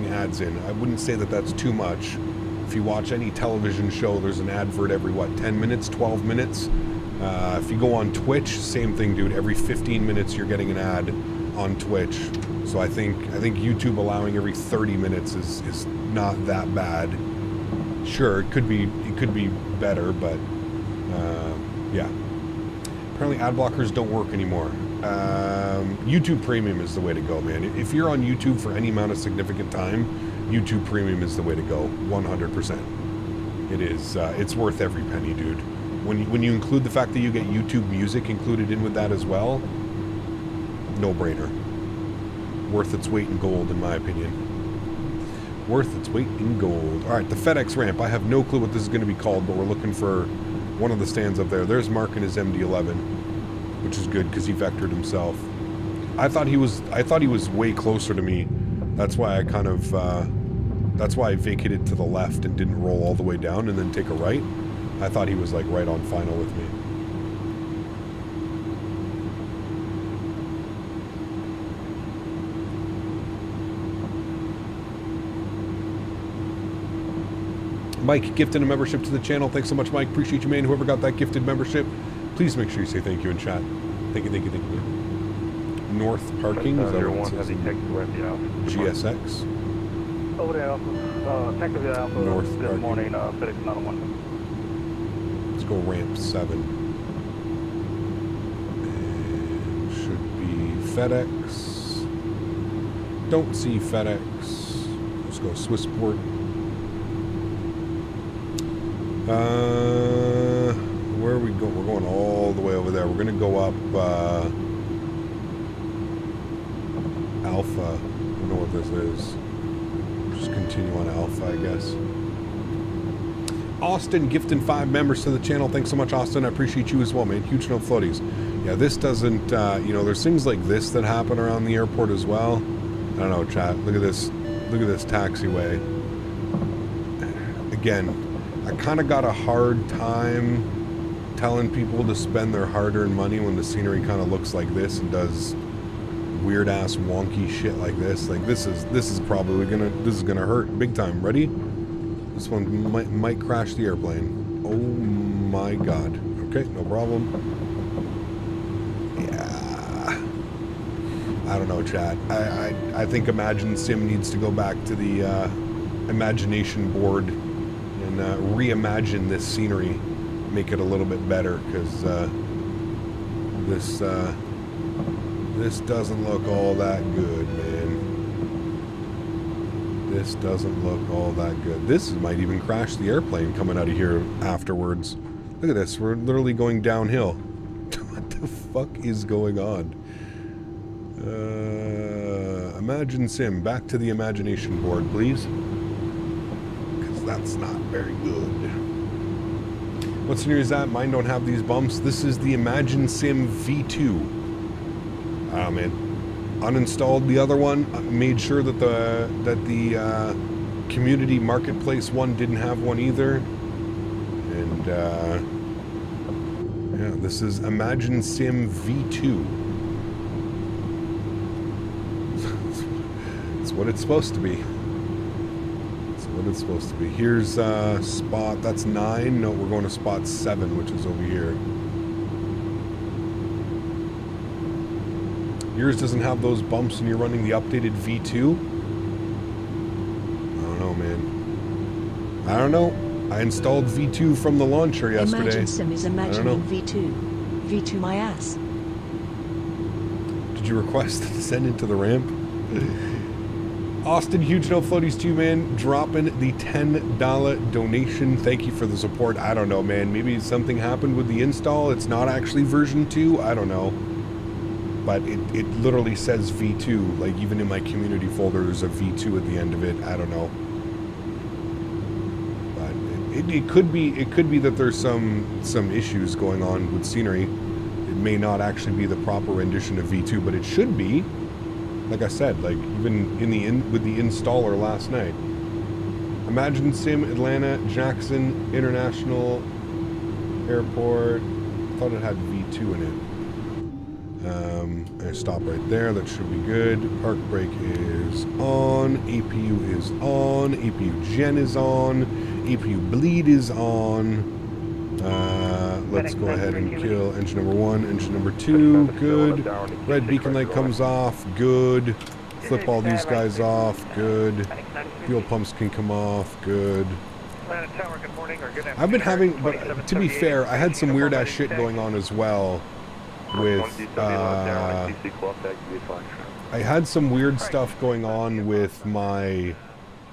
ads in. I wouldn't say that that's too much. If you watch any television show, there's an advert every 10 minutes, 12 minutes. If you go on Twitch, same thing, dude. Every 15 minutes you're getting an ad on Twitch. So I think YouTube allowing every 30 minutes is not that bad. Sure, it could be better, but yeah. Apparently ad blockers don't work anymore. YouTube Premium is the way to go, man. If you're on YouTube for any amount of significant time, YouTube Premium is the way to go, 100%. It is. It's worth every penny, dude. When you include the fact that you get YouTube Music included in with that as well, no-brainer. Worth its weight in gold, in my opinion. Worth its weight in gold. All right, the FedEx ramp. I have no clue what this is going to be called, but we're looking for one of the stands up there. There's Mark in his MD-11, which is good because he vectored himself. I thought he was way closer to me. That's why I kind of that's why I vacated to the left and didn't roll all the way down and then take a right. I thought he was like right on final with me. Mike gifted a membership to the channel. Thanks so much, Mike. Appreciate you, man. Whoever got that gifted membership, please make sure you say thank you in chat. Thank you, thank you, thank you. North parking. Is that what it says? GSX. Over there, Takeoff Alpha. North this parking. morning, FedEx 901. Let's go ramp 7. And should be FedEx. Don't see FedEx. Let's go Swissport. Where are we going? We're going all the way over there. We're going to go up Alpha. I don't know what this is. Just continue on Alpha, I guess. Austin gifting 5 members to the channel. Thanks so much, Austin. I appreciate you as well, man. Huge no floaties. Yeah, this doesn't, there's things like this that happen around the airport as well. I don't know, chat. Look at this. Look at this taxiway. Again, I kind of got a hard time telling people to spend their hard-earned money when the scenery kind of looks like this and does weird-ass wonky shit like this. Like this is probably gonna hurt big time. Ready? This one might crash the airplane. Oh my god. Okay, no problem. Yeah. I don't know, chat. I think imaginesim needs to go back to the imagination board and reimagine this scenery, make it a little bit better, because this doesn't look all that good, man. This doesn't look all that good. This might even crash the airplane coming out of here afterwards. Look at this. We're literally going downhill. What the fuck is going on? Imagine Sim. Back to the imagination board, please. Because that's not very good. What scenario is that? Mine don't have these bumps. This is the Imagine Sim V2. Oh, man. Uninstalled the other one. Made sure that the community marketplace one didn't have one either. And yeah, this is Imagine Sim V2. That's what it's supposed to be. That's what it's supposed to be. Here's spot. That's 9. No, we're going to spot 7, which is over here. Yours doesn't have those bumps and you're running the updated V2? I don't know, man. I don't know. I installed V2 from the launcher yesterday. Imagine Sim is imagining V2. V2 my ass. Did you request to send into the ramp? Austin, huge no floaties too, man. Dropping the $10 donation. Thank you for the support. I don't know, man. Maybe something happened with the install. It's not actually version 2. I don't know. But it literally says V2. Like, even in my community folder, there's a V2 at the end of it. I don't know. But it could be that there's some issues going on with scenery. It may not actually be the proper rendition of V2, but it should be. Like I said, like even with the installer last night. Imagine Sim, Atlanta, Jackson International Airport. I thought it had V2 in it. I stop right there. That should be good. Park brake is on. APU is on. APU gen is on. APU bleed is on. Let's go ahead and kill engine number 1, engine number 2. Good. Red beacon light comes off. Good. Flip all these guys off. Good. Fuel pumps can come off. Good. I've been having, but to be fair, I had some weird ass shit going on as well. With I had some weird stuff going on with my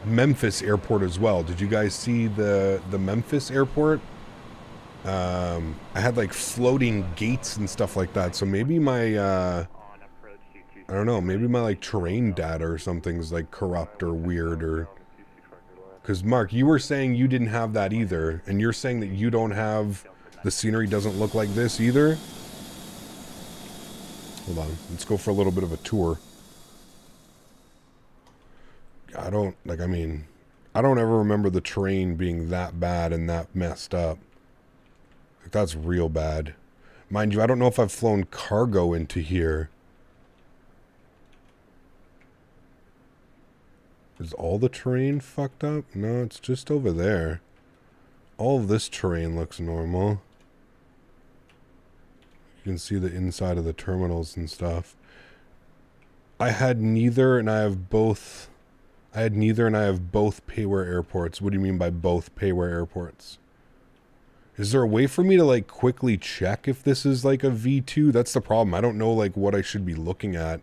Memphis airport as well. Did you guys see the Memphis airport? I had like floating gates and stuff like that. So maybe my I don't know, maybe my like terrain data or something's like corrupt or weird, or because Mark, you were saying you didn't have that either, and you're saying that you don't have, the scenery doesn't look like this either. Hold on, let's go for a little bit of a tour. I don't ever remember the terrain being that bad and that messed up. Like, that's real bad. Mind you, I don't know if I've flown cargo into here. Is all the terrain fucked up? No, it's just over there. All of this terrain looks normal. You can see the inside of the terminals and stuff. I had neither and I have both payware airports. What do you mean by both payware airports? Is there a way for me to like quickly check if this is like a V2? That's the problem. I don't know like what I should be looking at.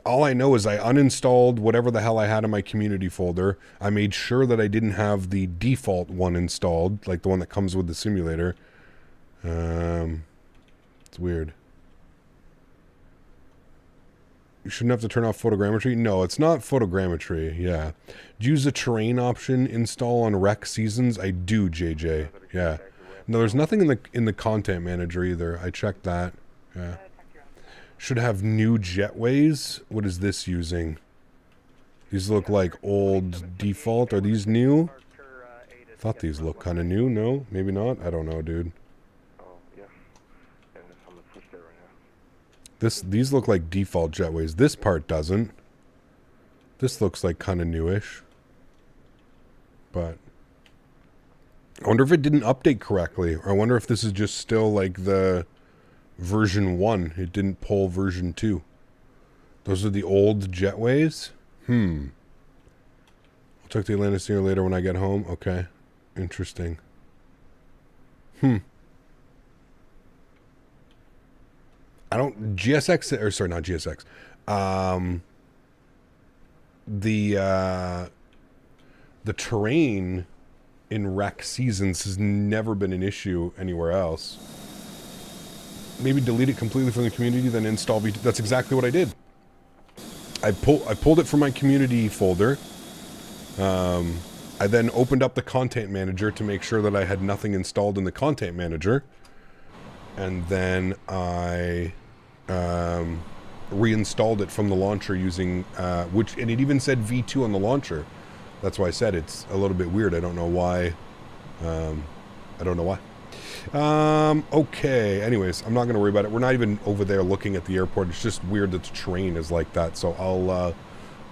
All I know is I uninstalled whatever the hell I had in my community folder. I made sure that I didn't have the default one installed, like the one that comes with the simulator. It's weird. You shouldn't have to turn off photogrammetry. No, it's not photogrammetry. Yeah. Do you use the terrain option install on rec seasons? I do, JJ. Yeah. No, there's nothing in the content manager either. I checked that. Yeah. Should have new jetways. What is this using? These look like old default. Are these new? I thought these look kind of new. No, maybe not. I don't know, dude. These look like default jetways. This part doesn't. This looks like kind of newish. But I wonder if it didn't update correctly. Or I wonder if this is just still like the version 1. It didn't pull version 2. Those are the old jetways? I'll check the Atlanta scenery later when I get home. Okay. Interesting. I don't GSX, or sorry, not GSX. The the terrain in rec seasons has never been an issue anywhere else. Maybe delete it completely from the community, then install V2. That's exactly what I did. I pulled it from my community folder. I then opened up the content manager to make sure that I had nothing installed in the content manager. And then I reinstalled it from the launcher using, and it even said V2 on the launcher. That's why I said it's a little bit weird. I don't know why. Okay, anyways, I'm not going to worry about it. We're not even over there looking at the airport. It's just weird that the terrain is like that. So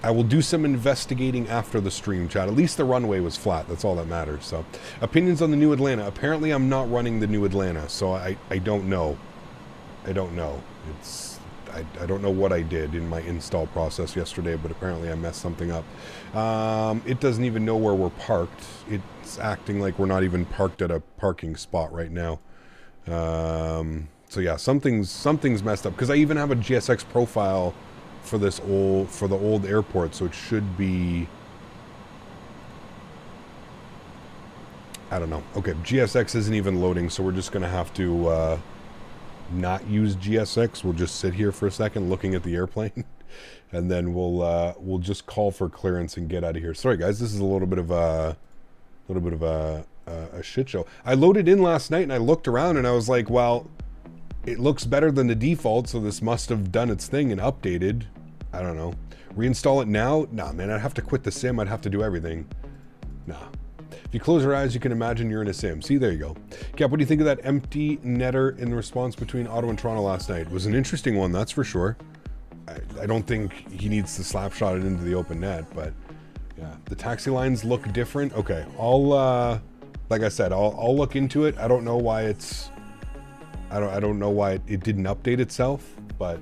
I will do some investigating after the stream, chat. At least the runway was flat. That's all that matters. So, opinions on the new Atlanta. Apparently, I'm not running the new Atlanta, so I don't know. I don't know. I don't know what I did in my install process yesterday, but apparently I messed something up. It doesn't even know where we're parked. It's acting like we're not even parked at a parking spot right now. So yeah, something's messed up, because I even have a GSX profile for the old airport, so it should be, I don't know. Okay, GSX isn't even loading, so we're just gonna have to not use GSX. We'll just sit here for a second looking at the airplane, and then we'll just call for clearance and get out of here. Sorry guys, this is a little bit of a shit show. I loaded in last night and I looked around and I was like, well, it looks better than the default, so this must have done its thing and updated. I don't know. Reinstall it now? Nah, man, I'd have to quit the sim. I'd have to do everything. Nah. If you close your eyes, you can imagine you're in a sim. See, there you go. Cap, what do you think of that empty netter in the response between Ottawa and Toronto last night? It was an interesting one, that's for sure. I don't think he needs to slap shot it into the open net, but yeah. The taxi lines look different. Okay, like I said, I'll look into it. I don't know why it's... I don't know why it didn't update itself, but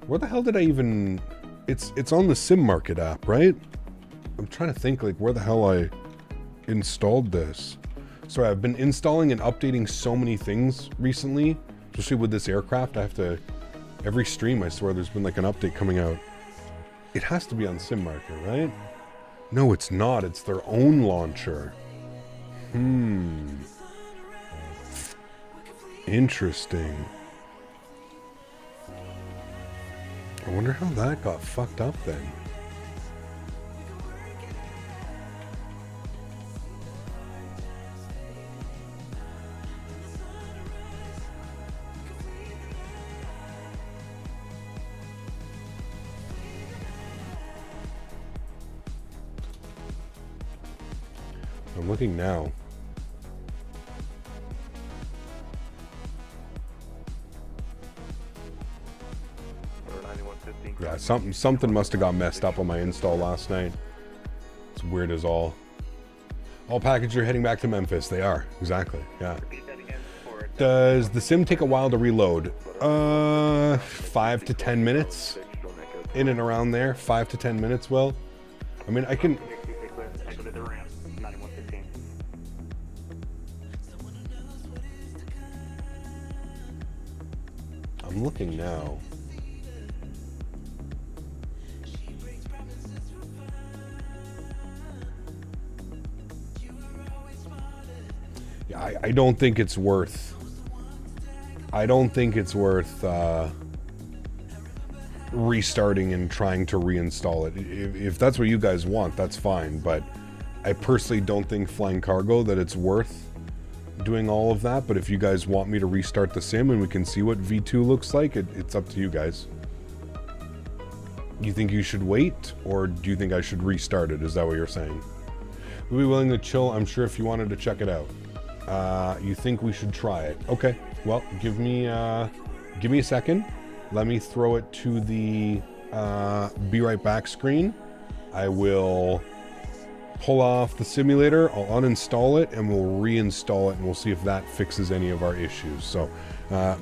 where the hell did I even... It's on the Sim Market app, right? I'm trying to think like where the hell I installed this. Sorry, I've been installing and updating so many things recently, especially with this aircraft. I have to, every stream I swear there's been like an update coming out. It has to be on Sim Market, right? No, it's not. It's their own launcher. Interesting. I wonder how that got fucked up then. I'm looking now. Yeah, something must have got messed up on my install last night. It's weird as all. All packages are heading back to Memphis. They are, exactly, yeah. Does the sim take a while to reload? 5 to 10 minutes. In and around there, 5 to 10 minutes, Will. I mean, I can... I'm looking now. Yeah, I don't think it's worth... restarting and trying to reinstall it. If that's what you guys want, that's fine, but I personally don't think flying cargo that it's worth doing all of that. But if you guys want me to restart the sim and we can see what V2 looks like, it's up to you guys. You think you should wait, or do you think I should restart it? Is that what you're saying? We'll be willing to chill, I'm sure, if you wanted to check it out. You think we should try it? Okay, well, give me a second. Let me throw it to the be right back screen. I will pull off the simulator, I'll uninstall it, and we'll reinstall it, and we'll see if that fixes any of our issues. So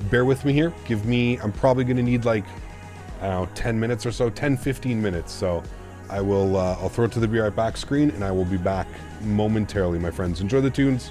bear with me here. I'm probably going to need like, I don't know, 10 minutes or so, 10-15 minutes. So I will, I'll throw it to the be right back screen, and I will be back momentarily, my friends. Enjoy the tunes.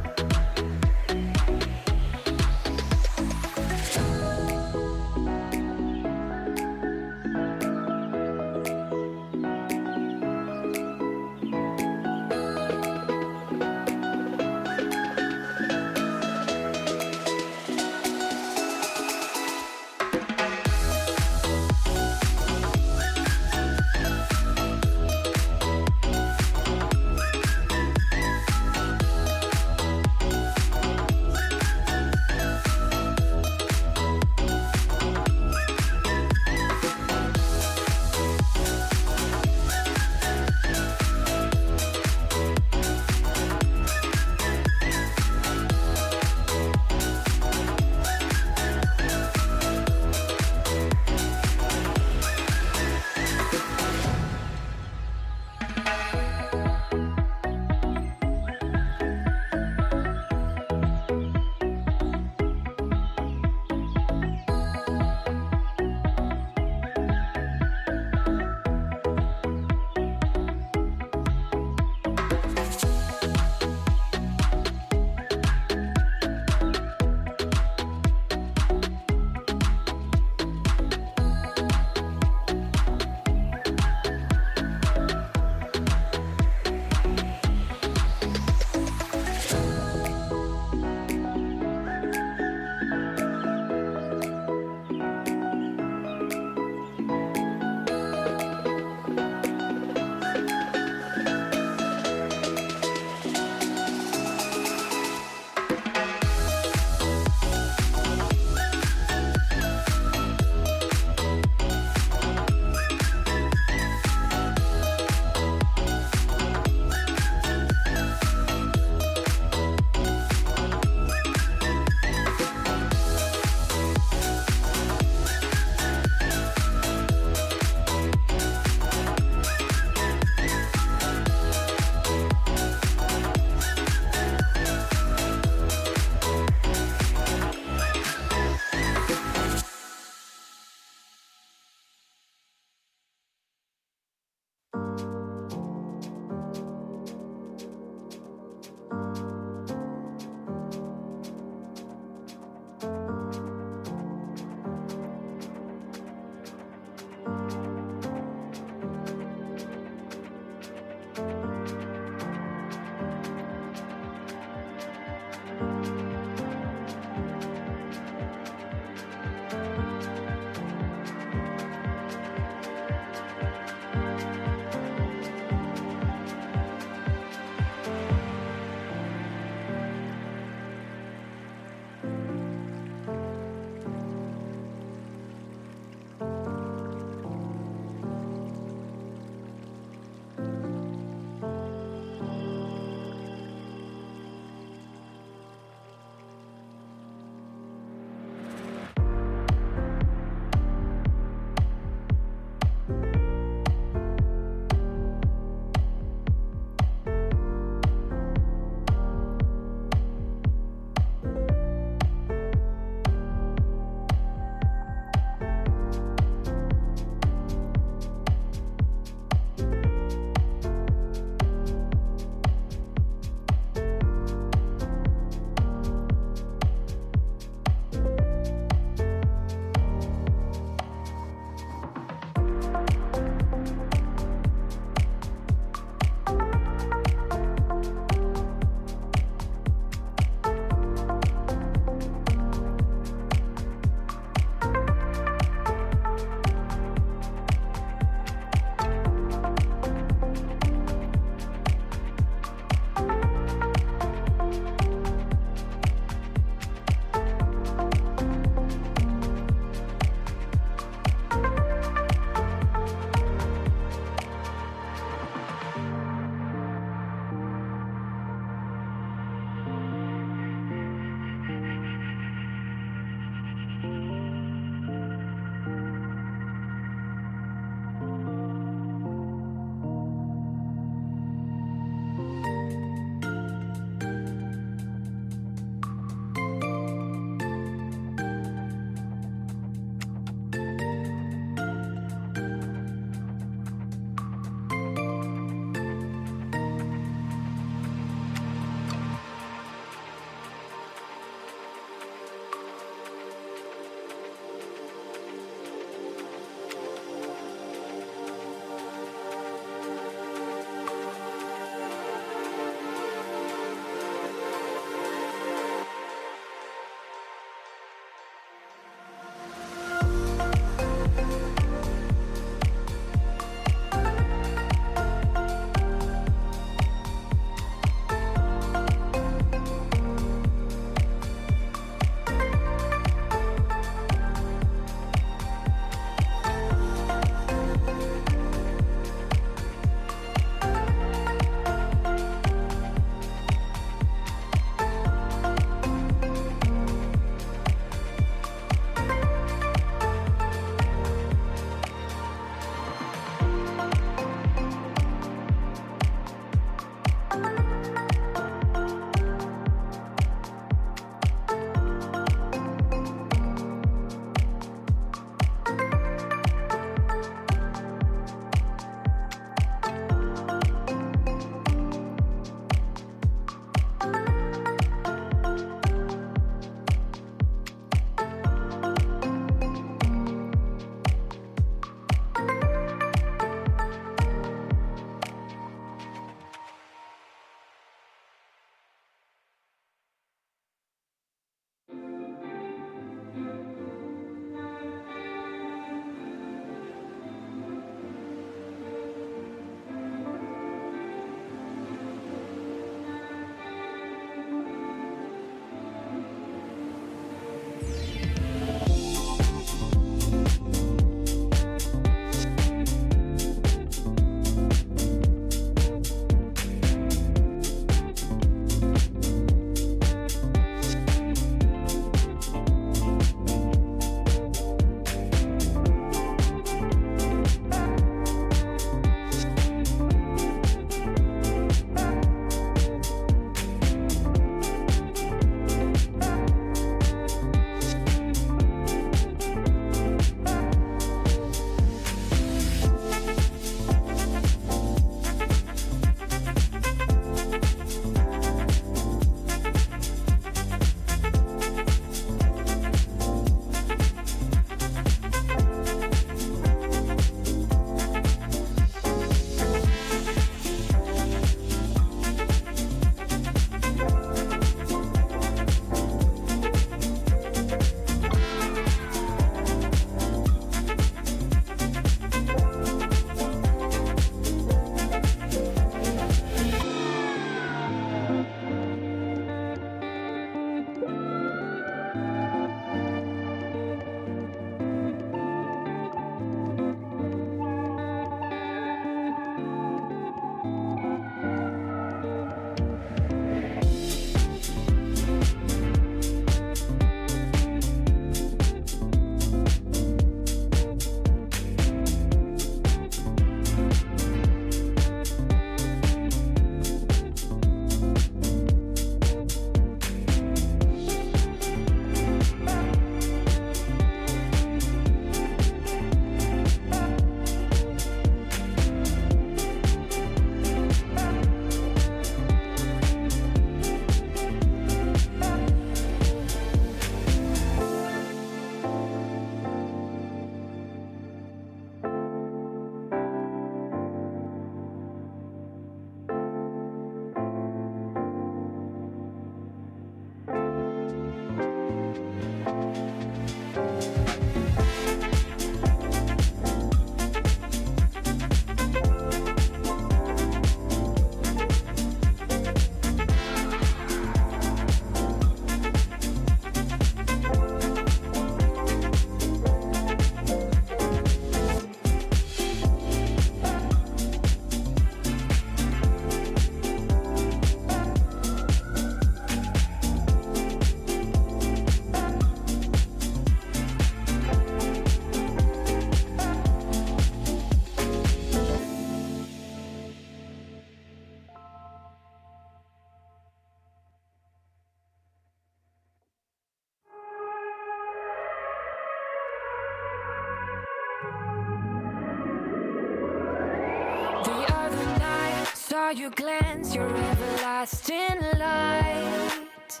you glance, your everlasting light.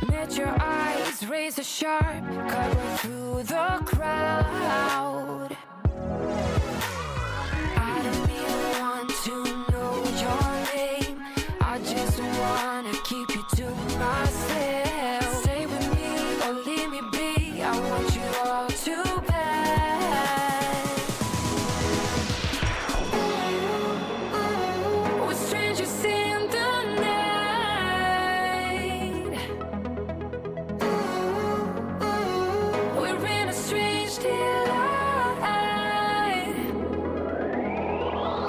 Met your eyes, razor sharp, cut right through the crowd. I don't even want to know your name, I just wanna keep you to myself. Stay with me or leave me be, I want you all too bad. We're strangers in the night. We're in a strange delight.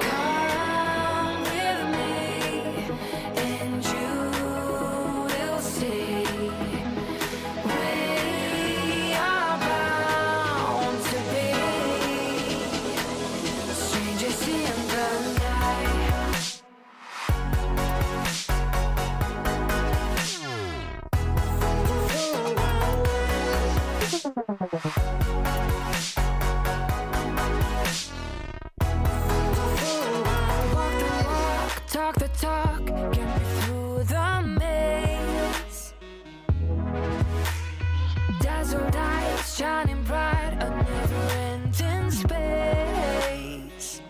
Come with me and you will see we are bound to be strangers in the night. Walk the walk, talk the talk, get me through the maze. Dazzled eyes shining bright, a never-ending space.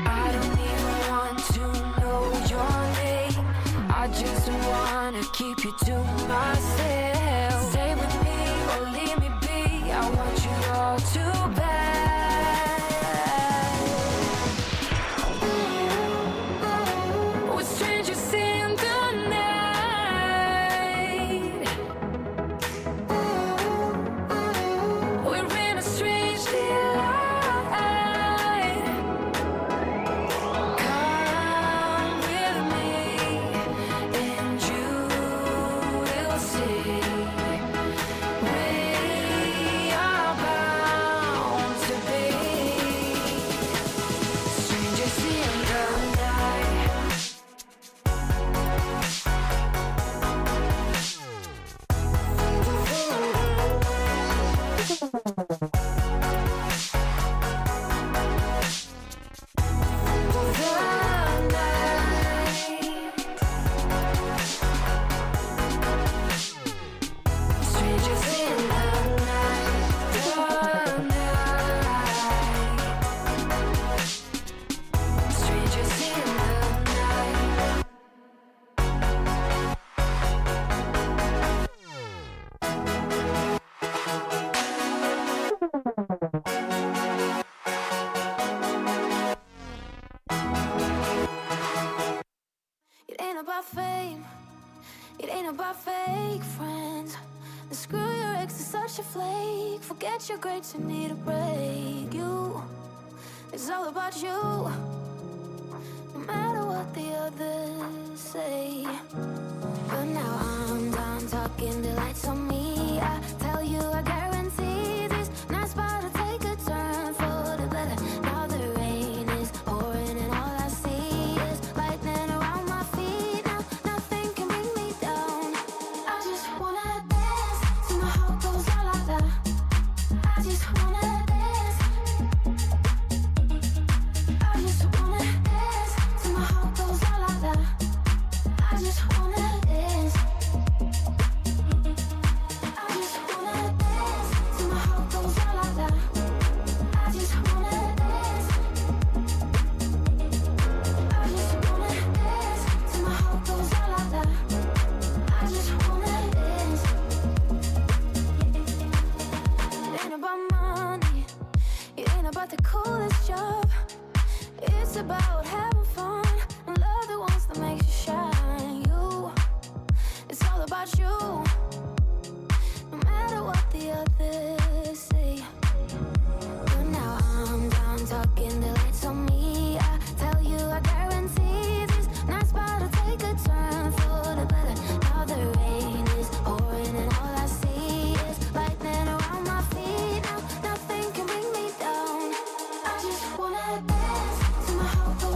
I don't even want to know your name, I just wanna keep you to myself. Stay with me or leave me be, I want you all too bad. We're strangers in the night. We're in a strange delight. Come with me and you will see we are bound to be strangers in the night. Strangers in the night, strangers in the night. It ain't about fame, it ain't about fake friends. And screw your ex, is such a flake. Forget your grades, you need a break. It's all about you, no matter what the others say. But now I'm done talking, the lights on me. I tell you, I guarantee this night's about to take a turn for the better. Now the rain is pouring and all I see is lightning around my feet. Now nothing can bring me down. I just wanna dance till my heart goes la la la. I just wanna dance. I just wanna dance till my heart goes la la la. I just wanna dance. I just wanna dance till my heart goes la la la. I just wanna dance. I just wanna dance till my heart goes la la la. I just wanna dance. It ain't about money, it ain't about the coolest job. It's about having fun and love the ones that makes you shine. It's all about you, no matter what the others say. But now I'm done talking, the lights on me. I tell you, I guarantee this night's about to take a turn for the better. Now the rain is pouring and all I see is lightning around my feet. Now nothing can bring me down. I just wanna dance till my heart goes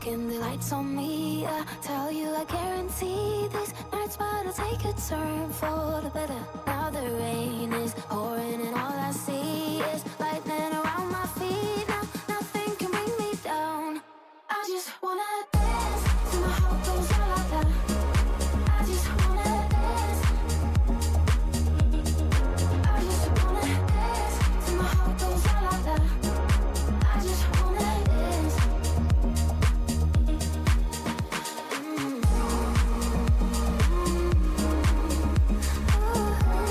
blinking the lights on me. I tell you I guarantee these nights about to take a turn for the better. Now the rain is pouring and all I see is lightning around my feet. Now nothing can bring me down. I just wanna dance till my heart goes la la la. I just wanna dance. I just wanna dance till my heart goes la la la. I just wanna dance. Ooh.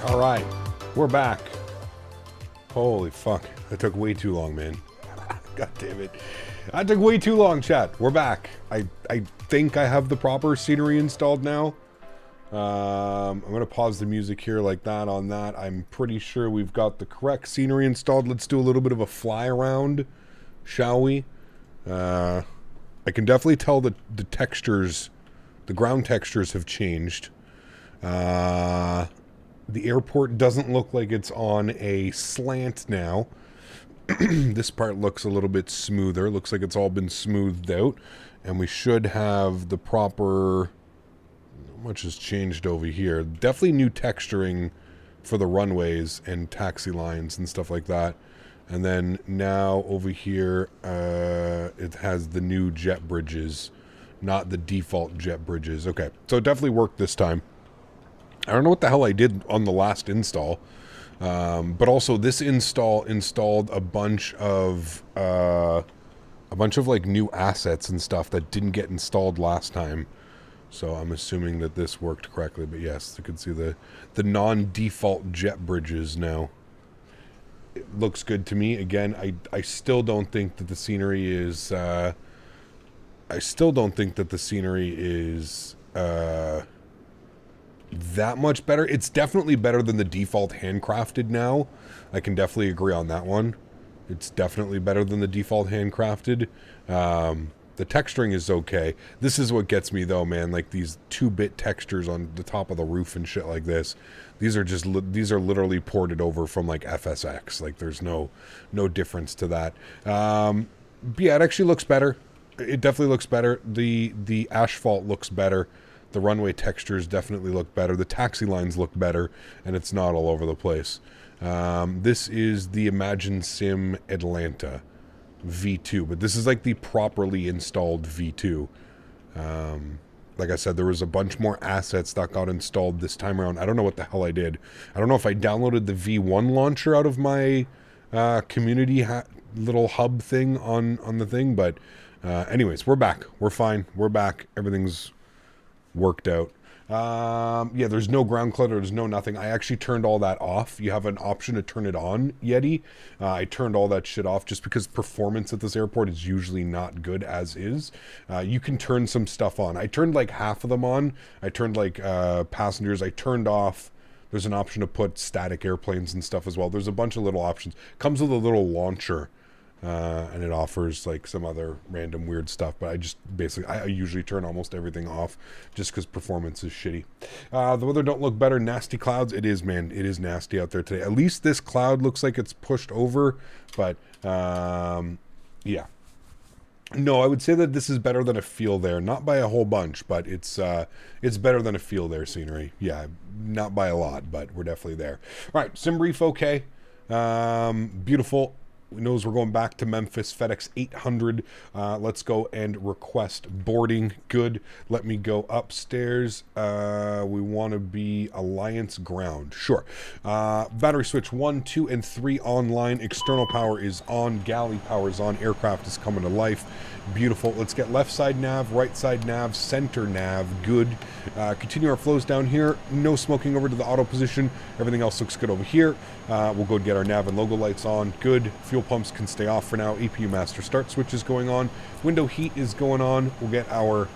All right, we're back. Holy fuck, that took way too long, man. God damn it. That took way too long, chat. We're back. I think I have the proper scenery installed now. I'm going to pause the music here like that on that. I'm pretty sure we've got the correct scenery installed. Let's do a little bit of a fly around, shall we? I can definitely tell that the textures, the ground textures have changed. The airport doesn't look like it's on a slant now. This part looks a little bit smoother. Looks like it's all been smoothed out. And we should have the proper... Not much has changed over here. Definitely new texturing for the runways and taxi lines and stuff like that. And then now over here, it has the new jet bridges, not the default jet bridges. Okay, so it definitely worked this time. I don't know what the hell I did on the last install. But also this install installed a bunch of like new assets and stuff that didn't get installed last time. So I'm assuming that this worked correctly. But yes, you can see the non-default jet bridges now. It looks good to me. Again, I still don't think that the scenery is that much better. It's definitely better than the default handcrafted now. I can definitely agree on that one. It's definitely better than the default handcrafted. The texturing is okay. This is what gets me though, man. Like these 2-bit textures on the top of the roof and shit like this. These are literally ported over from like FSX. Like there's no difference to that. But yeah, it actually looks better. It definitely looks better. The asphalt looks better. The runway textures definitely look better. The taxi lines look better, and it's not all over the place. This is the imaginesim Atlanta V2, but this is like the properly installed V2. Like I said, there was a bunch more assets that got installed this time around. I don't know what the hell I did. I don't know if I downloaded the V1 launcher out of my community little hub thing on the thing, but anyways, we're back. We're fine. We're back. Everything's worked out. Yeah, there's no ground clutter, there's no nothing. I actually turned all that off. You have an option to turn it on, Yeti. I turned all that shit off just because performance at this airport is usually not good as is. You can turn some stuff on. I turned like half of them on. I turned like passengers. I turned off. There's an option to put static airplanes and stuff as well. There's a bunch of little options. Comes with a little launcher. And it offers like some other random weird stuff, but I usually turn almost everything off just because performance is shitty. The weather don't look better. Nasty clouds. It is, man. It is nasty out there today. At least this cloud looks like it's pushed over, but yeah. No, I would say that this is better than a feel there. Not by a whole bunch, but it's better than a feel there scenery. Yeah, not by a lot, but we're definitely there. All right, sim brief okay. Beautiful. Knows we're going back to Memphis, FedEx 800. Let's go and request boarding. Good. Let me go upstairs. We want to be Alliance ground. Sure. Battery switch 1, 2, and 3 online. External power is on. Galley power is on. Aircraft is coming to life. Beautiful. Let's get left side nav, right side nav, center nav. Good. Continue our flows down here. No smoking over to the auto position. Everything else looks good over here. We'll go get our nav and logo lights on. Good. Fuel pumps can stay off for now. APU master start switch is going on. Window heat is going on. We'll get our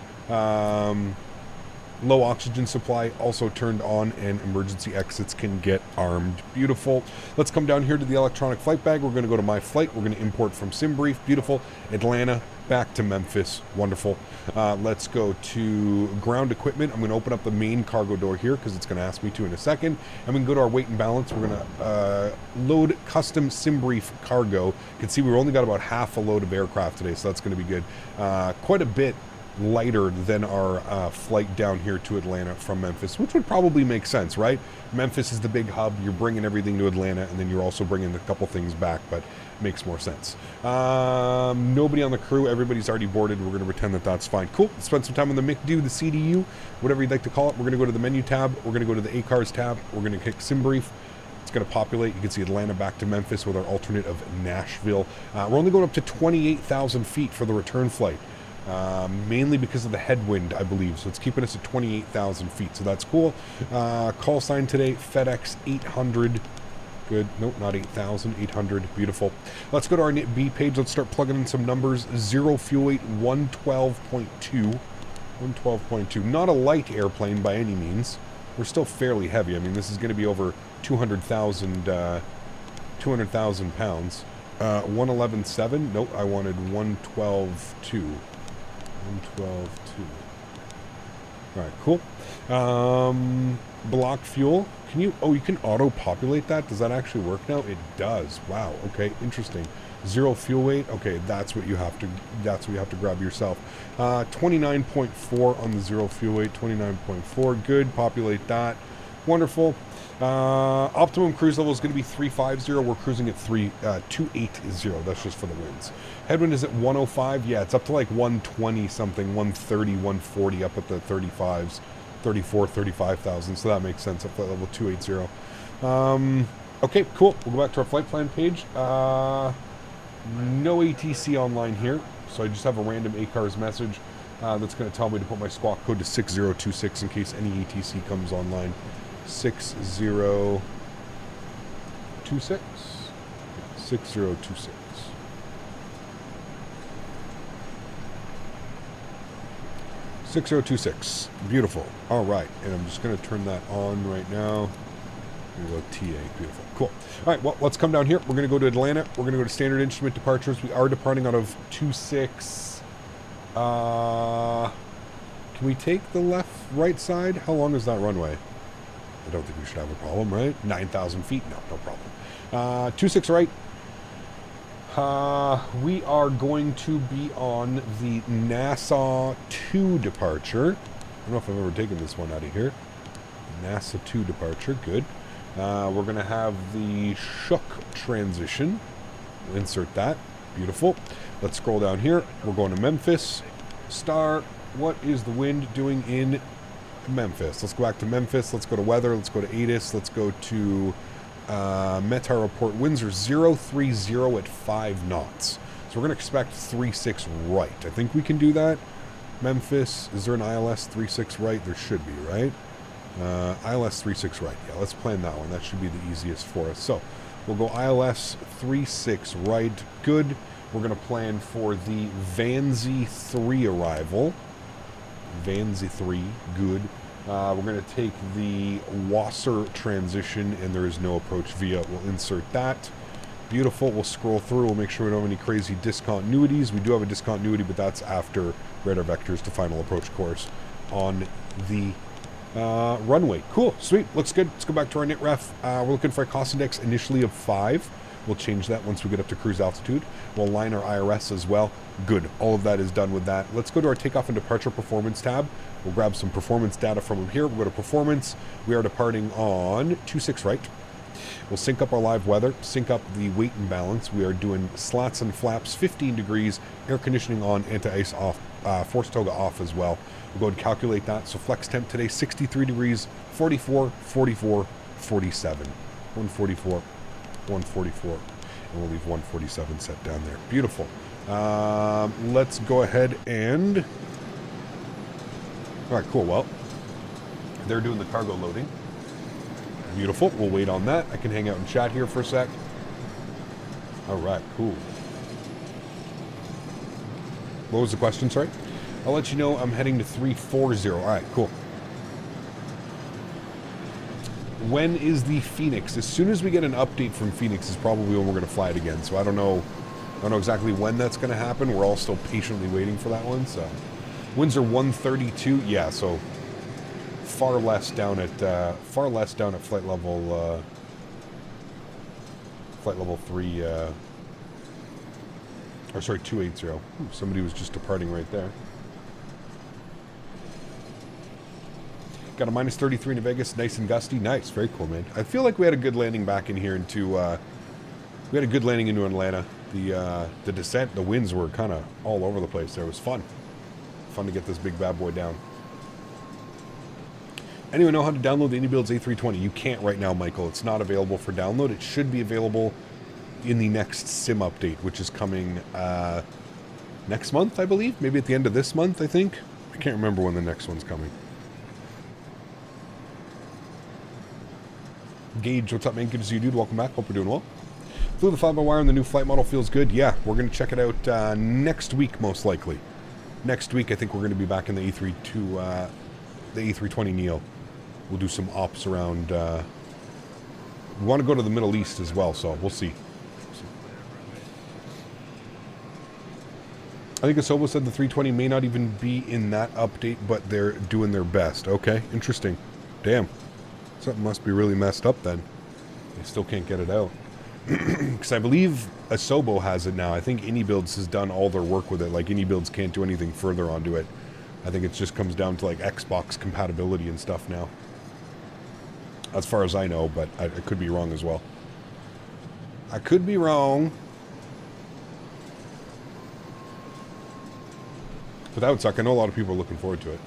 low oxygen supply also turned on, and emergency exits can get armed. Beautiful. Let's come down here to the electronic flight bag. We're going to go to my flight. We're going to import from SimBrief. Beautiful. Atlanta back to Memphis. Wonderful. Let's go to ground equipment. I'm going to open up the main cargo door here because it's going to ask me to in a second. And we can go to our weight and balance. We're going to load custom SimBrief cargo. You can see we've only got about half a load of aircraft today, so that's going to be good. Quite a bit lighter than our flight down here to Atlanta from Memphis, which would probably make sense, right? Memphis is the big hub. You're bringing everything to Atlanta, and then you're also bringing a couple things back, but makes more sense. Nobody on the crew. Everybody's already boarded. We're going to pretend that that's fine. Cool. Spend some time on the MICDU, the CDU, whatever you'd like to call it. We're going to go to the menu tab. We're going to go to the ACARS tab. We're going to click SimBrief. It's going to populate. You can see Atlanta back to Memphis with our alternate of Nashville. We're only going up to 28,000 feet for the return flight. mainly because of the headwind, I believe. So it's keeping us at 28,000 feet. So that's cool. Call sign today, FedEx 800. Good. Nope, not 8,000. 800. Beautiful. Let's go to our B page. Let's start plugging in some numbers. 0 fuel weight, 112.2. 112.2. Not a light airplane by any means. We're still fairly heavy. I mean, this is going to be over 200,000 pounds. 111.7. Nope, I wanted 112.2. 112.2. All right, cool. Block fuel. Can you? Oh, you can auto-populate that. Does that actually work now? It does. Wow. Okay, interesting. 0 fuel weight. Okay, that's what you have to. That's what you have to grab yourself. 29.4 on the 0 fuel weight. 29.4. Good. Populate that. Wonderful. Optimum cruise level is going to be 350. We're cruising at 280. That's just for the winds. Headwind is at 105. Yeah, it's up to like 120 something, 130, 140 up at the 35s, 34, 35,000. So that makes sense at flight level 280. Okay, cool. We'll go back to our flight plan page. No ATC online here, so I just have a random ACARS message that's going to tell me to put my squawk code to 6026 in case any ATC comes online. 6026. 6026. $6026. Beautiful. All right, and I'm just going to turn that on right now. Here we go, TA. Beautiful. Cool. All right, well, let's come down here. We're going to go to Atlanta. We're going to go to standard instrument departures. We are departing out of 26. Can we take the right side? How long is that runway? I don't think we should have a problem, right? 9,000 feet? No problem. 26 right. We are going to be on the NASA 2 departure. I don't know if I've ever taken this one out of here. NASA 2 departure, good. We're going to have the Shook transition. We'll insert that. Beautiful. Let's scroll down here. We're going to Memphis. Star, what is the wind doing in Memphis? Let's go back to Memphis. Let's go to weather. Let's go to ATIS. Let's go to METAR report. Winds are 030 at 5 knots. So we're going to expect 36 right. I think we can do that. Memphis, is there an ILS 36 right? There should be, right? ILS 36 right. Yeah, let's plan that one. That should be the easiest for us. So we'll go ILS 36 right. Good. We're going to plan for the Vanzee 3 arrival. Vanzee 3, good. We're going to take the Wasser transition, and there is no approach via. We'll insert that. Beautiful. We'll scroll through. We'll make sure we don't have any crazy discontinuities. We do have a discontinuity, but that's after radar vectors to final approach course on the runway. Cool. Sweet. Looks good. Let's go back to our NITREF. We're looking for a cost index initially of 5. We'll change that once we get up to cruise altitude. We'll align our IRS as well. Good. All of that is done with that. Let's go to our takeoff and departure performance tab. We'll grab some performance data from here. We'll go to performance. We are departing on 26 right. We'll sync up our live weather, sync up the weight and balance. We are doing slats and flaps, 15 degrees, air conditioning on, anti-ice off, force toga off as well. We'll go and calculate that. So flex temp today, 63 degrees, 44, 44, 47, 144, 144, and we'll leave 147 set down there. Beautiful. Let's go ahead and... All right, cool. Well, they're doing the cargo loading. Beautiful. We'll wait on that. I can hang out and chat here for a sec. All right, cool. What was the question, sorry? I'll let you know I'm heading to 340. All right, cool. When is the Phoenix? As soon as we get an update from Phoenix is probably when we're going to fly it again. So I don't know exactly when that's going to happen. We're all still patiently waiting for that one. So winds are 132. Yeah, so far less down at flight level 3 or sorry, 280. Ooh, somebody was just departing right there. Got a minus 33 into Vegas, nice and gusty. Nice, very cool, man. I feel like we had a good landing back in here into we had a good landing into Atlanta. The descent, the winds were kind of all over the place there. It was fun to get this big bad boy down. Anyone know how to download the iniBuilds A320? You can't right now, Michael. It's not available for download. It should be available in the next sim update, which is coming next month, I believe. Maybe at the end of this month, I think. I can't remember when the next one's coming. Gage, what's up, man? Good to see you, dude. Welcome back. Hope you're doing well. Flew the fly-by-wire and the new Flite model feels good. Yeah, we're going to check it out next week, most likely. Next week, I think we're going to be back in the the A320 Neo. We'll do some ops around. We want to go to the Middle East as well, so we'll see. I think Asobo said the 320 may not even be in that update, but they're doing their best. Okay, interesting. Damn. Something must be really messed up then. They still can't get it out. Because I believe Asobo has it now. I think iniBuilds has done all their work with it. Like, iniBuilds can't do anything further onto it. I think it just comes down to, like, Xbox compatibility and stuff now. As far as I know, but I could be wrong as well. I could be wrong. But that would suck. I know a lot of people are looking forward to it.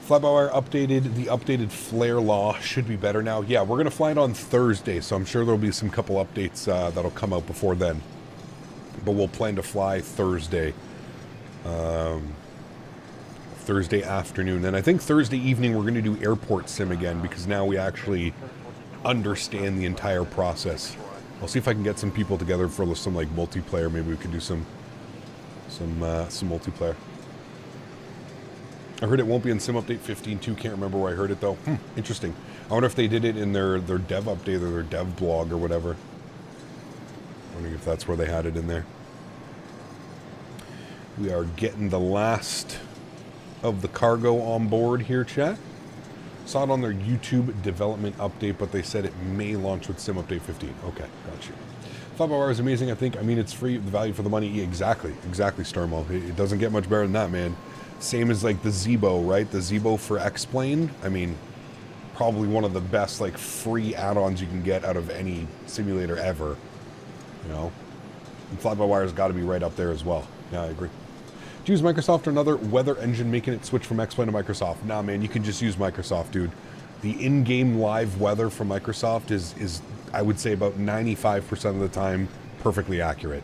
Fly-by-wire updated. The updated flare law should be better now. Yeah, we're going to fly it on Thursday, so I'm sure there'll be some couple updates that'll come out before then. But we'll plan to fly Thursday. Thursday afternoon. And I think Thursday evening we're going to do airport sim again, because now we actually understand the entire process. I'll see if I can get some people together for some like multiplayer. Maybe we could do some multiplayer. I heard it won't be in Sim Update 15.2. Can't remember where I heard it, though. Interesting. I wonder if they did it in their dev update or their dev blog or whatever. Wondering if that's where they had it in there. We are getting the last of the cargo on board here, chat. Saw it on their YouTube development update, but they said it may launch with Sim Update 15. Okay, got you. Fly-by-wire is amazing, I think. I mean, it's free, the value for the money. Exactly, Starmo. It doesn't get much better than that, man. Same as like the Zebo, right? The Zebo for X-Plane. I mean, probably one of the best like free add-ons you can get out of any simulator ever. You know, and fly-by-wire's got to be right up there as well. Yeah, I agree. Do you use Microsoft or another weather engine making it switch from X-Plane to Microsoft? Nah, man, you can just use Microsoft, dude. The in-game live weather from Microsoft is I would say about 95% of the time perfectly accurate.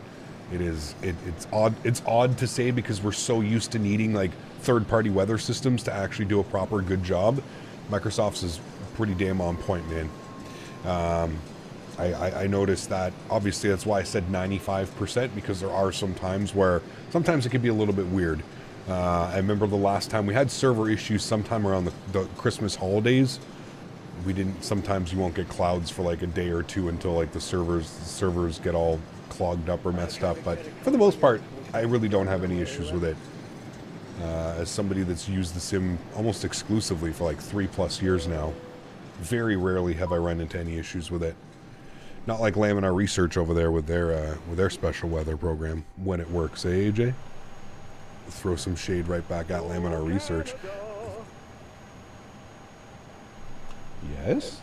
It's odd to say because we're so used to needing like third-party weather systems to actually do a proper good job. Microsoft's is pretty damn on point, man. I noticed that. Obviously, that's why I said 95%, because there are some times where sometimes it can be a little bit weird. I remember the last time we had server issues sometime around the Christmas holidays. Sometimes you won't get clouds for like a day or two until like the servers get all clogged up or messed up, but for the most part I really don't have any issues with it. As somebody that's used the sim almost exclusively for like 3+ years now, very rarely have I run into any issues with it. Not like Laminar Research over there with their special weather program when it works, eh, AJ? Throw some shade right back at Laminar Research. Yes?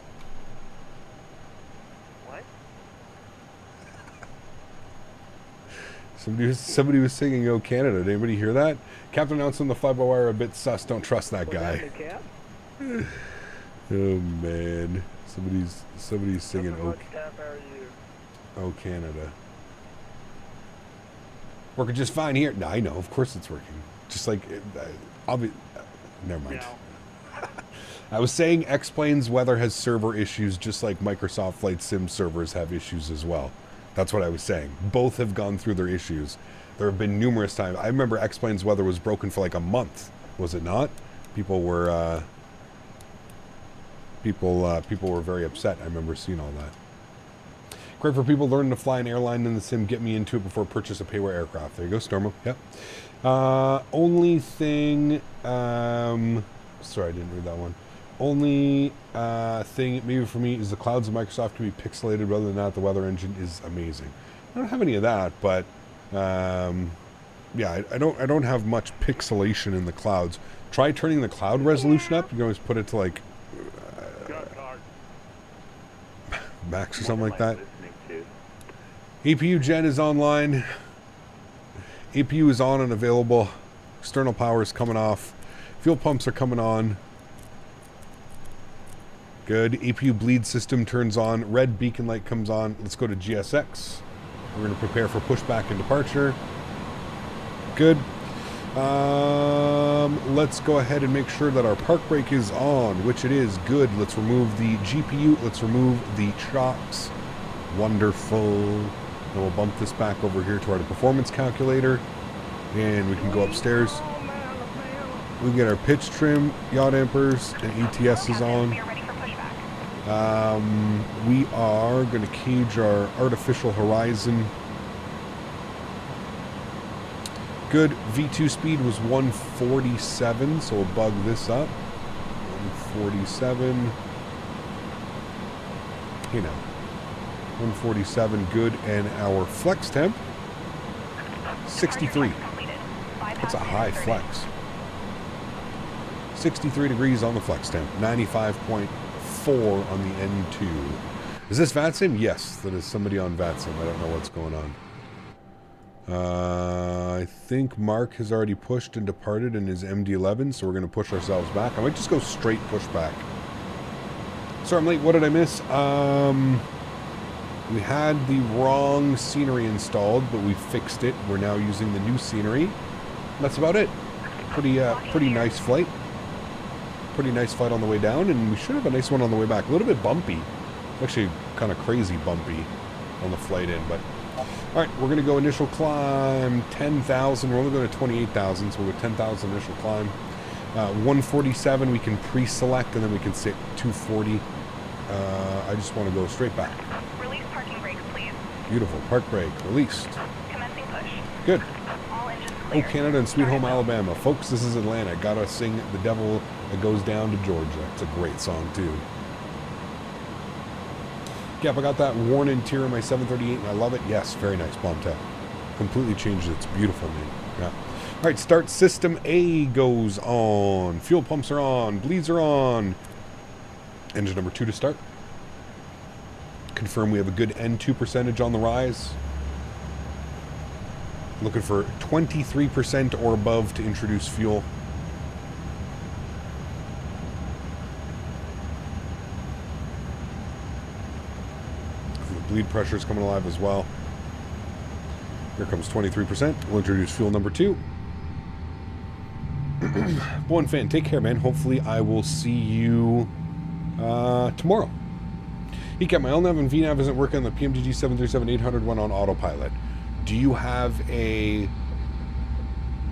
Somebody was singing "Oh Canada." Did anybody hear that? Captain announced on the fly-by-wire a bit sus. Don't trust that guy. Oh man, somebody's singing "Oh Canada." Working just fine here. No, I know. Of course it's working. Just like never mind. I was saying X-Plane's weather has server issues, just like Microsoft Flight Sim servers have issues as well. That's what I was saying. Both have gone through their issues. There have been numerous times. I remember X-Plane's weather was broken for like a month. Was it not? People were very upset. I remember seeing all that. Great for people learning to fly an airline in the sim. Get me into it before purchase a payware aircraft. There you go, Stormo. Yep. Only thing. Sorry, I didn't read that one. Only thing maybe for me is the clouds of Microsoft can be pixelated. Rather than that, the weather engine is amazing. I don't have any of that, but yeah, I don't have much pixelation in the clouds. Try turning the cloud resolution up. You can always put it to like max or something like that. APU gen is online. APU is on and available. External power is coming off. Fuel pumps are coming on. Good. APU bleed system turns on. Red beacon light comes on. Let's go to GSX. We're going to prepare for pushback and departure. Good. Let's go ahead and make sure that our park brake is on, which it is. Good. Let's remove the GPU. Let's remove the shocks. Wonderful. And we'll bump this back over here to our performance calculator. And we can go upstairs. We can get our pitch trim, yaw dampers, and ETS is on. We are going to cage our artificial horizon. Good. V2 speed was 147, so we'll bug this up. 147. You know. 147, good. And our flex temp, 63. That's a high flex. 63 degrees on the flex temp. 95.4 on the N2. Is this VATSIM? Yes, that is somebody on VATSIM. I don't know what's going on. I think Mark has already pushed and departed in his MD-11, so we're going to push ourselves back. I might just go straight pushback. Sorry I'm late. What did I miss? We had the wrong scenery installed, but we fixed it. We're now using the new scenery. That's about it. Pretty nice flight. Pretty nice flight on the way down, and we should have a nice one on the way back. A little bit bumpy. Actually, kind of crazy bumpy on the flight in, but... Alright, we're going to go initial climb 10,000. We're only going to 28,000, so we'll go 10,000 initial climb. 147 we can pre-select, and then we can sit 240. I just want to go straight back. Release parking brakes, please. Beautiful. Park brake. Released. Commencing push. Good. All engines clear. Oh, Canada and Sweet Home Alabama. Folks, this is Atlanta. Gotta sing The Devil That Goes Down to Georgia. It's a great song, too. Yep, I got that worn interior in my 738, and I love it. Yes, very nice bomb tech. Completely changed it. It's beautiful, man. Yeah. All right, start system A goes on. Fuel pumps are on. Bleeds are on. Engine number 2 to start. Confirm we have a good N2 percentage on the rise. Looking for 23% or above to introduce fuel. Bleed pressure is coming alive as well. Here comes 23%. We'll introduce fuel number 2. Boeing fan, take care, man. Hopefully I will see you tomorrow. ECAP, my LNAV and VNAV isn't working. The PMDG 737-800 went on autopilot. Do you have a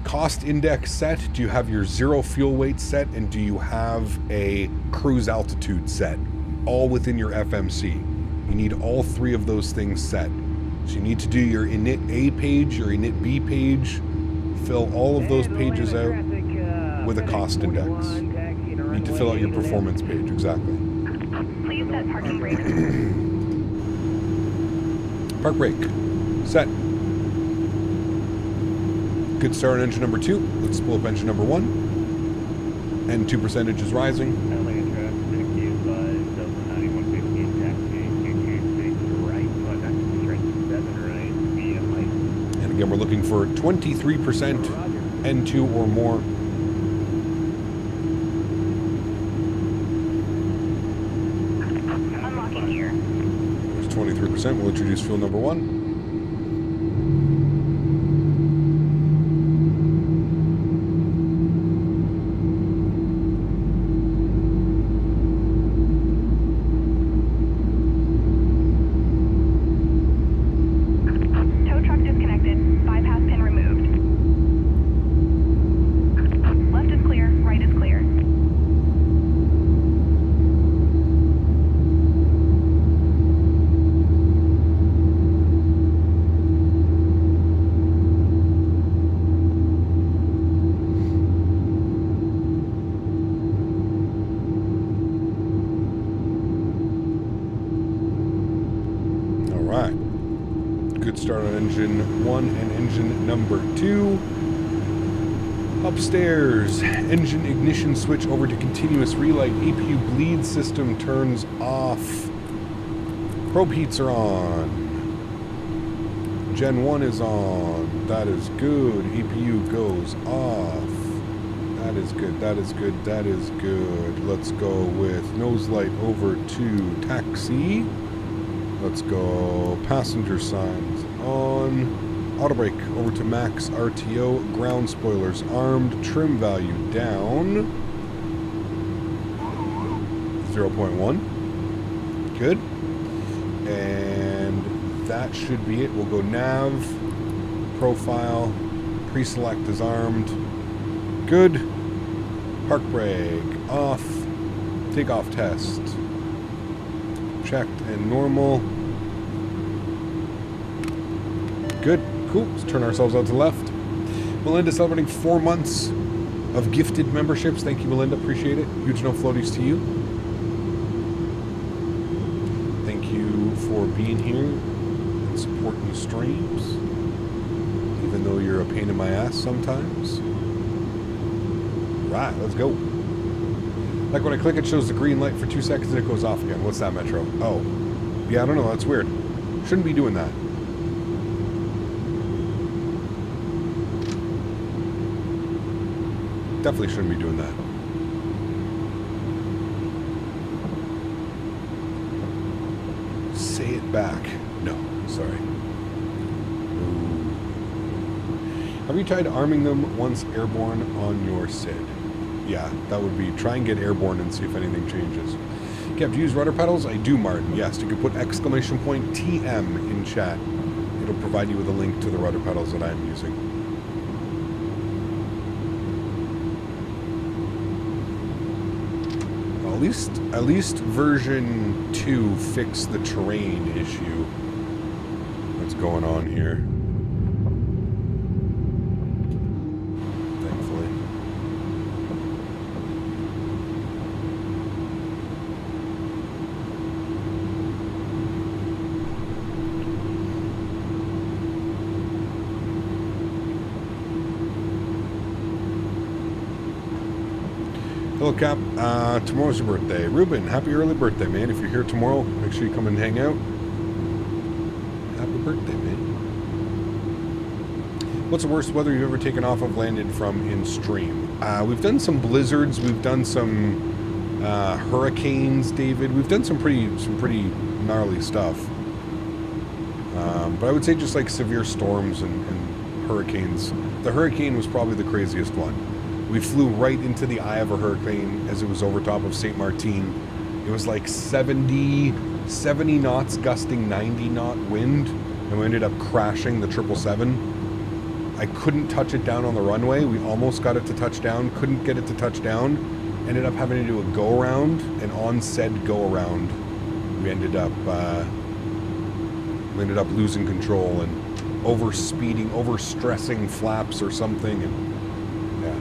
cost index set? Do you have your zero fuel weight set? And do you have a cruise altitude set? All within your FMC. You need all 3 of those things set. So you need to do your init A page, your init B page, fill all of those pages out with a cost index. You need to fill out your performance page, exactly. Please set parking brakes. Park brake. Set. Good start on engine number 2. Let's pull up engine number 1. N2 percentage is rising. Again, we're looking for 23% N2 or more. Unlocking gear. There's 23%. We'll introduce fuel number 1. Start on engine 1 and engine number 2. Upstairs, engine ignition switch over to continuous relight. APU bleed system turns off. Probe heats are on. Gen 1 is on. That is good. APU goes off. That is good, that is good, that is good. Let's go with nose light over to taxi. Let's go passenger signs on. Auto brake over to max RTO. Ground spoilers armed. Trim value down. 0.1. Good. And that should be it. We'll go nav. Profile. Pre-select is armed. Good. Park brake off. Takeoff test checked and normal. Good. Cool. Let's turn ourselves out to left. Melinda celebrating 4 months of gifted memberships. Thank you, Melinda. Appreciate it. Huge no floaties to you. Thank you for being here and supporting the streams, even though you're a pain in my ass sometimes. Right, let's go. Like when I click, it shows the green light for 2 seconds and it goes off again. What's that, Metro? Oh, yeah, I don't know. That's weird. Shouldn't be doing that. Definitely shouldn't be doing that. Say it back. No, sorry. Ooh. Have you tried arming them once airborne on your SID? Yeah, that would be try and get airborne and see if anything changes. Kev, do you use rudder pedals? I do, Martin. Yes, you can put exclamation point TM in chat. It'll provide you with a link to the rudder pedals that I'm using. At least version 2 fixed the terrain issue that's going on here. Thankfully. Hello, Cap. Tomorrow's your birthday. Ruben, happy early birthday, man. If you're here tomorrow, make sure you come and hang out. Happy birthday, man. What's the worst weather you've ever taken off of, landed from in stream? We've done some blizzards. We've done some hurricanes, David. We've done some pretty gnarly stuff. But I would say just like severe storms and hurricanes. The hurricane was probably the craziest one. We flew right into the eye of a hurricane as it was over top of St. Martin. It was like 70 knots gusting 90 knot wind, and we ended up crashing the 777. I couldn't touch it down on the runway. We almost got it to touch down, couldn't get it to touch down. Ended up having to do a go around, and on said go around, we ended up losing control and overspeeding, overstressing flaps or something, and yeah.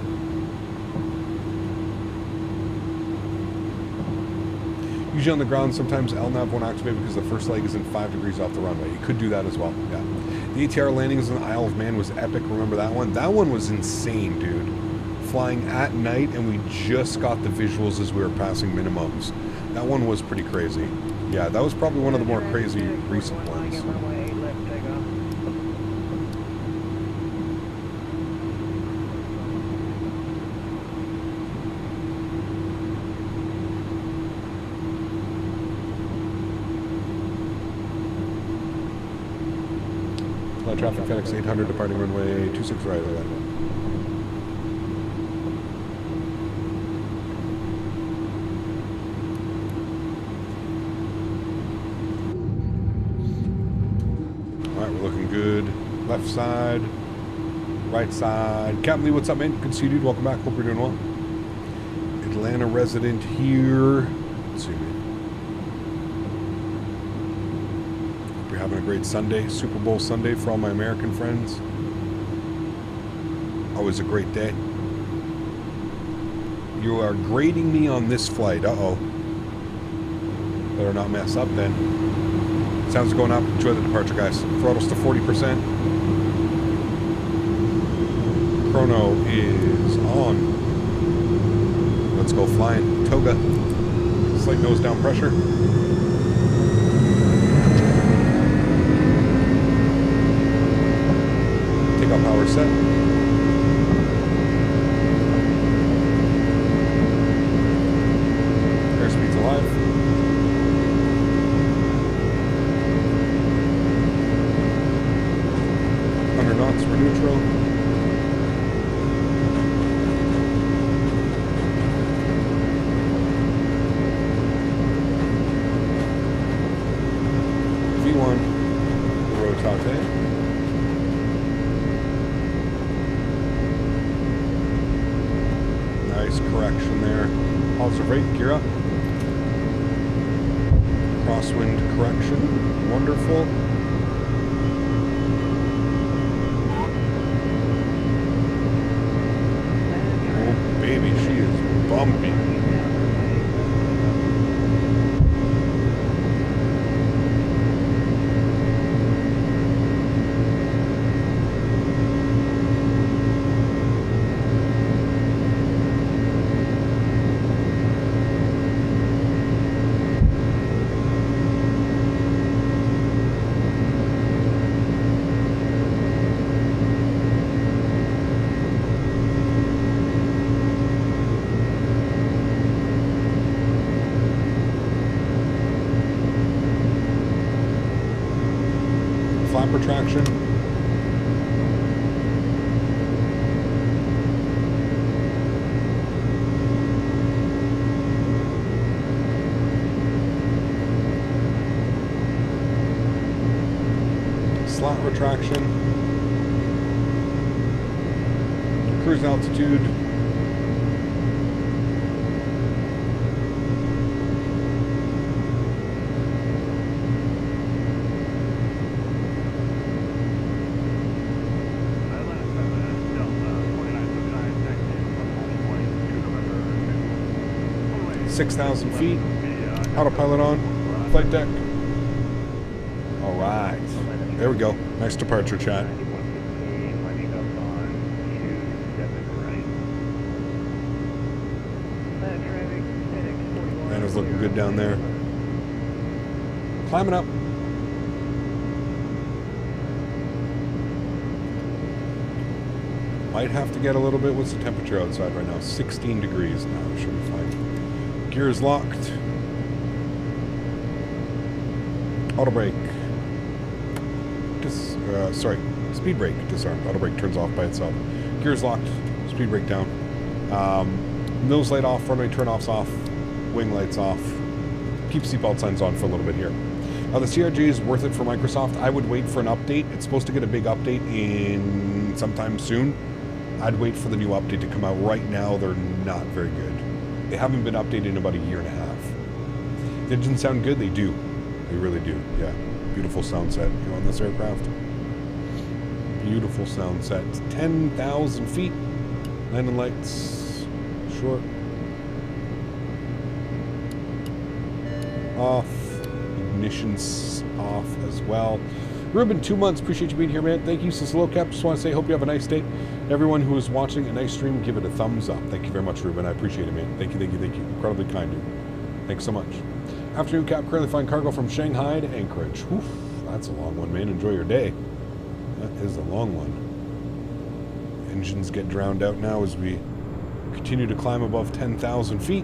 Usually on the ground, sometimes LNAV won't activate because the first leg isn't 5 degrees off the runway. You could do that as well, yeah. The ATR landings on the Isle of Man was epic. Remember that one? That one was insane, dude. Flying at night, and we just got the visuals as we were passing minimums. That one was pretty crazy. Yeah, that was probably one of the more crazy recent ones. Traffic FedEx 800 departing runway 26 right. Alright, we're looking good. Left side, right side. Captain Lee, what's up, man? Good to see you, dude. Welcome back. Hope you're doing well. Atlanta resident here. Let's see, man. Having a great Sunday, Super Bowl Sunday for all my American friends. Always a great day. You are grading me on this flight. Uh-oh. Better not mess up then. Sounds going up. Enjoy the departure, guys. Throttles to 40%. Chrono is on. Let's go flying. Toga. Slight nose down pressure. Takeoff power set. Nice correction there. Positive rate, gear up. Crosswind correction. Wonderful. Oh, baby, she is bumpy. Traction. Slot retraction. Cruise altitude. Six 6,000 feet. Autopilot on. Flight deck. All right. There we go. Nice departure, chat. Man, it's looking good down there. Climbing up. Might have to get a little bit. What's the temperature outside right now? 16 degrees. No, it should be fine. Gears locked. Auto brake. Sorry, speed brake disarmed. Auto brake turns off by itself. Gears locked. Speed brake down. Nose light off. Runway turn-offs off. Wing lights off. Keep seatbelt signs on for a little bit here. The CRJ is worth it for Microsoft. I would wait for an update. It's supposed to get a big update in sometime soon. I'd wait for the new update to come out. Right now, they're not very good. They haven't been updated in about a year and a half. The engines sound good? They do. They really do. Yeah. Beautiful sound set here on this aircraft. Beautiful sound set. 10,000 feet. Landing lights. Short. Off. Ignition's off as well. Ruben, 2 months. Appreciate you being here, man. Thank you. Since low cap, just want to say, hope you have a nice day. Everyone who is watching a nice stream, give it a thumbs up. Thank you very much, Ruben. I appreciate it, man. Thank you, thank you, thank you. Incredibly kind, dude. Thanks so much. Afternoon cap, currently flying cargo from Shanghai to Anchorage. Oof, that's a long one, man. Enjoy your day. That is a long one. Engines get drowned out now as we continue to climb above 10,000 feet.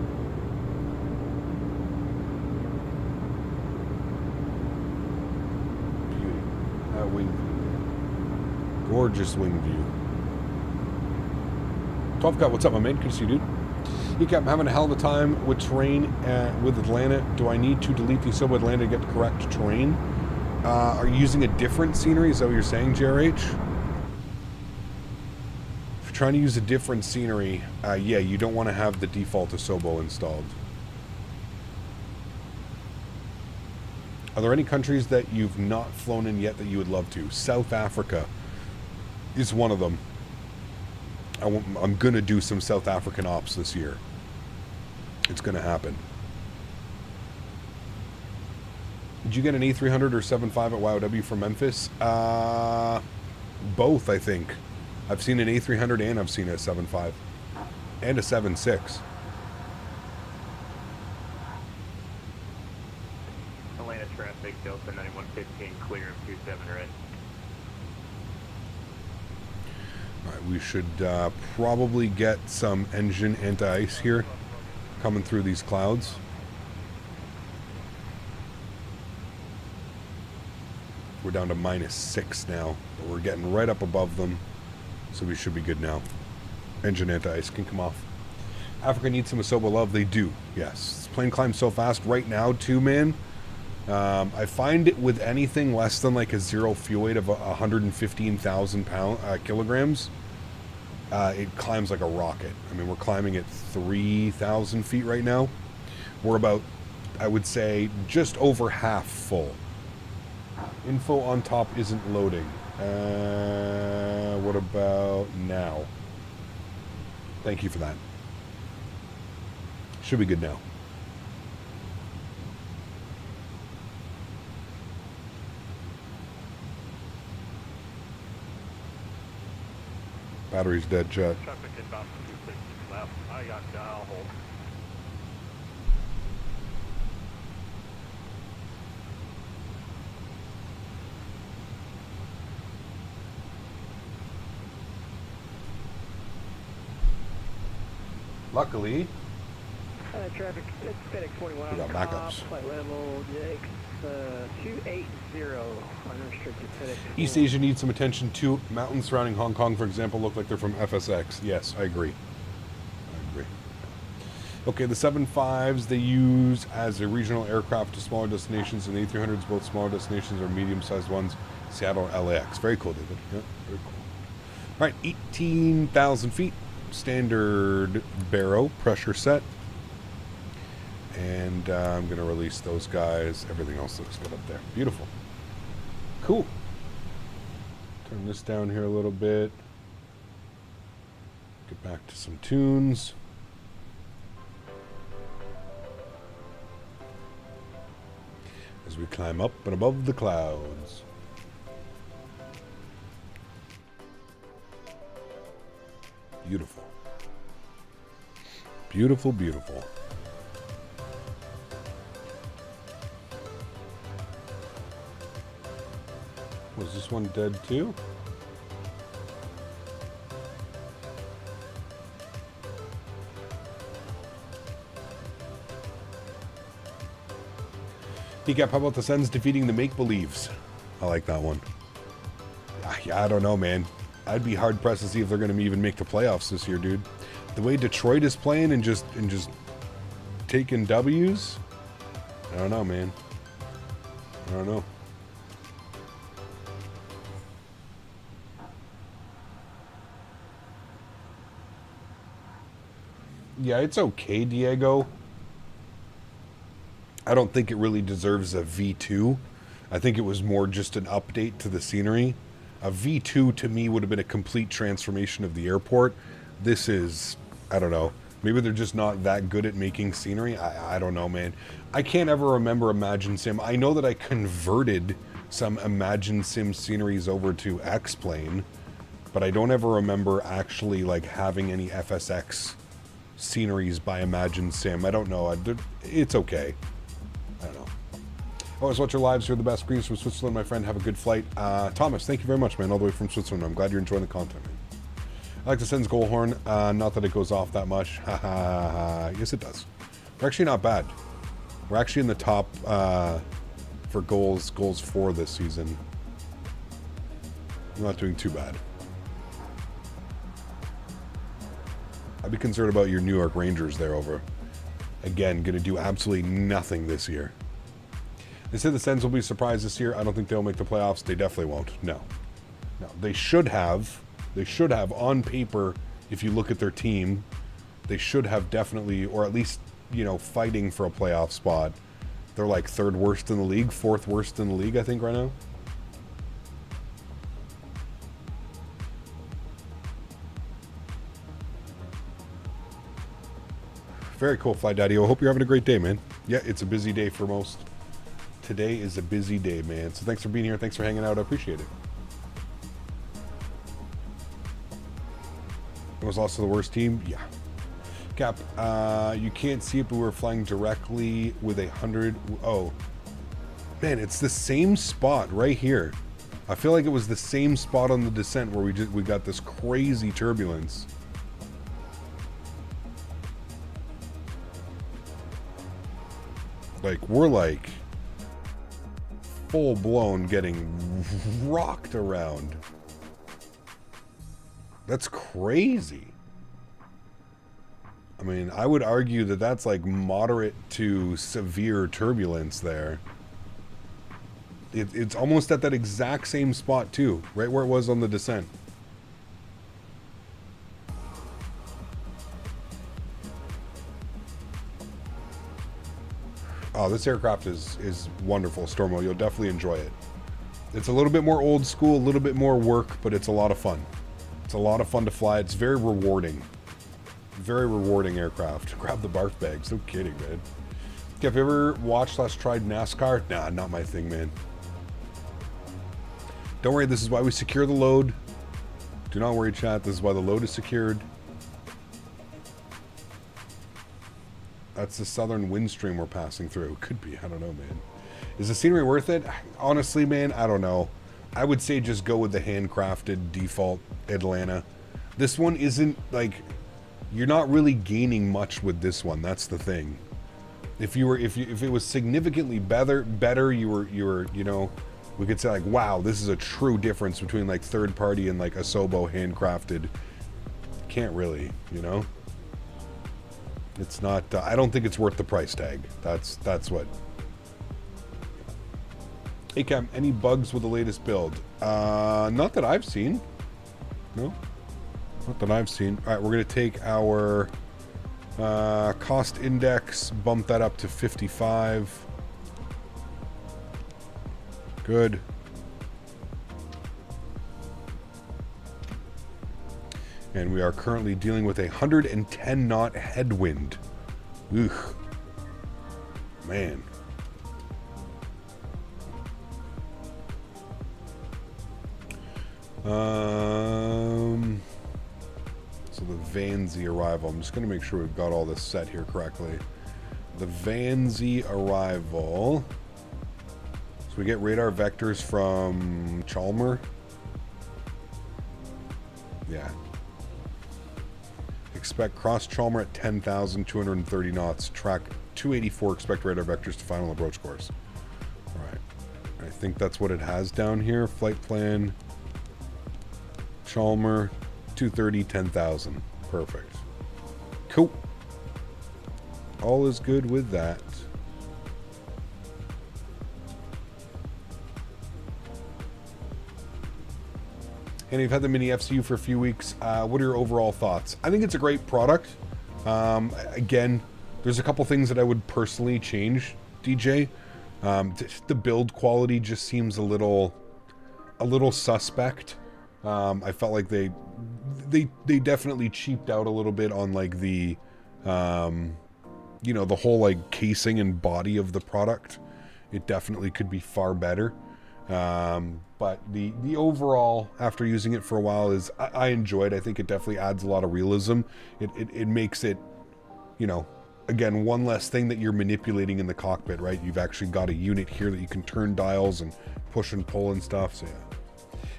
Beauty. That wing view. Gorgeous wing view. 12 Cut, what's up, my man? Good to see you, dude. ECAP, I'm having a hell of a time with terrain with Atlanta. Do I need to delete the Sobo Atlanta to get the correct terrain? Are you using a different scenery? Is that what you're saying, JRH? If you're trying to use a different scenery, yeah, you don't want to have the default Asobo installed. Are there any countries that you've not flown in yet that you would love to? South Africa is one of them. I'm going to do some South African ops this year. It's going to happen. Did you get an A300 or 7.5 at YOW from Memphis? Both, I think. I've seen an A300 and I've seen a 7.5. And a 7.6. Atlanta traffic, Delta 9115, clear of 27 red. Alright, we should probably get some engine anti-ice here coming through these clouds. We're down to -6 now, but we're getting right up above them, so we should be good now. Engine anti-ice can come off. Africa needs some Asobo love. They do, yes. This plane climbs so fast right now too, man. I find it with anything less than like a zero fuel weight of 115,000 kilograms, it climbs like a rocket. I mean, we're climbing at 3,000 feet right now. We're about, I would say, just over half full. Info on top isn't loading. What about now? Thank you for that. Should be good now. Battery's dead, Jet. Traffic inbound from 26 left. I got down, hold. Luckily, Traffic, it's FedEx 41. we got backups. Flight level JX280, unrestricted FedEx. East Asia needs some attention too. Mountains surrounding Hong Kong, for example, look like they're from FSX. Yes, I agree. I agree. Okay, the 75s they use as a regional aircraft to smaller destinations, and the A300s, both smaller destinations or medium-sized ones, Seattle or LAX. Very cool, David. Yeah, very cool. All right, 18,000 feet. Standard barrow pressure set. And I'm going to release those guys. Everything else looks good up there. Beautiful. Cool. Turn this down here a little bit. Get back to some tunes. As we climb up and above the clouds. Beautiful. Beautiful, beautiful. Was this one dead too? Decap, how about the Sens defeating the make-believes? I like that one. Yeah, I don't know, man. I'd be hard-pressed to see if they're going to even make the playoffs this year, dude. The way Detroit is playing and just taking W's, I don't know, man. I don't know. Yeah, it's okay, Diego. I don't think it really deserves a V2. I think it was more just an update to the scenery. A V2 to me would have been a complete transformation of the airport. This is, I don't know. Maybe they're just not that good at making scenery. I don't know, man. I can't ever remember imaginesim. I know that I converted some imaginesim sceneries over to X-Plane, but I don't ever remember actually like having any FSX sceneries by imaginesim. I don't know. It's okay. I don't know. Always watch your lives. You're the best. Greetings from Switzerland, my friend. Have a good flight. Thomas, thank you very much, man. All the way from Switzerland. I'm glad you're enjoying the content, man. I like the Sens goal horn. Not that it goes off that much. Yes, it does. We're actually not bad. We're actually in the top for goals for this season. We're not doing too bad. I'd be concerned about your New York Rangers there over. Again, going to do absolutely nothing this year. They said the Sens will be surprised this year. I don't think they'll make the playoffs. They definitely won't. No. No. They should have. They should have, on paper, if you look at their team, they should have definitely, or at least, you know, fighting for a playoff spot. They're like third worst in the league, fourth worst in the league, I think, right now. Very cool, Fly Daddy. I hope you're having a great day, man. Yeah, it's a busy day for most. Today is a busy day, man. So thanks for being here. Thanks for hanging out. I appreciate it. It was also the worst team. Yeah. Cap, you can't see it, but we're flying directly with 100. Oh, man, it's the same spot right here. I feel like it was the same spot on the descent where we got this crazy turbulence. Like, we're like full blown getting rocked around. That's crazy. I mean, I would argue that that's like moderate to severe turbulence there. It's almost at that exact same spot too, right where it was on the descent. Oh, this aircraft is wonderful, Stormo. You'll definitely enjoy it. It's a little bit more old school, a little bit more work, but it's a lot of fun. It's a lot of fun to fly. It's very rewarding. Very rewarding aircraft. Grab the barf bags. No kidding, man. Okay, have you ever watched / tried NASCAR? Nah, not my thing, man. Don't worry, this is why we secure the load. Do not worry, chat. This is why the load is secured. That's the southern wind stream we're passing through. Could be. I don't know, man. Is the scenery worth it? Honestly, man, I don't know. I would say just go with the handcrafted default Atlanta. This one isn't, like... You're not really gaining much with this one. That's the thing. If it was significantly better, you were, you know, we could say like, wow, this is a true difference between like third party and like Asobo handcrafted. Can't really, you know. It's not. I don't think it's worth the price tag. That's what. Hey Cam, any bugs with the latest build? Not that I've seen. No. Not that I've seen. All right, we're going to take our cost index, bump that up to 55. Good. And we are currently dealing with a 110 knot headwind. Ugh. Man. So the Vanzee arrival. I'm just going to make sure we've got all this set here correctly. The Vanzee arrival. So we get radar vectors from Chalmer. Yeah. Expect cross Chalmer at 10,230 knots. Track 284. Expect radar vectors to final approach course. All right. I think that's what it has down here. Flight plan. Chalmer. 230, 10,000. Perfect. Cool. All is good with that. And you've had the Mini FCU for a few weeks. What are your overall thoughts? I think it's a great product. Again, there's a couple things that I would personally change, DJ. The build quality just seems a little suspect. I felt like they definitely cheaped out a little bit on like the you know, the whole like casing and body of the product. It definitely could be far better. But the overall, after using it for a while, is I enjoyed. I think it definitely adds a lot of realism. It makes it, you know, again, one less thing that you're manipulating in the cockpit, right? You've actually got a unit here that you can turn dials and push and pull and stuff. So yeah.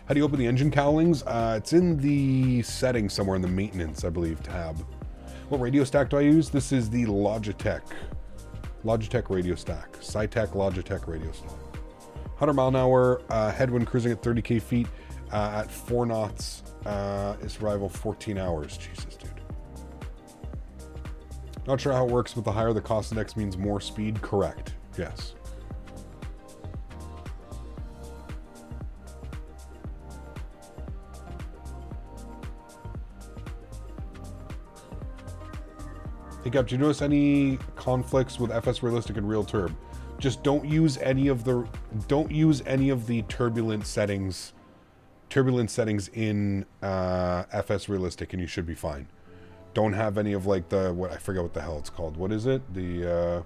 How do you open the engine cowlings? It's in the settings somewhere in the maintenance, I believe, tab. What radio stack do I use? This is the Logitech radio stack. Cytec Logitech radio stack. 100 mile an hour, headwind cruising at 30k feet at 4 knots. Its arrival 14 hours. Jesus, dude. Not sure how it works, but the higher the cost index means more speed. Correct. Yes. Hey Gab, do you notice any conflicts with FS Realistic and Real Turb? Just don't use any of the turbulent settings in FS Realistic, and you should be fine. Don't have any of like the I forget what the hell it's called. What is it? The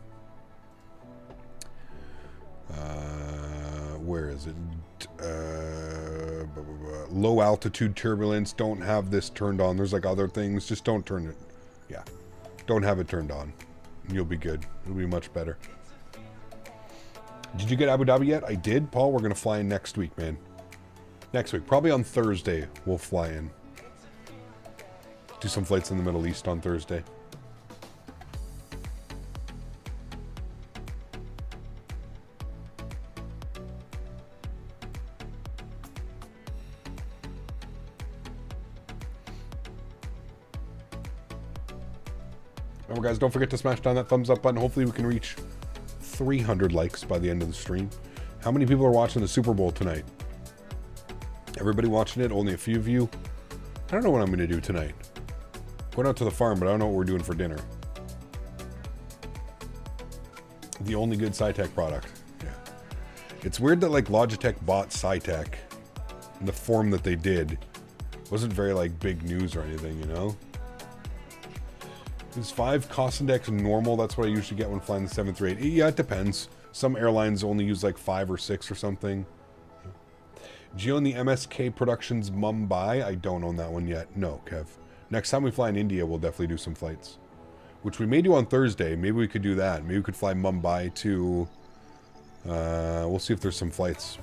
where is it? Low altitude turbulence. Don't have this turned on. There's like other things. Just don't turn it. Yeah. Don't have it turned on. You'll be good. It'll be much better. Did you get Abu Dhabi yet? I did, Paul. We're going to fly in next week, man. Next week. Probably on Thursday, we'll fly in. Do some flights in the Middle East on Thursday. Remember, guys, don't forget to smash down that thumbs up button. Hopefully we can reach 300 likes by the end of the stream. How many people are watching the Super Bowl tonight? Everybody watching it? Only a few of you? I don't know what I'm going to do tonight. Going out to the farm, but I don't know what we're doing for dinner. The only good Cytec product. Yeah. It's weird that like Logitech bought Cytec in the form that they did. It wasn't very like big news or anything, you know? Is 5 cost index normal? That's what I usually get when flying the 738. Yeah, it depends. Some airlines only use like 5 or 6 or something. Do you own the MSK Productions Mumbai? I don't own that one yet. No, Kev. Next time we fly in India, we'll definitely do some flights. Which we may do on Thursday. Maybe we could do that. Maybe we could fly Mumbai to... we'll see if there's some flights.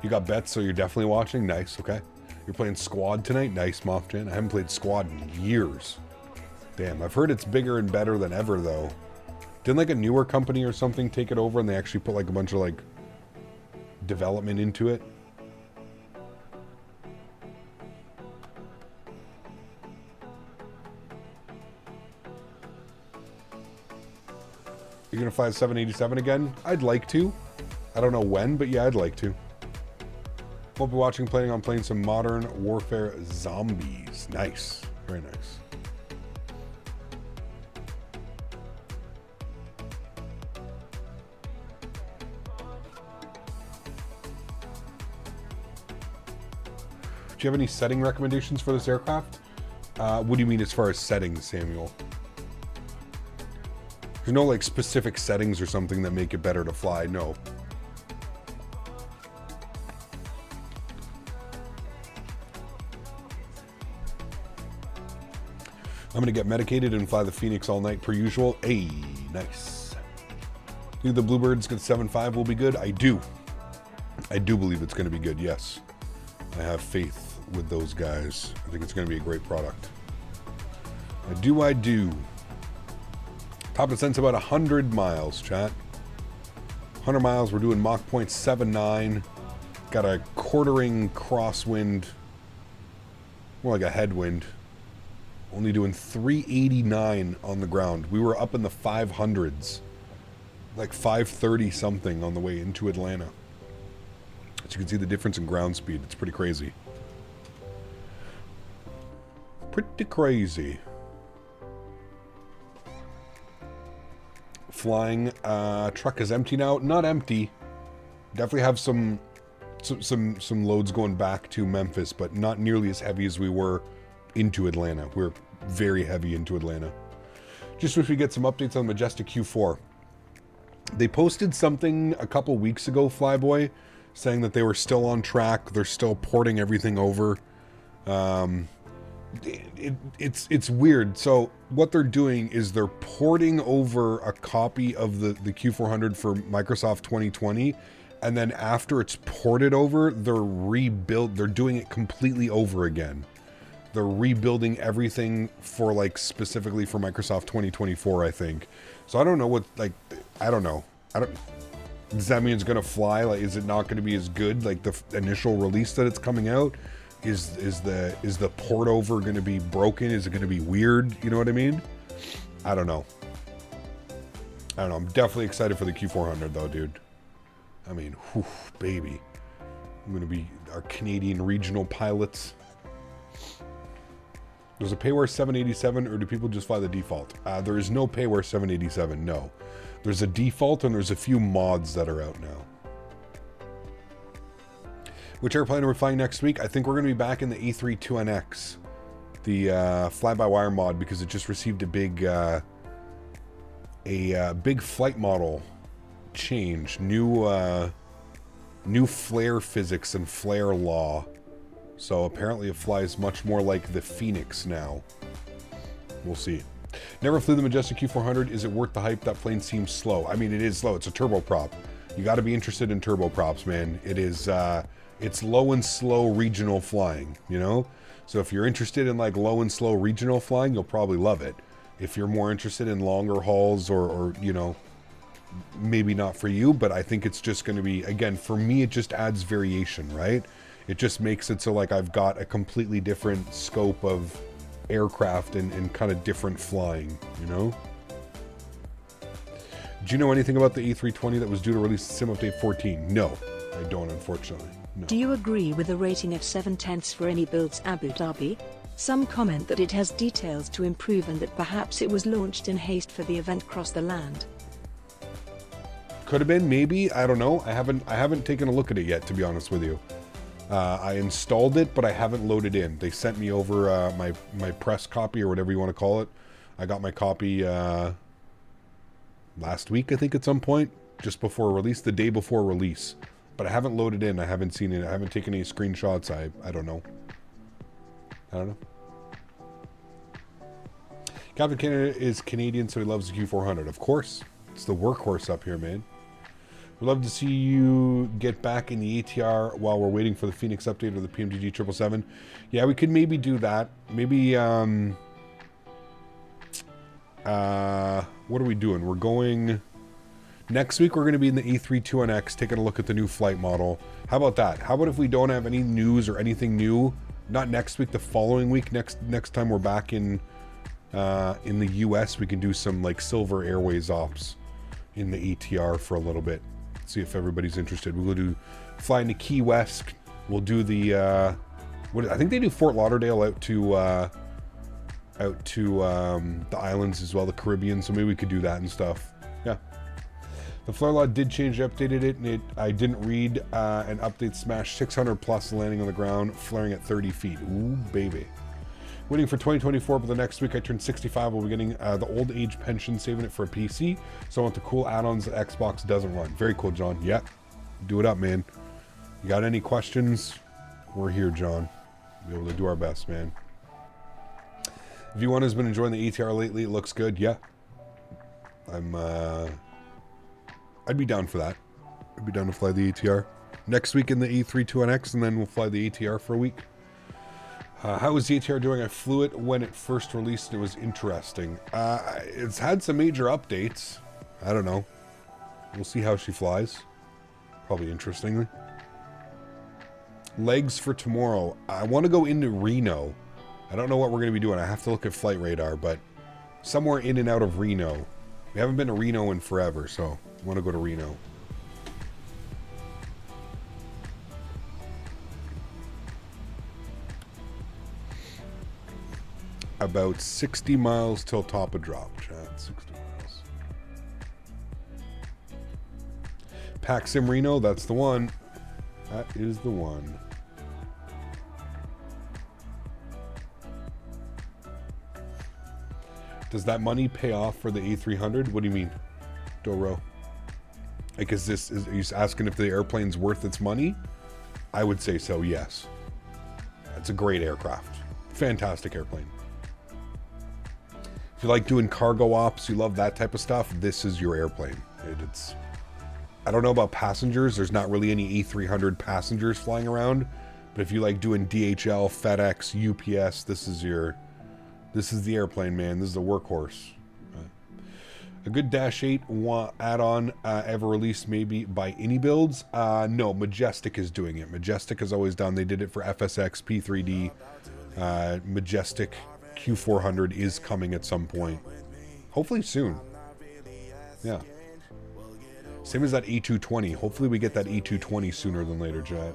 You got bets, so you're definitely watching? Nice, okay. You're playing Squad tonight? Nice, Moffjan. I haven't played Squad in years. Damn, I've heard it's bigger and better than ever, though. Didn't like a newer company or something take it over and they actually put like a bunch of like development into it? You're gonna fly a 787 again? I'd like to. I don't know when, but yeah, I'd like to. We'll be watching, planning on playing some Modern Warfare Zombies. Nice. Very nice. Do you have any setting recommendations for this aircraft? What do you mean as far as settings, Samuel? There's no like specific settings or something that make it better to fly, no. I'm gonna get medicated and fly the Phoenix all night per usual. Hey, nice. Think the Bluebirds get 7.5 will be good? I do. I do believe it's gonna be good, yes. I have faith with those guys. I think it's gonna be a great product. I do. Top of sense about 100 miles, chat. 100 miles, we're doing Mach 0.79. Got a quartering crosswind. More like a headwind. Only doing 389 on the ground. We were up in the 500s. Like 530 something on the way into Atlanta. As you can see the difference in ground speed. It's pretty crazy. Pretty crazy. Flying truck is empty now. Not empty. Definitely have some loads going back to Memphis, but not nearly as heavy as we were into Atlanta. We're very heavy into Atlanta. Just wish we get some updates on Majestic Q4. They posted something a couple weeks ago, Flyboy, saying that they were still on track. They're still porting everything over. It's weird. So what they're doing is they're porting over a copy of the Q400 for Microsoft 2020, and then after it's ported over, they're doing it completely over again. They're rebuilding everything for like specifically for Microsoft 2024, I think. So I don't know what, like, I don't know. Does that mean it's gonna fly? Like, is it not gonna be as good like the initial release that it's coming out? Is the port over going to be broken? Is it going to be weird? You know what I mean? I don't know. I'm definitely excited for the Q400 though, dude. I mean, whew, baby. I'm going to be our Canadian regional pilots. There's a Payware 787, or do people just fly the default? There is no Payware 787, no. There's a default and there's a few mods that are out now. Which airplane are we flying next week? I think we're going to be back in the A320nx, the fly-by-wire mod, because it just received a big flight model change, new flare physics and flare law. So apparently it flies much more like the Phoenix now. We'll see. Never flew the Majestic Q400. Is it worth the hype? That plane seems slow. I mean, it is slow. It's a turboprop. You got to be interested in turboprops, man. It is. It's low and slow regional flying, you know? So if you're interested in like low and slow regional flying, you'll probably love it. If you're more interested in longer hauls or you know, maybe not for you, but I think it's just going to be, again, for me, it just adds variation, right? It just makes it so like I've got a completely different scope of aircraft and kind of different flying, you know? Do you know anything about the A320 that was due to release Sim Update 14? No, I don't, unfortunately. No. Do you agree with the rating of 7/10 for iniBuilds Abu Dhabi? Some comment that it has details to improve and that perhaps it was launched in haste for the event Cross the Land. Could have been, maybe. I don't know. I haven't taken a look at it yet, to be honest with you. I installed it, but I haven't loaded in. They sent me over my press copy or whatever you want to call it. I got my copy last week, I think, at some point, just before release, the day before release. But I haven't loaded in. I haven't seen it. I haven't taken any screenshots. I don't know. I don't know. Captain Canada is Canadian, so he loves the Q400. Of course. It's the workhorse up here, man. We'd love to see you get back in the ATR while we're waiting for the Phoenix update or the PMDG 777. Yeah, we could maybe do that. Maybe, what are we doing? We're going... Next week, we're going to be in the A321X, taking a look at the new Flite model. How about that? How about if we don't have any news or anything new? Not next week, the following week. Next time we're back in the US, we can do some like Silver Airways ops in the ATR for a little bit. See if everybody's interested. We'll do flying to Key West. We'll do the I think they do Fort Lauderdale out to the islands as well, the Caribbean. So maybe we could do that and stuff. Yeah. The flare law did change, updated it, and I didn't read an update smashed 600 plus landing on the ground, flaring at 30 feet. Ooh, baby. Waiting for 2024, but the next week I turned 65. We'll be getting the old age pension, saving it for a PC. So I want the cool add-ons that Xbox doesn't run. Very cool, John. Yep. Do it up, man. You got any questions? We're here, John. We'll be able to do our best, man. V1 has been enjoying the ATR lately. It looks good. Yeah. I'd be down for that. I'd be down to fly the ATR. Next week in the A321X, and then we'll fly the ATR for a week. How is the ATR doing? I flew it when it first released, and it was interesting. It's had some major updates. I don't know. We'll see how she flies. Probably interestingly. Legs for tomorrow. I want to go into Reno. I don't know what we're going to be doing. I have to look at flight radar, but somewhere in and out of Reno. We haven't been to Reno in forever, so I want to go to Reno. About 60 miles till top of drop, chat. 60 miles. Pack Sim Reno, that's the one. That is the one. Does that money pay off for the A300? What do you mean, Doro? Like, are you asking if the airplane's worth its money? I would say so, yes. It's a great aircraft. Fantastic airplane. If you like doing cargo ops, you love that type of stuff, this is your airplane. I don't know about passengers. There's not really any A300 passengers flying around. But if you like doing DHL, FedEx, UPS, this is the airplane, man. This is the workhorse. A good Dash 8 add-on ever released maybe by iniBuilds? No, Majestic is doing it. Majestic has always done. They did it for FSX, P3D. Majestic Q400 is coming at some point. Hopefully soon. Yeah. Same as that E220. Hopefully we get that E220 sooner than later, chat.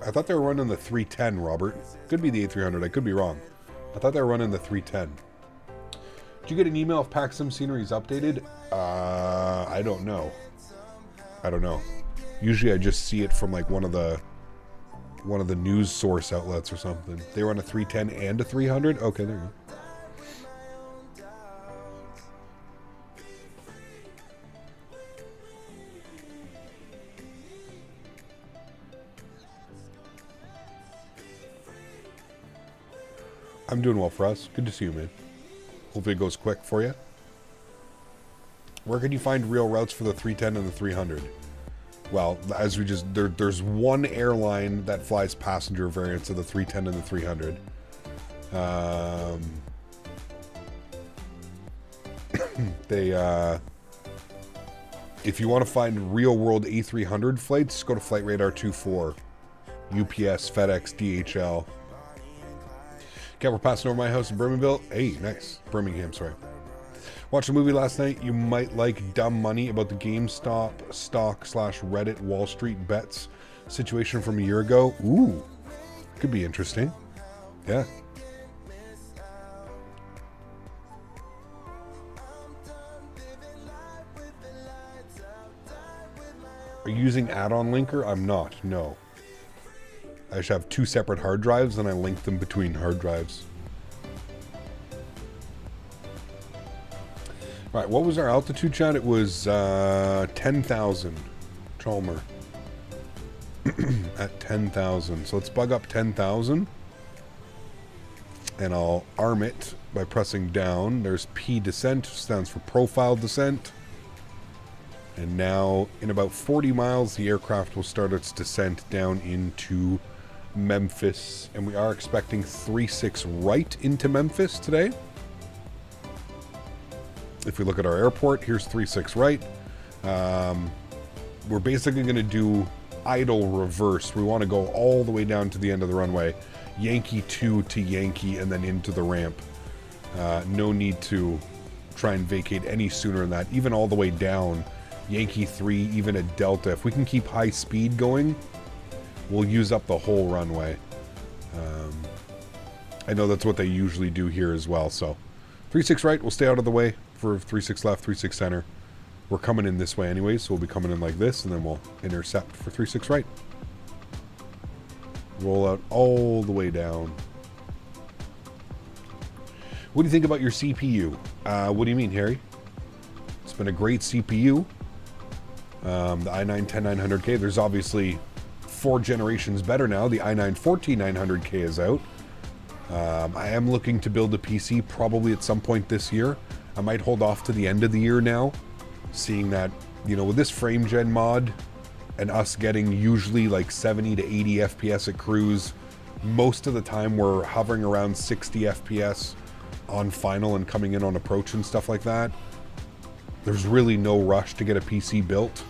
I thought they were running the 310, Robert. Could be the A300. I could be wrong. I thought they were running the 310. Did you get an email if Paxim Scenery is updated? I don't know. I don't know. Usually I just see it from like one of the news source outlets or something. They run a 310 and a 300? Okay, there you go. I'm doing well for us. Good to see you, man. Hopefully it goes quick for you. Where can you find real routes for the 310 and the 300? Well, as we just... There's one airline that flies passenger variants of the 310 and the 300. If you want to find real-world A300 flights, just go to Flight Radar 24. UPS, FedEx, DHL. Okay, we're passing over my house in Birmingham. Hey, nice. Birmingham, sorry. Watched a movie last night. You might like Dumb Money about the GameStop stock / Reddit Wall Street bets situation from a year ago. Ooh, could be interesting. Yeah. Are you using add-on linker? I'm not, no. I just have 2 separate hard drives and I link them between hard drives. All right, what was our altitude, Chad? It was 10,000. Chalmer. At 10,000. So let's bug up 10,000. And I'll arm it by pressing down. There's P descent, stands for profile descent. And now, in about 40 miles, the aircraft will start its descent down into Memphis. And we are expecting 36 right into Memphis today. If we look at our airport, here's 36 right. We're basically going to do idle reverse. We want to go all the way down to the end of the runway. Yankee 2 to Yankee and then into the ramp. No need to try and vacate any sooner than that. Even all the way down. Yankee 3, even at Delta. If we can keep high speed going, we'll use up the whole runway. I know that's what they usually do here as well. So 36 right, we'll stay out of the way for 36 left, 36 center. We're coming in this way anyway, so we'll be coming in like this, and then we'll intercept for 36 right. Roll out all the way down. What do you think about your CPU? What do you mean, Harry? It's been a great CPU. The i9-10900K, there's obviously 4 generations better now. The i9-14900K is out. I am looking to build a PC probably at some point this year. I might hold off to the end of the year now, seeing that, you know, with this frame gen mod and us getting usually like 70 to 80 FPS at cruise, most of the time we're hovering around 60 FPS on final and coming in on approach and stuff like that. There's really no rush to get a PC built.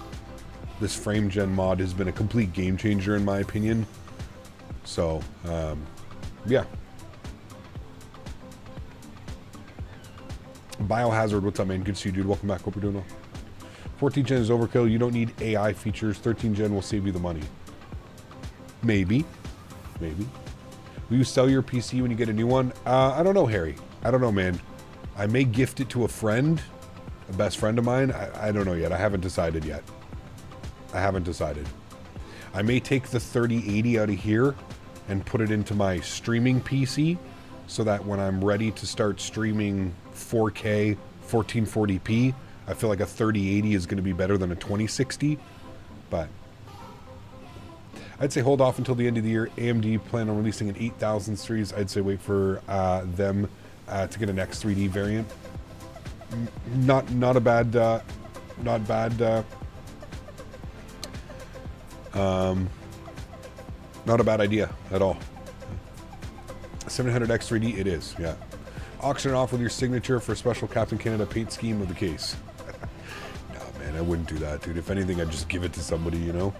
This frame gen mod has been a complete game changer in my opinion. So, yeah. Biohazard, what's up, man? Good to see you, dude. Welcome back. Hope you're doing well. 14 gen is overkill. You don't need AI features. 13 gen will save you the money. Maybe. Maybe. Will you sell your PC when you get a new one? I don't know, Harry. I don't know, man. I may gift it to a friend, a best friend of mine. I don't know yet. I haven't decided yet. I haven't decided. I may take the 3080 out of here and put it into my streaming PC so that when I'm ready to start streaming 4K, 1440p, I feel like a 3080 is going to be better than a 2060. But I'd say hold off until the end of the year. AMD plan on releasing an 8000 series. I'd say wait for them to get an X3D variant. Not a bad idea at all. 700 X3D, it is, yeah. Auction it off with your signature for a special Captain Canada paint scheme of the case. No, man, I wouldn't do that, dude. If anything, I'd just give it to somebody, you know?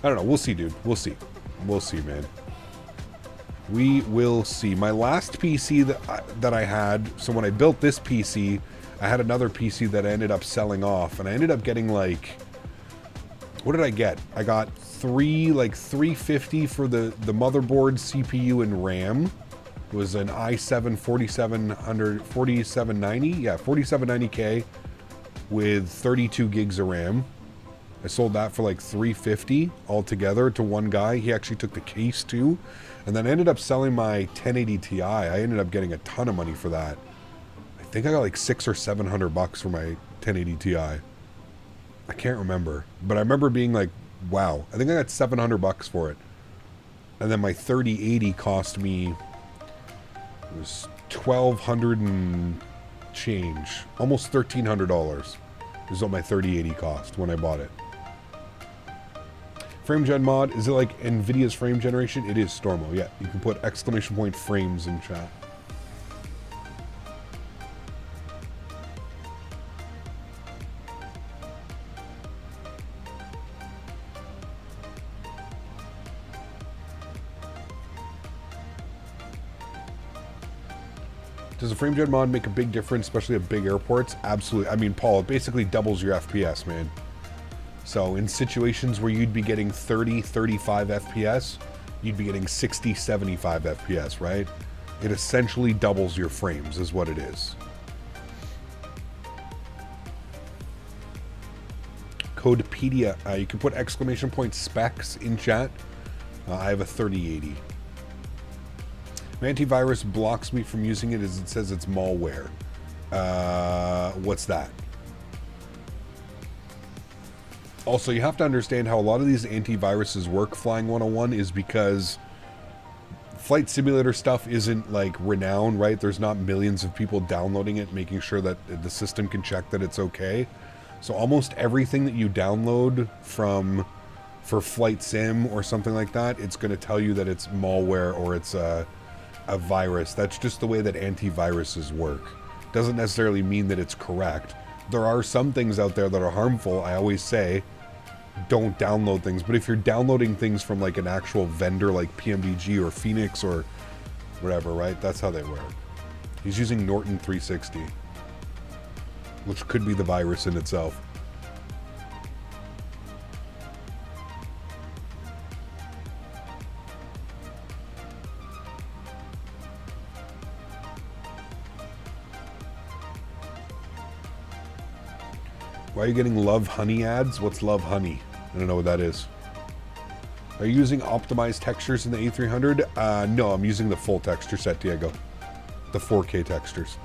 I don't know. We'll see, dude. We'll see. We'll see, man. We will see. My last PC that I had, so when I built this PC, I had another PC that I ended up selling off, and I ended up getting like, what did I get? I got $350 for the motherboard, CPU, and RAM. It was an i7 4790, yeah, 4790K with 32 gigs of RAM. I sold that for like $350 altogether to one guy. He actually took the case too. And then I ended up selling my 1080 Ti. I ended up getting a ton of money for that. I think I got like $600 or $700 for my 1080 Ti. I can't remember, but I remember being like, wow, I think I got $700 for it. And then my 3080 cost me, it was $1,200 and change, almost $1,300 is what my 3080 cost when I bought it. Frame gen mod, is it like NVIDIA's frame generation? It is Stormo, yeah. You can put exclamation point frames in chat. Does a frame gen mod make a big difference, especially at big airports? Absolutely. I mean, Paul, it basically doubles your FPS, man. So in situations where you'd be getting 30, 35 FPS, you'd be getting 60, 75 FPS, right? It essentially doubles your frames is what it is. Codepedia, you can put exclamation point specs in chat. I have a 3080. My antivirus blocks me from using it as it says it's malware. What's that? Also, you have to understand how a lot of these antiviruses work, Flying 101, is because flight simulator stuff isn't like renowned, right? There's not millions of people downloading it, making sure that the system can check that it's okay. So almost everything that you download for flight sim or something like that, it's going to tell you that it's malware or it's a virus. That's just the way that antiviruses work. Doesn't necessarily mean that it's correct. There are some things out there that are harmful. I always say, don't download things. But if you're downloading things from like an actual vendor like PMDG or Phoenix or whatever, right? That's how they work. He's using Norton 360, which could be the virus in itself. Why are you getting Love Honey ads? What's Love Honey? I don't know what that is. Are you using optimized textures in the A300? No, I'm using the full texture set, Diego. The 4K textures.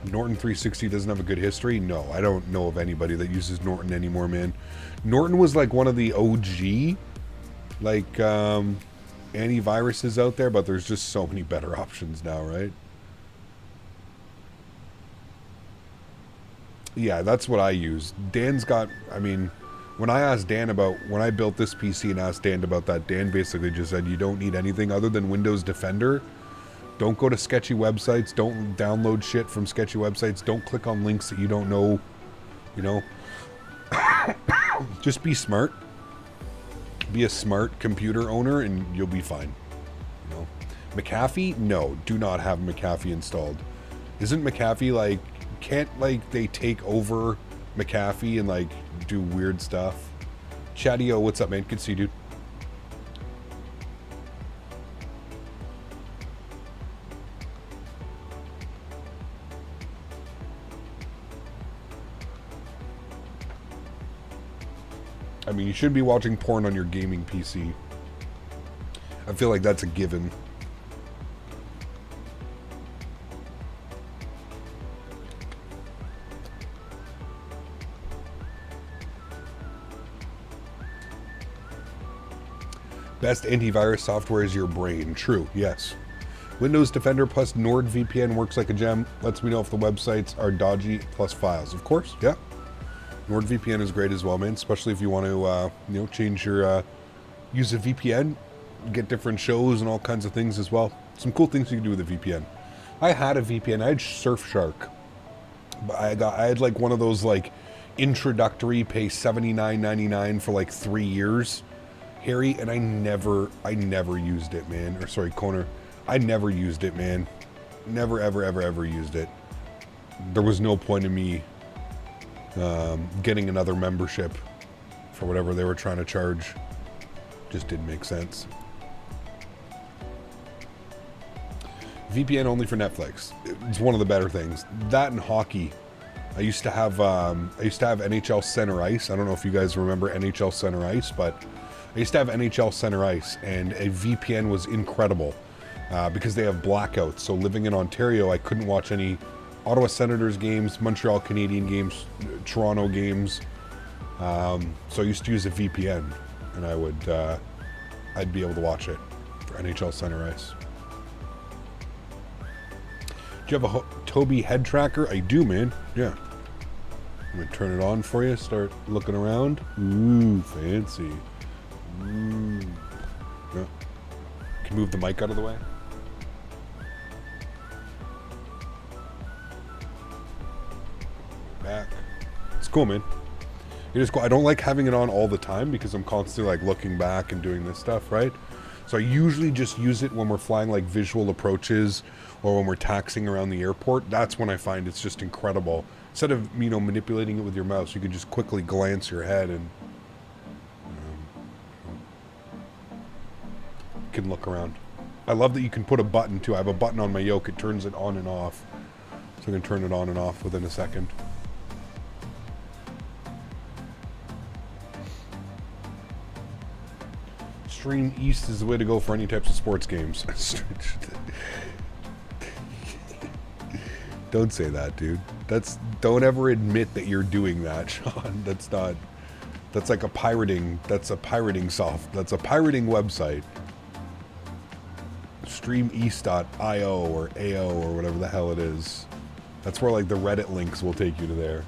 Norton 360 doesn't have a good history? No, I don't know of anybody that uses Norton anymore, man. Norton was like one of the OG, like, antiviruses out there, but there's just so many better options now, right? Yeah, that's what I use. Dan's got, I mean, when I asked Dan about, when I built this PC and asked Dan about that, Dan basically just said, you don't need anything other than Windows Defender. Don't go to sketchy websites. Don't download shit from sketchy websites. Don't click on links that you don't know, you know. Just be smart. Be a smart computer owner and you'll be fine. You know, McAfee? No, do not have McAfee installed. Isn't McAfee like, can't like they take over McAfee and like do weird stuff? Chatty-O, what's up, man? Good to see you, dude. I mean, you should be watching porn on your gaming PC. I feel like that's a given. Best antivirus software is your brain. True, yes. Windows Defender plus NordVPN works like a gem. Lets me know if the websites are dodgy plus files. Of course, yeah. NordVPN is great as well, man, especially if you want to, you know, change your, use a VPN, get different shows and all kinds of things as well. Some cool things you can do with a VPN. I had a VPN, I had Surfshark. But I had like one of those like introductory, pay $79.99 for like 3 years, Harry, and I never used it, man. Or sorry, Connor, I never used it, man. Never, ever used it. There was no point in me getting another membership for whatever they were trying to charge. Just didn't make sense. VPN only for Netflix. It's one of the better things. That and hockey. I used to have NHL Center Ice. I don't know if you guys remember NHL Center Ice, but I used to have NHL Center Ice, and a VPN was incredible because they have blackouts. So living in Ontario, I couldn't watch any Ottawa Senators games, Montreal Canadian games, Toronto games. So I used to use a VPN, and I'd be able to watch it for NHL Center Ice. Do you have a Tobii head tracker? I do, man. Yeah. I'm gonna turn it on for you. Start looking around. Ooh, fancy. Ooh. Yeah. Can move the mic out of the way. Back. It's cool, man. You just go, I don't like having it on all the time because I'm constantly like looking back and doing this stuff, right? So I usually just use it when we're flying like visual approaches or when we're taxiing around the airport. That's when I find it's just incredible. Instead of, you know, manipulating it with your mouse, you can just quickly glance your head and you can look around. I love that you can put a button too. I have a button on my yoke. It turns it on and off. So I can turn it on and off within a second. Stream East is the way to go for any types of sports games. Don't say that, dude. Don't ever admit that you're doing that, Sean. That's like a pirating website. Streameast.io or AO or whatever the hell it is. That's where like the Reddit links will take you to there.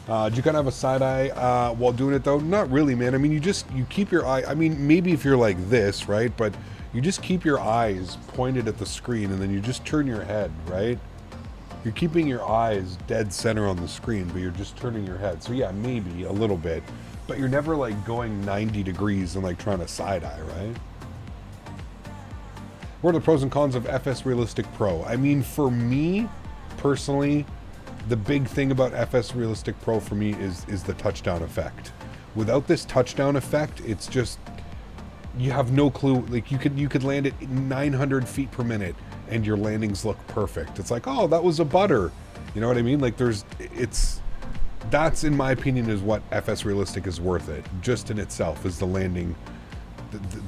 Do you kind of have a side eye while doing it though? Not really, man. I mean, you keep your eye. I mean, maybe if you're like this, right? But you just keep your eyes pointed at the screen and then you just turn your head, right? You're keeping your eyes dead center on the screen, but you're just turning your head. So yeah, maybe a little bit, but you're never like going 90 degrees and like trying to side eye, right? What are the pros and cons of FS Realistic Pro? I mean, for me personally, the big thing about FS Realistic Pro for me is the touchdown effect. Without this touchdown effect, it's just, you have no clue. Like you could land at 900 feet per minute and your landings look perfect. It's like, oh, that was a butter. You know what I mean? Like that's in my opinion is what FS Realistic is worth it. Just in itself is the landing,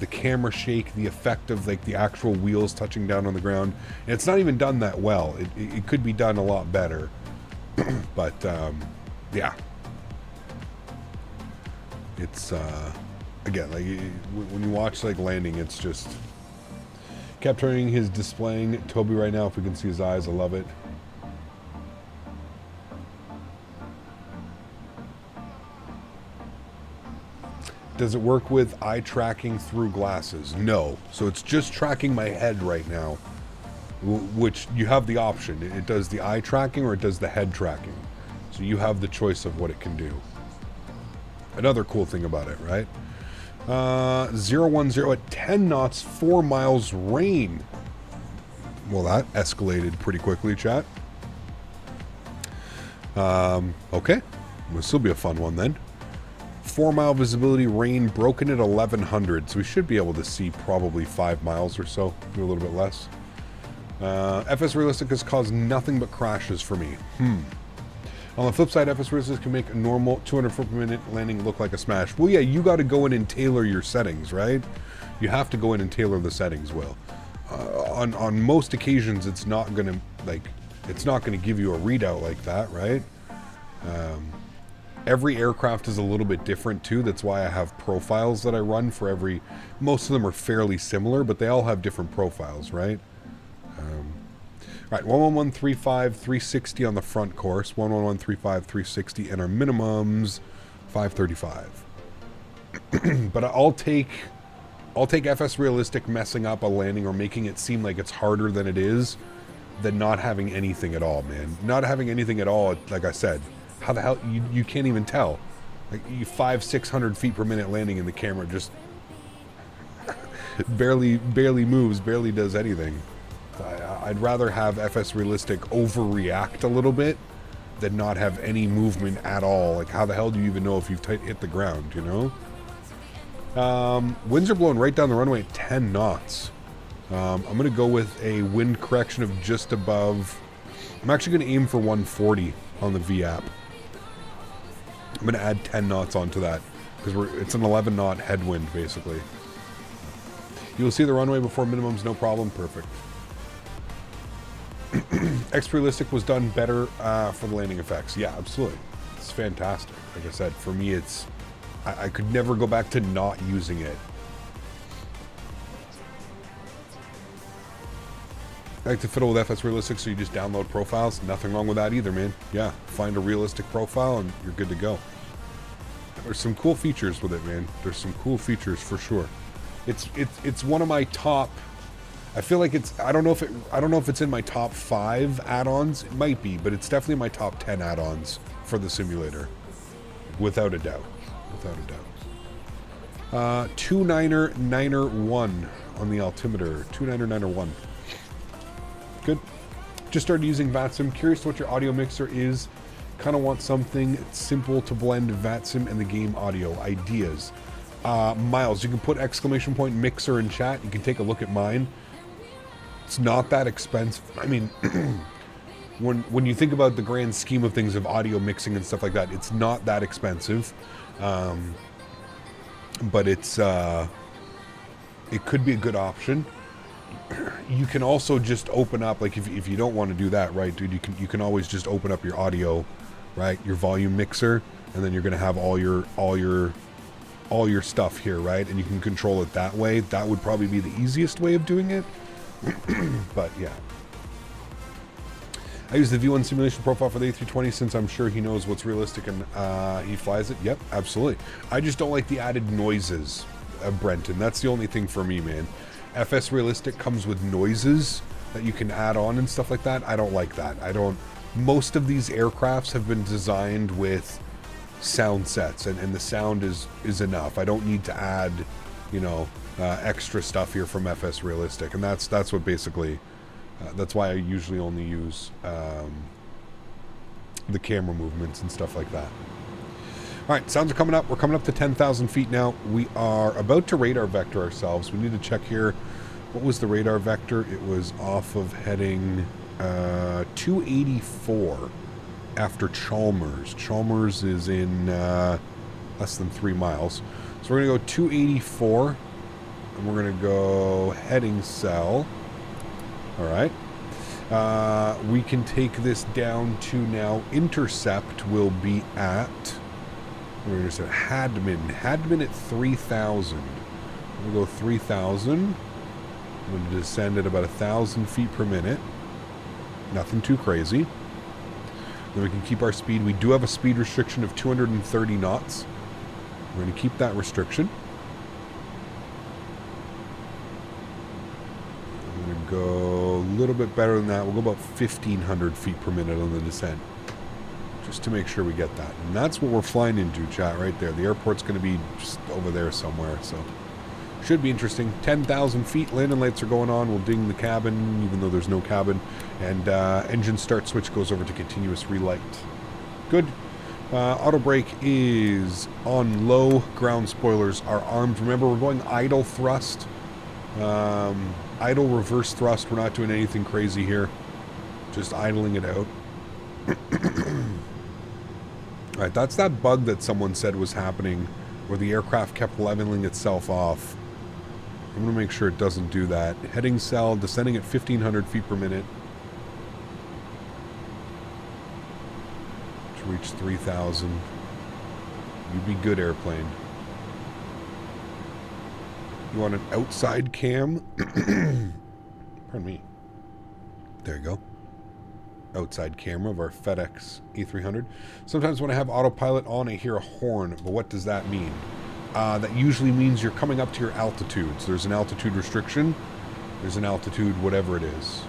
the camera shake, the effect of like the actual wheels touching down on the ground. And it's not even done that well. It could be done a lot better. But yeah, it's again, like when you watch like landing, it's just kept turning his displaying Toby right now. If we can see his eyes, I love it. Does it work with eye tracking through glasses? No. So it's just tracking my head right now, which you have the option. It does the eye tracking or it does the head tracking. So you have the choice of what it can do. Another cool thing about it, right? 010 at 10 knots, 4 miles rain. Well, that escalated pretty quickly, chat. Okay. This will be a fun one then. 4 mile visibility, rain, broken at 1100. So we should be able to see probably 5 miles or so, maybe a little bit less. FS Realistic has caused nothing but crashes for me. On the flip side, FS Realistic can make a normal 200 foot per minute landing look like a smash. Well, yeah, you got to go in and tailor your settings, right? You have to go in and tailor the settings, Will. On most occasions, it's not gonna give you a readout like that, right? Every aircraft is a little bit different too. That's why I have profiles that I run for every. Most of them are fairly similar, but they all have different profiles, right? Right, 11135, 360 on the front course, 11135, 360, and our minimums 535. But I'll take FS Realistic messing up a landing or making it seem like it's harder than it is, than not having anything at all, man. Not having anything at all, like I said, how the hell you can't even tell. Like you 500-600 feet per minute landing in the camera just barely moves, barely does anything. I'd rather have FS Realistic overreact a little bit than not have any movement at all. Like, how the hell do you even know if you've hit the ground, you know? Winds are blowing right down the runway at 10 knots. I'm going to go with a wind correction of just above. I'm actually going to aim for 140 on the V-app. I'm going to add 10 knots onto that because it's an 11 knot headwind, basically. You'll see the runway before minimums, no problem. Perfect. X Realistic was done better for the landing effects. Yeah, absolutely. It's fantastic. Like I said, for me, it's I could never go back to not using it. I like to fiddle with FS Realistic, so you just download profiles. Nothing wrong with that either, man. Yeah, find a realistic profile and you're good to go. There's some cool features with it, man. There's some cool features for sure. It's one of my top. I feel like it's. I don't know if it's in my top 5 add-ons. It might be, but it's definitely my top 10 add-ons for the simulator. Without a doubt. Without a doubt. 29901 on the altimeter. 29901. Good. Just started using VATSIM. Curious what your audio mixer is. Kind of want something simple to blend VATSIM and the game audio. Ideas. Miles, you can put exclamation point mixer in chat. You can take a look at mine. It's not that expensive. I mean, when you think about the grand scheme of things of audio mixing and stuff like that, it's not that expensive. But it's it could be a good option. You can also just open up, like if you don't want to do that, right, dude, you can always just open up your audio, right, your volume mixer, and then you're gonna have all your stuff here, right, and you can control it that way. That would probably be the easiest way of doing it. But yeah, I use the V1 simulation profile for the A320 since I'm sure he knows what's realistic and he flies it. Yep, absolutely. I just don't like the added noises, Brenton. That's the only thing for me, man. FS Realistic comes with noises that you can add on and stuff like that. I don't like that. Most of these aircrafts have been designed with sound sets, and the sound is enough. I don't need to add, extra stuff here from FS Realistic, and that's what basically, that's why I usually only use the camera movements and stuff like that. All right, sounds are coming up. We're coming up to 10,000 feet now. We are about to radar vector ourselves. We need to check here. What was the radar vector? It was off of heading 284 after Chalmers. Chalmers is in less than 3 miles. So we're going to go 284, and we're going to go heading cell. All right. We can take this down to now. Intercept will be at... We're going to say Hadman at 3,000. We'll go 3,000. I'm going to descend at about 1,000 feet per minute. Nothing too crazy. Then we can keep our speed. We do have a speed restriction of 230 knots. We're going to keep that restriction. I'm going to go a little bit better than that. We'll go about 1,500 feet per minute on the descent, just to make sure we get that. And that's what we're flying into, chat, right there. The airport's going to be just over there somewhere, so should be interesting. 10,000 feet, landing lights are going on. We'll ding the cabin, even though there's no cabin. And engine start switch goes over to continuous relight. Good. Auto brake is on low. Ground spoilers are armed. Remember, we're going idle thrust. Idle reverse thrust. We're not doing anything crazy here. Just idling it out. Alright, that's that bug that someone said was happening, where the aircraft kept leveling itself off. I'm going to make sure it doesn't do that. Heading cell, descending at 1,500 feet per minute. To reach 3,000. You'd be good, airplane. You want an outside cam? Pardon me. There you go. Outside camera of our FedEx A300. Sometimes when I have autopilot on, I hear a horn, but what does that mean? That usually means you're coming up to your altitudes. There's an altitude restriction. There's an altitude whatever it is.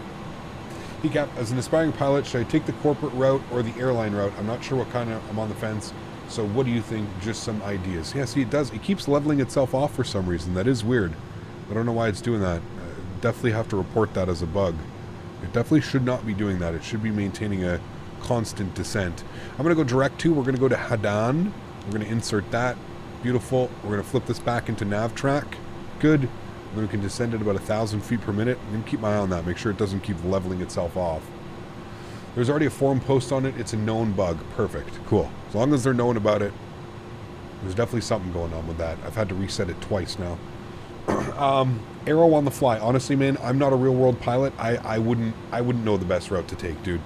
Hey Cap, as an aspiring pilot, should I take the corporate route or the airline route? I'm not sure what kind of, I'm on the fence. So what do you think? Just some ideas. Yeah, see, it does. It keeps leveling itself off for some reason. That is weird. I don't know why it's doing that. Definitely have to report that as a bug. It definitely should not be doing that. It should be maintaining a constant descent. I'm going to go direct to. We're going to go to Hadan. We're going to insert that. Beautiful. We're going to flip this back into nav track. Good. And then we can descend at about 1,000 feet per minute. I'm going to keep my eye on that. Make sure it doesn't keep leveling itself off. There's already a forum post on it. It's a known bug. Perfect. Cool. As long as they're knowing about it, there's definitely something going on with that. I've had to reset it twice now. Arrow on the fly. Honestly, man, I'm not a real world pilot. I wouldn't know the best route to take, dude.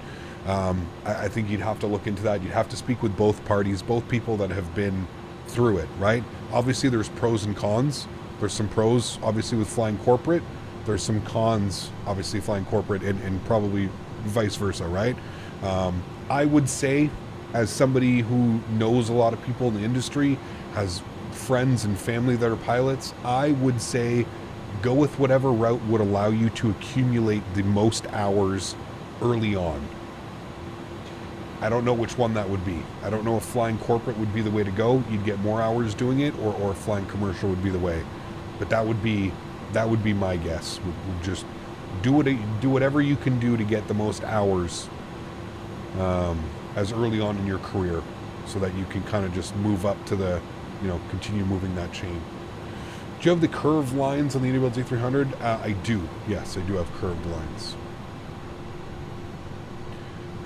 I think you'd have to look into that. You'd have to speak with both parties, both people that have been through it, right? Obviously, there's pros and cons. There's some pros, obviously, with flying corporate. There's some cons, obviously, flying corporate and probably vice versa, right? I would say, as somebody who knows a lot of people in the industry, has friends and family that are pilots, I would say go with whatever route would allow you to accumulate the most hours early on. I don't know which one that would be. I don't know if flying corporate would be the way to go. You'd get more hours doing it, or flying commercial would be the way. But that would be my guess. Would just do whatever you can do to get the most hours as early on in your career, so that you can kind of just move up to the, continue moving that chain. Do you have the curved lines on the iniBuilds A300? I do. Yes, I do have curved lines.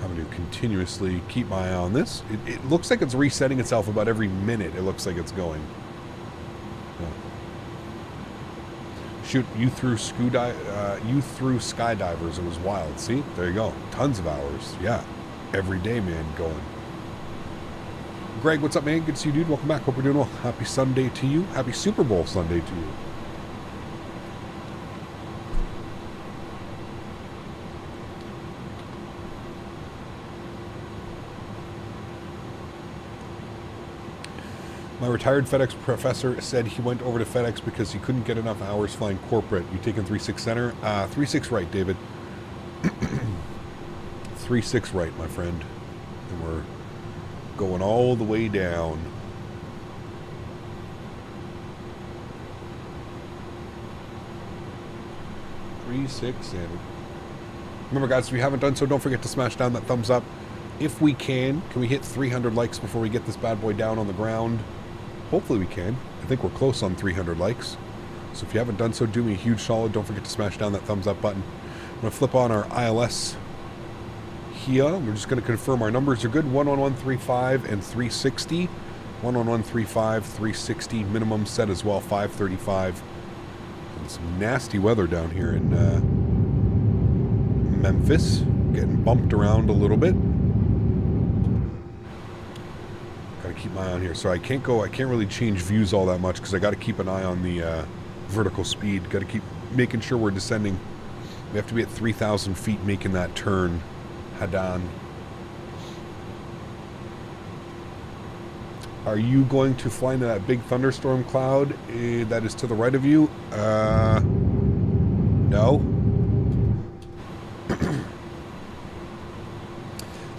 I'm going to continuously keep my eye on this. It looks like it's resetting itself about every minute. It looks like it's going. Yeah. Shoot, you threw skydivers. It was wild. See? There you go. Tons of hours. Yeah. Every day, man, going. Greg, what's up, man? Good to see you, dude. Welcome back. Hope you're doing well. Happy Sunday to you. Happy Super Bowl Sunday to you. My retired FedEx professor said he went over to FedEx because he couldn't get enough hours flying corporate. You taking 3-6 center? 3-6 right, David. 3-6 right, my friend. And we're going all the way down. And remember, guys, if you haven't done so, don't forget to smash down that thumbs up. If we can we hit 300 likes before we get this bad boy down on the ground? Hopefully we can. I think we're close on 300 likes. So if you haven't done so, do me a huge solid. Don't forget to smash down that thumbs up button. I'm going to flip on our ILS here. We're just going to confirm our numbers are good. 11135 and 360. 11135, 360. Minimum set as well, 535. And some nasty weather down here in Memphis. Getting bumped around a little bit. Gotta keep my eye on here. So I can't really change views all that much because I got to keep an eye on the vertical speed. Got to keep making sure we're descending. We have to be at 3,000 feet making that turn. Hadan. Are you going to fly into that big thunderstorm cloud that is to the right of you? No.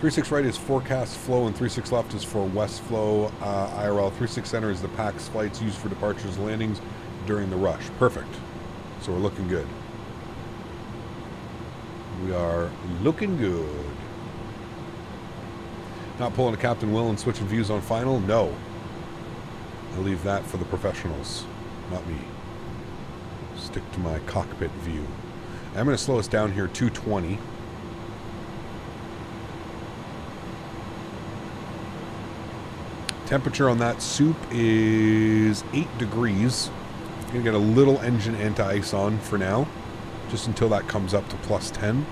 3-6 right is forecast flow, and 3-6 left is for west flow IRL. 3-6 center is the PAX flights used for departures and landings during the rush. Perfect. So we're looking good. We are looking good. Not pulling a Captain Will and switching views on final? No. I leave that for the professionals, not me. Stick to my cockpit view. I'm going to slow us down here, 220. Temperature on that soup is 8 degrees. I'm going to get a little engine anti-ice on for now, just until that comes up to plus 10.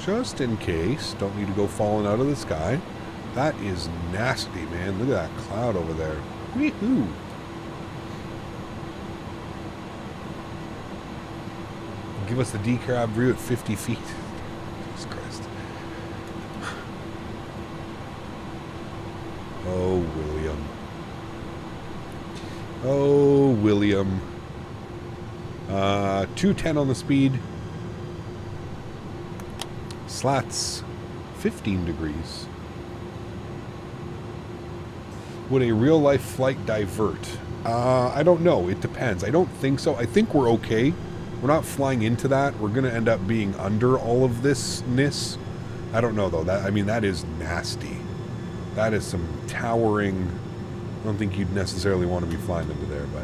Just in case. Don't need to go falling out of the sky. That is nasty, man. Look at that cloud over there. Wee-hoo. Give us the decab view at 50 feet. Jesus Christ. Oh, William. Oh, William. 210 on the speed. Slats 15 degrees. Would a real life flight divert? I don't know. It depends. I don't think so. I think we're okay. We're not flying into that. We're going to end up being under all of thisness. I don't know, though. That is nasty. That is some towering... I don't think you'd necessarily want to be flying into there, but...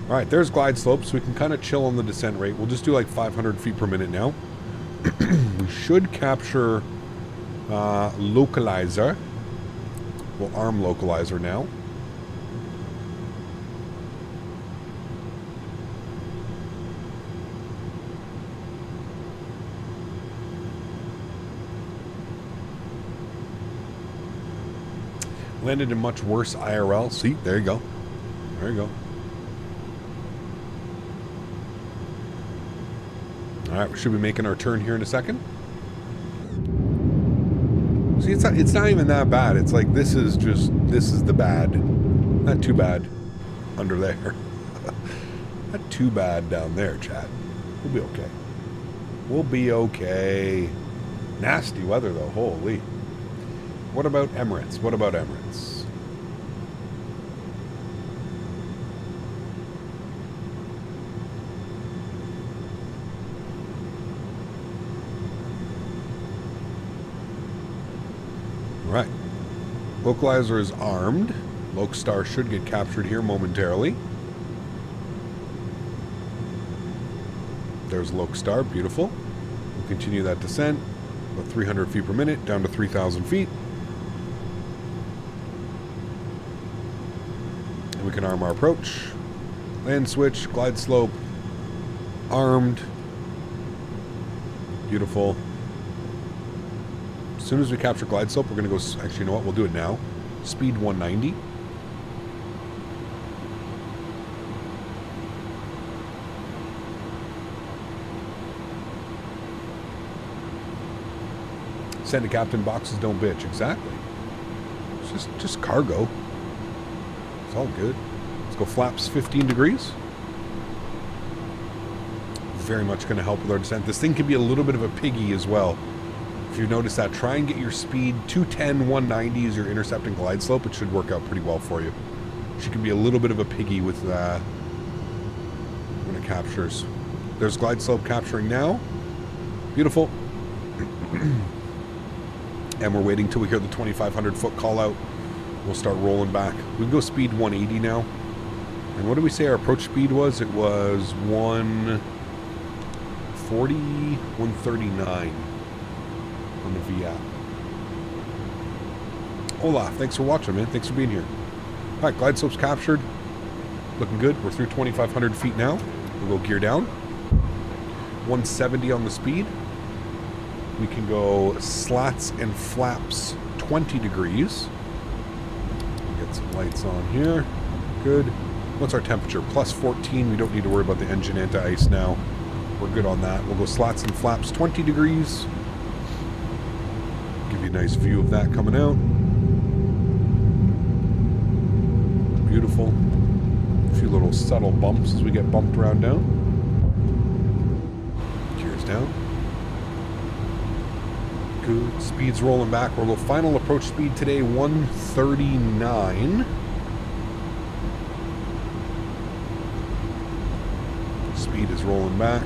Alright, there's glide slopes, so we can kind of chill on the descent rate. We'll just do like 500 feet per minute now. We should capture localizer. We'll arm localizer now. Landed in much worse IRL. See, there you go. There you go. Alright, we should be making our turn here in a second. See, it's not even that bad. It's like this is the bad. Not too bad under there. Not too bad down there, chat. We'll be okay. We'll be okay. Nasty weather, though. Holy. What about Emirates? What about Emirates? Right. Localizer is armed. Lokestar should get captured here momentarily. There's Lokestar, beautiful. We'll continue that descent, about 300 feet per minute, down to 3,000 feet. And we can arm our approach. Land switch, glide slope, armed. Beautiful. As soon as we capture glide slope, we're going to go... Actually, you know what? We'll do it now. Speed 190. Send a captain, boxes don't bitch. Exactly. It's just cargo. It's all good. Let's go flaps 15 degrees. Very much going to help with our descent. This thing can be a little bit of a piggy as well. If you notice that, try and get your speed 210, 190 as your intercepting glide slope. It should work out pretty well for you. She can be a little bit of a piggy with when it captures. There's glide slope capturing now. Beautiful. And we're waiting till we hear the 2,500 foot call out. We'll start rolling back. We can go speed 180 now. And what did we say our approach speed was? It was 140, 139 on the VIA. Olaf, thanks for watching, man. Thanks for being here. All right, glide slope's captured. Looking good. We're through 2,500 feet now. We'll go gear down. 170 on the speed. We can go slats and flaps 20 degrees. Get some lights on here. Good. What's our temperature? Plus 14. We don't need to worry about the engine anti-ice now. We're good on that. We'll go slats and flaps 20 degrees. Give you a nice view of that coming out. Beautiful. A few little subtle bumps as we get bumped around down. Gears down. Good. Speed's rolling back. We'll go final approach speed today, 139. Speed is rolling back.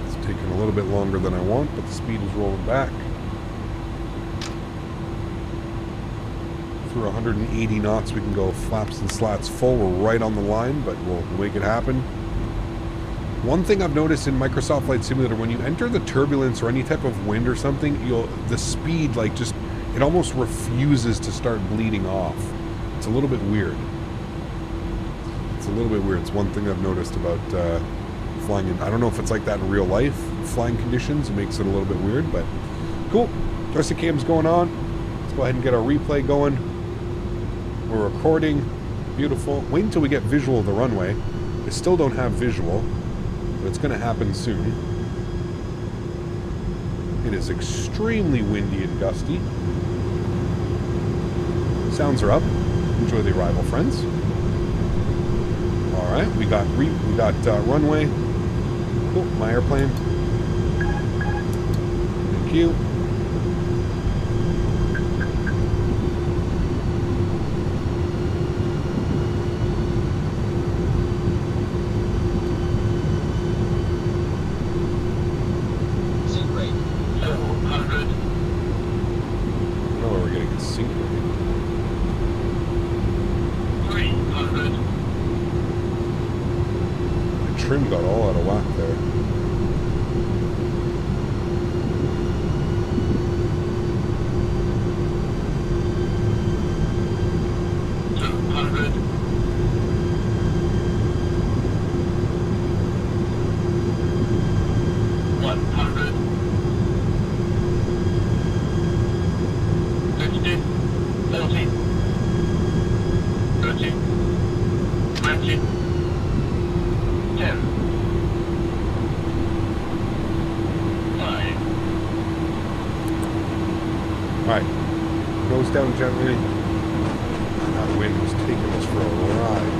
It's taking a little bit longer than I want, but the speed is rolling back. Through 180 knots, we can go flaps and slats full. We're right on the line, but we'll make it happen. One thing I've noticed in Microsoft Flight Simulator, when you enter the turbulence or any type of wind or something, the speed, like, just, it almost refuses to start bleeding off. It's a little bit weird. It's a little bit weird. It's one thing I've noticed about flying in. I don't know if it's like that in real life, flying conditions. It makes it a little bit weird, but cool. Rest of the cam's going on. Let's go ahead and get our replay going. We're recording. Beautiful. Wait until we get visual of the runway. I still don't have visual. But it's going to happen soon. It is extremely windy and gusty. Sounds are up. Enjoy the arrival, friends. All right, we got runway. Cool, my airplane. Thank you. Trim got all out of whack there. Down gently. That wind was taking us for a ride.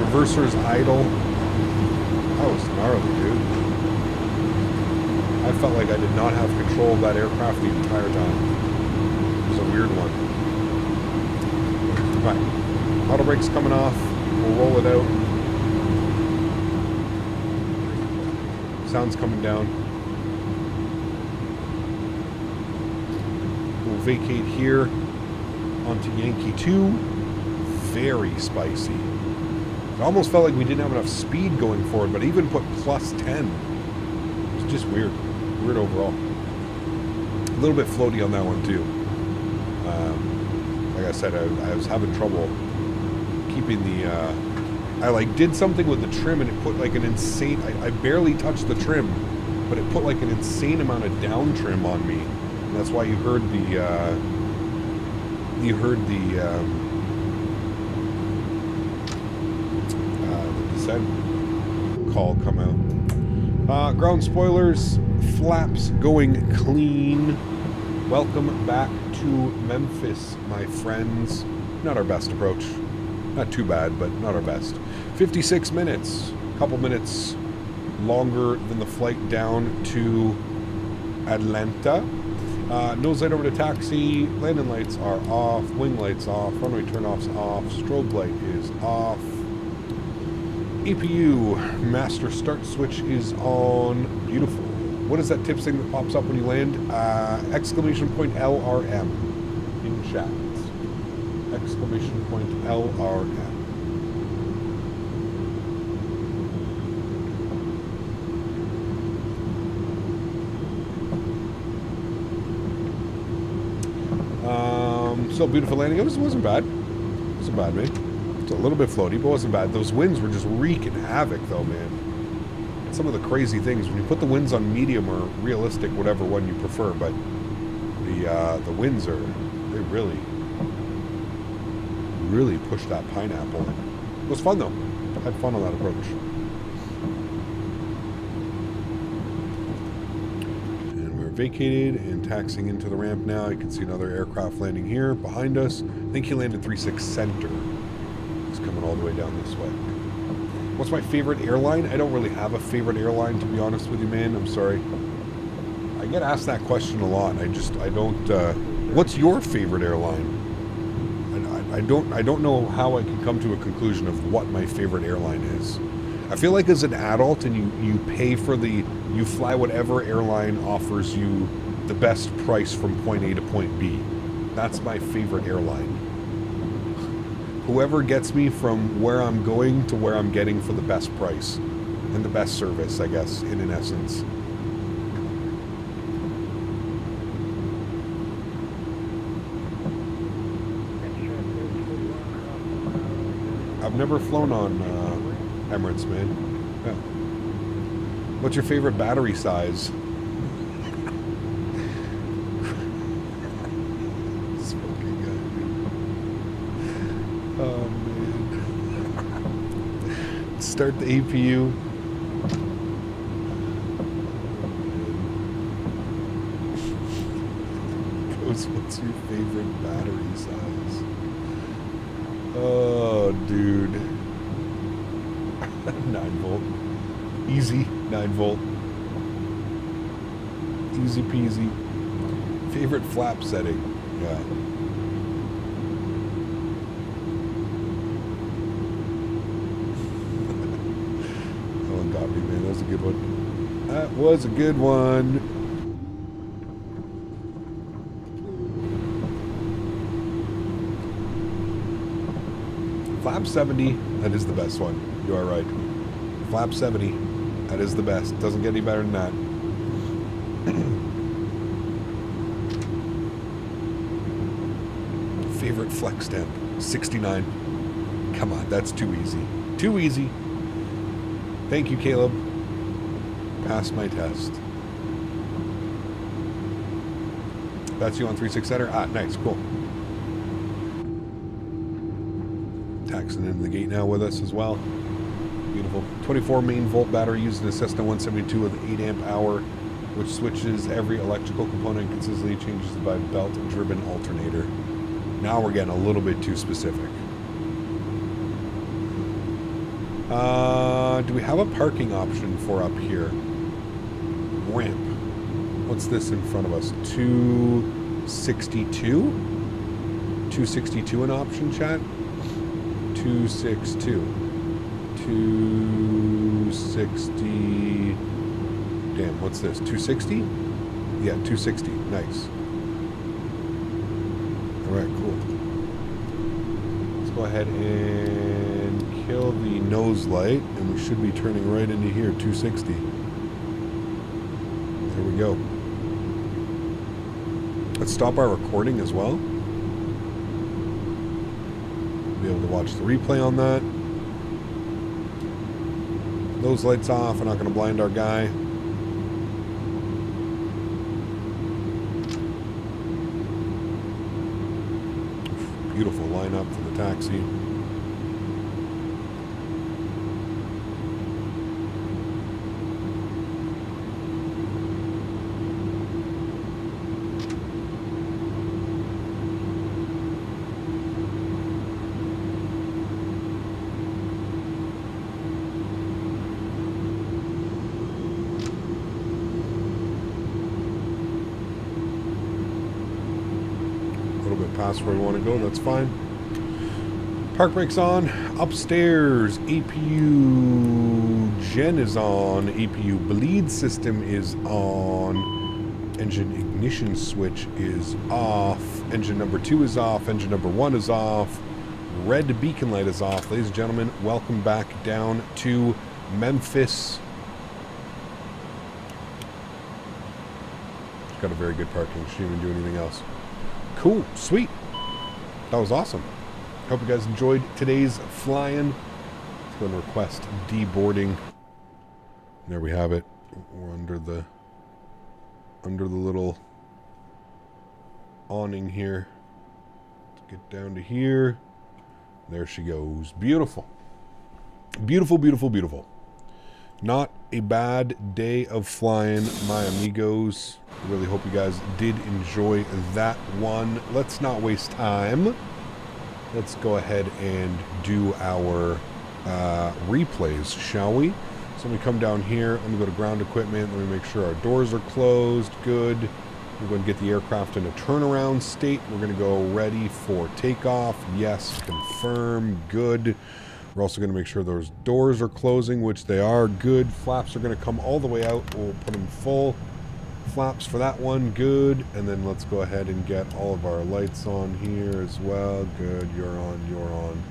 Reverser's idle. That was gnarly, dude. I felt like I did not have control of that aircraft the entire time. It was a weird one. Right. Auto brake's coming off. We'll roll it out. Sound's coming down. We'll vacate here onto Yankee 2. Very spicy. It almost felt like we didn't have enough speed going forward, but I even put plus 10. It's just weird. Weird overall. A little bit floaty on that one too. Like I said, I was having trouble keeping the... I like did something with the trim and it put like an insane... I barely touched the trim, but it put like an insane amount of down trim on me. And that's why you heard the... descent call come out. Ground spoilers, flaps going clean. Welcome back to Memphis, my friends. Not our best approach. Not too bad, but not our best. 56 minutes. A couple minutes longer than the flight down to Atlanta. Nose light over to taxi. Landing lights are off. Wing lights off. Runway turnoffs off. Strobe light is off. EPU master start switch is on. Beautiful. What is that tips thing that pops up when you land? Exclamation point LRM in chat. Exclamation point LRM. Still beautiful landing. It wasn't bad. It wasn't bad, mate. It's a little bit floaty, but it wasn't bad. Those winds were just wreaking havoc, though, man. Some of the crazy things. When you put the winds on medium or realistic, whatever one you prefer, but the winds are, they really push that pineapple. It was fun, though. I had fun on that approach. Vacated and taxiing into the ramp now. You can see another aircraft landing here behind us. I think he landed 36 center. He's coming all the way down this way. What's my favorite airline? I don't really have a favorite airline, to be honest with you, man. I'm sorry. I get asked that question a lot. I don't. What's your favorite airline? I don't know how I can come to a conclusion of what my favorite airline is. I feel like as an adult and you pay for you fly whatever airline offers you the best price from point A to point B. That's my favorite airline. Whoever gets me from where I'm going to where I'm getting for the best price and the best service, I guess, in essence. I've never flown on Emirates, man. Yeah. What's your favorite battery size? Smoking guy, dude. Oh, man. Start the APU. What's your favorite battery size? Oh, dude. 9 volt. Easy 9 volt. Easy peasy. Favorite flap setting. Yeah. That one got me, man. That was a good one. That was a good one. Flap 70, that is the best one. You are right. Flap 70, that is the best. Doesn't get any better than that. Favorite flex temp, 69. Come on, that's too easy. Too easy. Thank you, Caleb. Passed my test. That's you on 36 center? Ah, nice, cool. Taxing into the gate now with us as well. Beautiful. 24 main volt battery used in a Cessna 172 with 8 amp hour, which switches every electrical component, consistently changes by belt-driven alternator. Now we're getting a little bit too specific. Do we have a parking option for up here? Ramp. What's this in front of us? 262? 262 an option, chat? 262. 260. Damn, what's this? 260? Yeah, 260. Nice. Alright, cool. Let's go ahead and kill the nose light, and we should be turning right into here, 260. There we go. Let's stop our recording as well. Be able to watch the replay on that. Those lights off. We're not going to blind our guy. Beautiful lineup for the taxi. Past where we want to go, that's fine. Park brakes on. Upstairs, APU gen is on. APU bleed system is on. Engine ignition switch is off. Engine number 2 is off. Engine number 1 is off. Red beacon light is off. Ladies and gentlemen, welcome back down to Memphis. She's got a very good parking. She didn't even do anything else. Cool, sweet. That was awesome. Hope you guys enjoyed today's flying. Let's go and request deboarding. There we have it. We're under the little awning here. Let's get down to here. There she goes. Beautiful. Beautiful, beautiful, beautiful. Not a bad day of flying, my amigos. I really hope you guys did enjoy that one. Let's not waste time. Let's go ahead and do our replays, shall we? So we come down here. Let me go to ground equipment. Let me make sure our doors are closed. Good. We're going to get the aircraft in a turnaround state. We're going to go ready for takeoff. Yes, confirm. Good. We're also going to make sure those doors are closing, which they are. Good. Flaps are going to come all the way out. We'll put them full. Flaps for that one. Good. And then let's go ahead and get all of our lights on here as well. Good. You're on. You're on.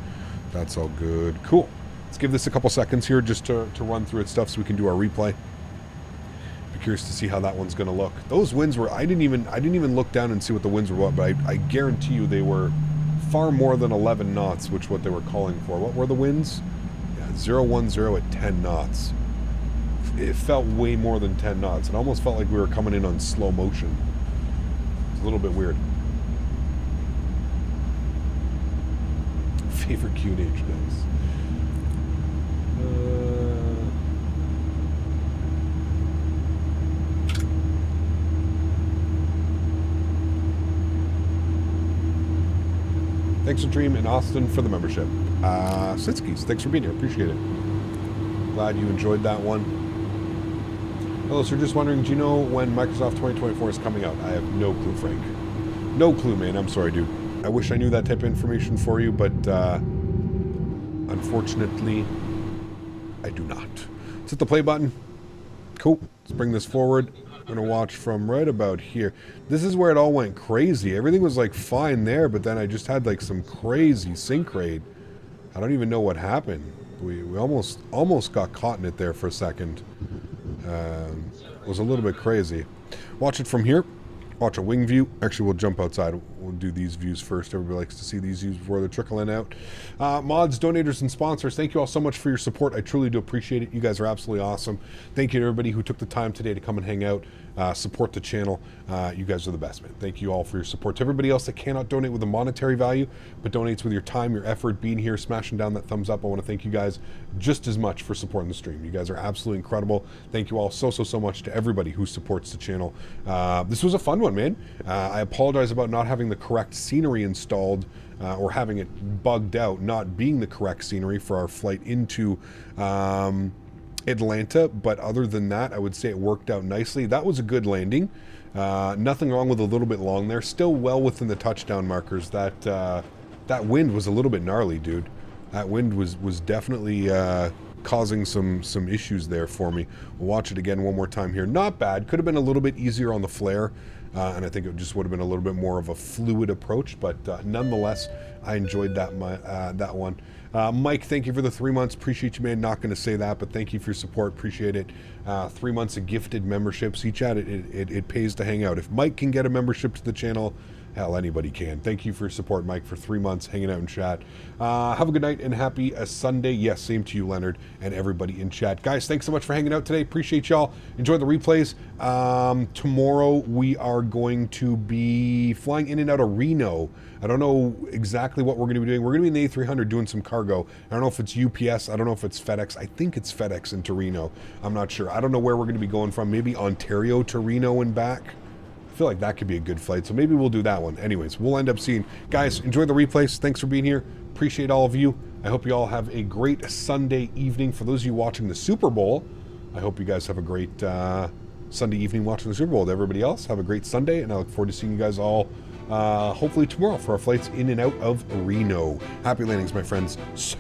That's all good. Cool. Let's give this a couple seconds here just to run through its stuff so we can do our replay. Be curious to see how that one's going to look. Those winds were... I didn't even look down and see what the winds were, but I guarantee you they were far more than 11 knots, which what they were calling for. What were the winds? Yeah, 010 at 10 knots. It felt way more than 10 knots. It almost felt like we were coming in on slow motion. It's a little bit weird. Favorite Q&H, guys. Thanks to Dream and Austin for the membership. Sitskis, thanks for being here. Appreciate it. Glad you enjoyed that one. Hello, sir. Just wondering, do you know when Microsoft 2024 is coming out? I have no clue, Frank. No clue, man. I'm sorry, dude. I wish I knew that type of information for you, but unfortunately, I do not. Let's hit the play button. Cool. Let's bring this forward. I'm going to watch from right about here. This is where it all went crazy. Everything was like fine there, but then I just had like some crazy sync rate. I don't even know what happened. We almost got caught in it there for a second. It was a little bit crazy. Watch it from here. Watch a wing view. Actually, we'll jump outside. We'll do these views first. Everybody likes to see these views before they're trickling out. Mods, donators, and sponsors, thank you all so much for your support. I truly do appreciate it. You guys are absolutely awesome. Thank you to everybody who took the time today to come and hang out, support the channel. You guys are the best, man. Thank you all for your support. To everybody else that cannot donate with a monetary value, but donates with your time, your effort, being here, smashing down that thumbs up, I want to thank you guys just as much for supporting the stream. You guys are absolutely incredible. Thank you all so much to everybody who supports the channel. This was a fun one. one, man. I apologize about not having the correct scenery installed, or having it bugged out, not being the correct scenery for our flight into Atlanta. But other than that, I would say it worked out nicely. That was a good landing. Nothing wrong with a little bit long there. Still well within the touchdown markers. That wind was a little bit gnarly, dude. That wind was definitely causing some issues there for me. We'll watch it again one more time here. Not bad. Could have been a little bit easier on the flare, and I think it just would have been a little bit more of a fluid approach, but nonetheless, I enjoyed that one. Mike, thank you for the 3 months. Appreciate you, man. Not going to say that, but thank you for your support. Appreciate it. 3 months of gifted memberships. Each at it pays to hang out. If Mike can get a membership to the channel, hell, anybody can. Thank you for your support, Mike, for 3 months hanging out in chat. Have a good night and happy Sunday. Yes, same to you, Leonard, and everybody in chat. Guys, thanks so much for hanging out today. Appreciate y'all. Enjoy the replays. Tomorrow we are going to be flying in and out of Reno. I don't know exactly what we're going to be doing. We're going to be in the A300 doing some cargo. I don't know if it's UPS. I don't know if it's FedEx. I think it's FedEx into Reno. I'm not sure. I don't know where we're going to be going from. Maybe Ontario to Reno and back. I feel like that could be a good flight, so maybe we'll do that one. Anyways, we'll end up seeing. Guys, enjoy the replays. Thanks for being here. Appreciate all of you. I hope you all have a great Sunday evening. For those of you watching the Super Bowl, I hope you guys have a great Sunday evening watching the Super Bowl. To everybody else, have a great Sunday, and I look forward to seeing you guys all hopefully tomorrow for our flights in and out of Reno. Happy landings, my friends. See